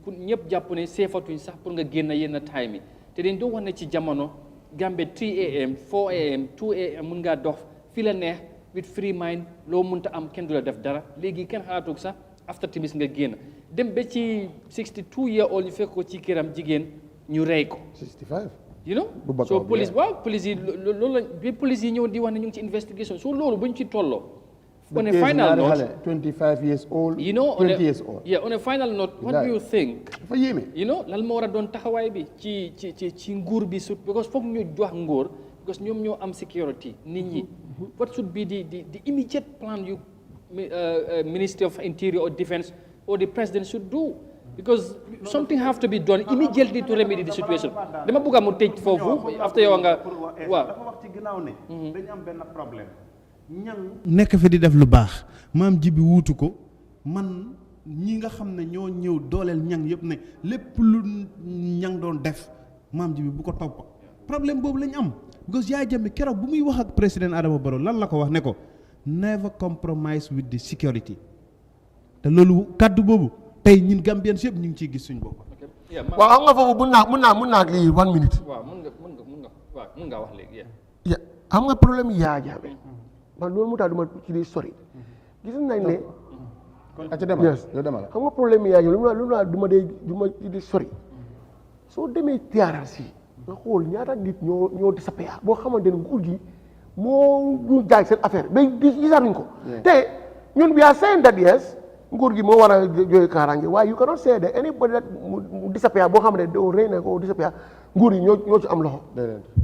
ñëpp jàpp ne seefatuñ sax pour nga génn yenn time yi te dañ doo wax ne ci jamono Gambia 3 am 4 am 2 am mun ngaa dox fi la neex with free mind loo mënta am kenn du la def dara léegi kenn xalaatug sax after timis nga génn dem ba ci 62 year old ñu fekk ko ci këram jigéen ñu rey ko 65 you know so police police yi loolu la bi police yi ñëw di wax ne ñu ngi ci investigation so loolu buñ ci tolloo on a final note 25 years old 20 years old on a final note what do you think dafa yéeme lan moo war a doon taxawaay bi ci nguur bi surtout because foog ñu jox nguur because ñoom ñoo am security nit ñi what should be the immediate plan you Ministry of Interior or Defense or the President should do because something have to be done immediately to remedy the situation dama bëgg mu tëj foofu after yow nga waaw dafa wax ci ginnaaw ne dañu am benn problème ñang nekk fi di def lu baax maam ji bi wuutu ko man ñi nga xam ne ñoo ñëw dooleel ñang yëpp ne lépp lu ñang doon def maam ji bi bu ko topp problème boobu lañ am because Yaya Jammeh keroog bu muy wax ak président Adama Barrow lan la ko wax ne ko never compromise with the security te loolu kaddu boobu tey ñun Gambians yëpp ñu ngi ciy gis suñu bopp. waaw xam nga foofu mun naa lii 1 minute. waaw mun nga wax léegi. xam nga problème yi Yaya Jammeh man loolu mu tax duma ci di sori gis nañ ne. xam nga problème yi Yaya Jammeh lu ma duma ci di sori soo demee TRRC nga xool ñaata nit ñoo disappear boo xamante ne nguur gi moo ñu jaay seen affaire ba gisaaruñ ko te ñun we are saying that yes nguur gi moo war a jooy kaaraange waaye you cannot say that anybody that mu disappear boo xamante ne doo rëy na ko disappear nguur yi ñoo ci am loxo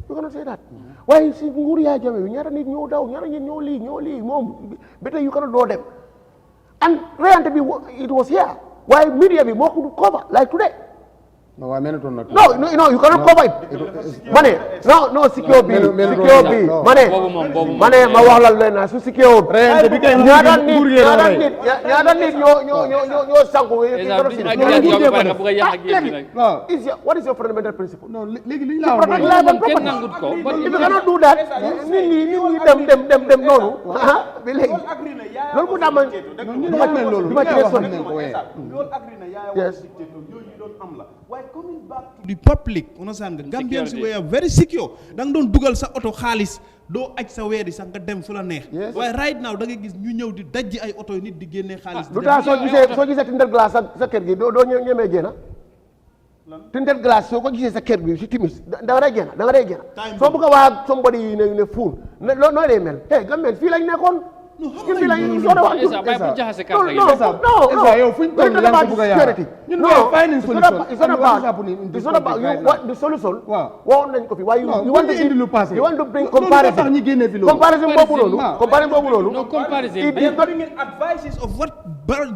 you cannot say that waaye si nguur Yaya Jammeh bi ñaata nit ñoo daw ñaata nit ñoo lii moom ba tey you cannot doo dem and reyante bi it was here waaye media bi moo ko cover like today no, I meant it not. No, you cannot cover it. Money, no, secure B. Money, ma wax la leen su secure. ñaata nit ñoo sanku. What is your fundamental principle? No, léegi li la wax kenn nangut ko. If you cannot do that, nit ñi dem noonu. Bi léegi. Loolu mu dama duma ci sori. Yes. Coming back to the public, understand nga Gambians were very secure da nga doon dugal sa oto xaalis doo aj sa weeri sax nga dem fu la neex waaye right now da nga gis ñu ñëw di dajji ay oto nit di génnee xaalis lu tax soo gisee tinted glace sa kër gi doo ñemee génn tinted glace soo ko gisee sa kër gi si timis da nga day génn soo bëgg a wax somebody ne fuul nooy lay mel hey Gambians fii lañ nekkoon skin bi la ñu soo wax Esa bay bu jaxase carte yi Esa yow fuñ toll yaa ngi bëgg a yaa ñun we are finding solution it's not about you what the solution waxoon nañ ko fi waaye you want to indi lu passé you want to bring comparison ñi génne fi loolu comparison boobu noonu no comparison it is not bringing advices of what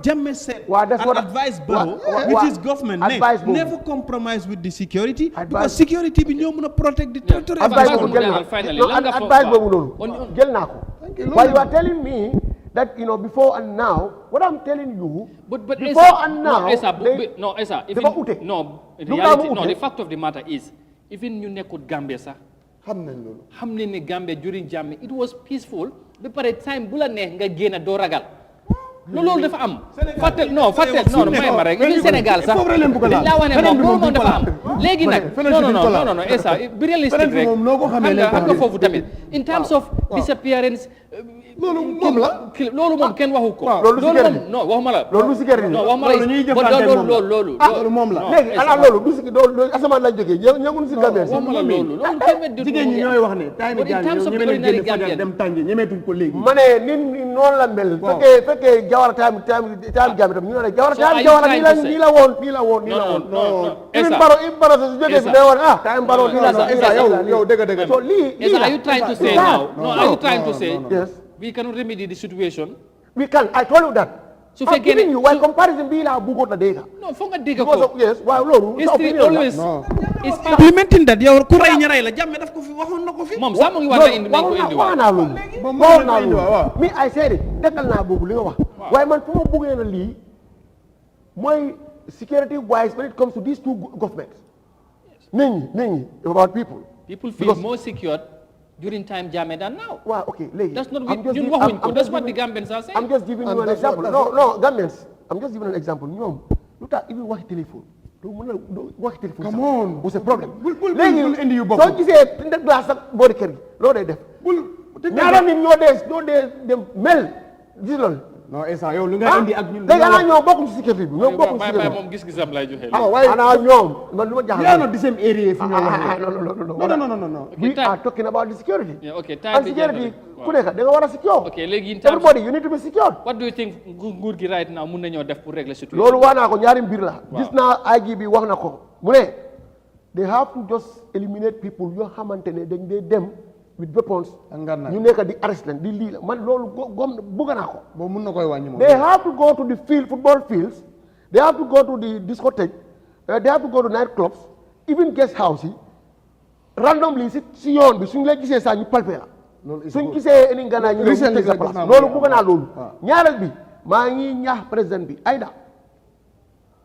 Jammeh said that's what advice Barrow with his government never compromise with the security because security bi ñoo mën a protect the territory advice boobu noonu jël naa ko but you are telling me that before and now what I'm telling you but before Esa, and now Esa the fact of the matter is even ñu nekkut Gambia sax xam nañ loolu xam nañ ne Gambia during Jammeh it was peaceful ba pare time bu la neex nga génn doo ragal loolu dafa am fàttel non may ma rek ñu Sénégal sax dañ laa wane moom dafa am léegi nag non Esa bi réalistique rek xam nga foofu tamit in terms of disappearance loolu moom la loolu moom kenn waxu ko loolu non waxuma la loolu si gerte non waxuma la loolu moom la léegi ana loolu du si loolu asamaan lañ jógee ñëwul si Gambia si waxuma la loolu kenn weddi jigéen ñi ñooy wax ne time ordinary Gambia dem tànji ñemeetuñ ko léegi ma ne nit ñi noonu la mel fekkee Jawara time Gambia tam ñu ne Jawara nii la woon Ibn Barrow su jógee fi day woon time Barrow nii la yow dëgg so lii are you trying to say now are you trying to say yes we cannot remedy the situation. We can. I told you that. So I'm giving you why comparison be la bugo na data. No, for nga data because of yes, why lolu history always is implementing that yow ku ray ñaray la Jammeh daf ko fi waxon nako fi mom sa mo ngi wara indi nañ ko indi wa me I said it dekkal na bobu li nga wax why man fu ma bëggé na li moy security wise when it comes to these two governments nit ñi about people feel more secure during time Jammeh than now. Wow, okay, lady. That's not that's what the Gambians are saying. I'm just giving you an example. No, Gambians. I'm just giving an example. No, look at even work telephone. Work telephone. Come on. What's the problem? Indi yu bokk. So you say in the glass body carry. No, they def. Ñaara nit ñoo dee dem mel. Gis loolu. Non Esa yow lu nga indi ak ñun léegi ana ñoom bokkuñ ci sécurité bi ñoom bokkuñ ci sécurité bi moom gis-gisam lay joxe ana ñoom man lu ma jaaxal no the same area fi ñoo wax no we are talking about the security okay and security ku nekk da nga war a secure okay léegi everybody you need to be secure what do you think nguur gi right now mun nañoo def pour régler situation loolu wax naa ko ñaari mbir la gis naa IG bi wax na ko mu ne they have to just eliminate people yoo xamante ne dañ dee dem with weapons ñu nekk di arrest leen di lii la man loolu bëgg naa ko boobu mun na koy wàññi moom they have to go to the football fields they have to go to the discotheque they have to go to night clubs even guest house yi randomly si yoon bi suñ la gisee saa ñu palpé la suñ gisee ni nga naa ñu teg la place loolu bëgg naa loolu ñaareel bi maa ngi ñaax président bi Aïda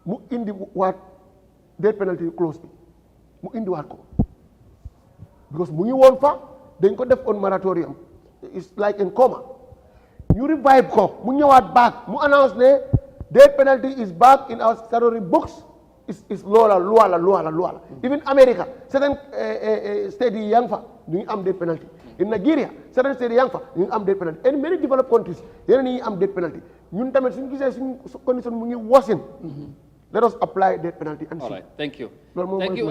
mu indi waat death penalty clause bi mu indi waat ko because mu ngi woon fa dañ ko def on moratorium it's like in coma ñu revive ko mu ñëwaat back mu announce ne death penalty is back in our statutory books is loi la even America certain states yi yang fa ñu ngi am death penalty in Nigeria certain states yi yang fa ñu ngi am death penalty and many developed countries yeneen yi am death penalty ñun tamit suñu gisee suñu condition mu ngi worsen let us apply death penalty and all right thank you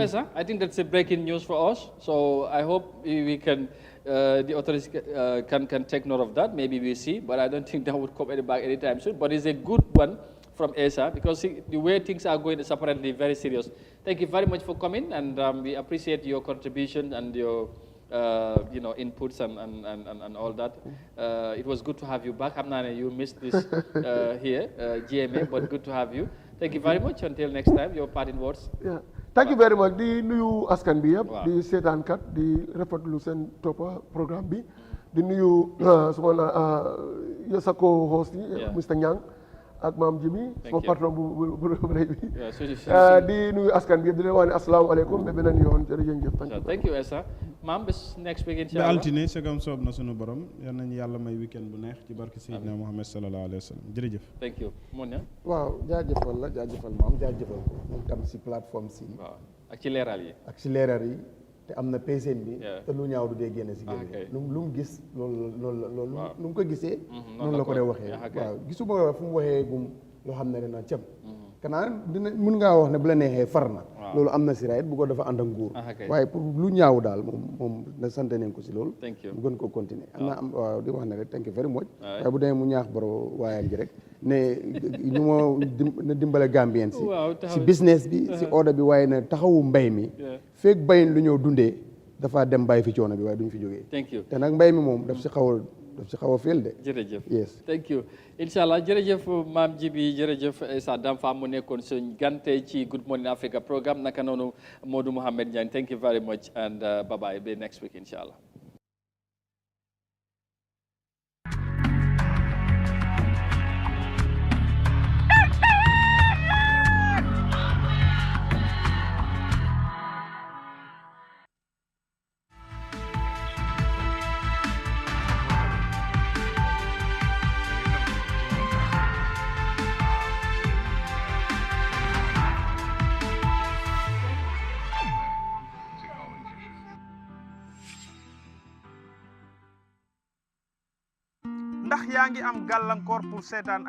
Esa I think that's a breaking news for us so I hope we can the authorities can take note of that maybe we see but I don't think that would come back anytime soon but it's a good one from Esa because the way things are going is apparently very serious. Thank you very much for coming and we appreciate your contribution and your inputs and all that. It was good to have you back. Hamnane, you missed this here, GMA, but good to have you. Thank you very much. Until next time, your parting words. Yeah. Thank you very much. Di nuyu askan bi yëpp di seetaankat di rafetlu seen toppa programme bi di nuyu suma sa co-host yi Mr. Nyang ak Maam Jimmy suma patron bu rëy bi di nuyu askan bi yëpp di leen wax ne asalaamaaleykum ba beneen yoon jërëjëf thank you Esa Maam bis next week inshallah ba altine segam soob na sunu borom yal nañu yàlla may weekend bu neex ci barke Seydina Muhammad sallallahu alayhi wa sallam jërëjëf thank you Monia waaw jaajëfal maam jaajëfal ko moom tam si plateforme si ak ci leeral yi te am na PCN bi te lu ñaaw du dee génne si génne lu mu gis loolu lu mu ko gisee noonu la ko dee waxee waaw gisuma fu mu waxee gum loo xam ne dana cëm kanaa dina mun ngaa wax ne bu la neexee far na loolu am na si right bu ko dafa ànd ak nguur waaye pour lu ñaaw daal moom na sant nañ ko si loolu mu gën ko continuer am waaw di wax ne rek thank you very much waaye bu demee mu ñaax boro waayam ji rek ne ñu moo na dimbale Gambien si business bi si order bi waaye na taxawu mbay mi feeg bayin lu ñëw dundee dafa dem bàyyi fi coono bi waaye duñ fi jógee te nag mbay mi moom daf si xaw a féel de jërëjëf yes thank you inshallah jërëjëf maam Jibi jërëjëf Essa Danfa mu nekkoon suñ gante ci Good Morning Africa programme naka noonu Modou Mohamed Njie thank you very much and bye bye be next week inshallah ndax yaa ngi am gàllankoor pour seetaan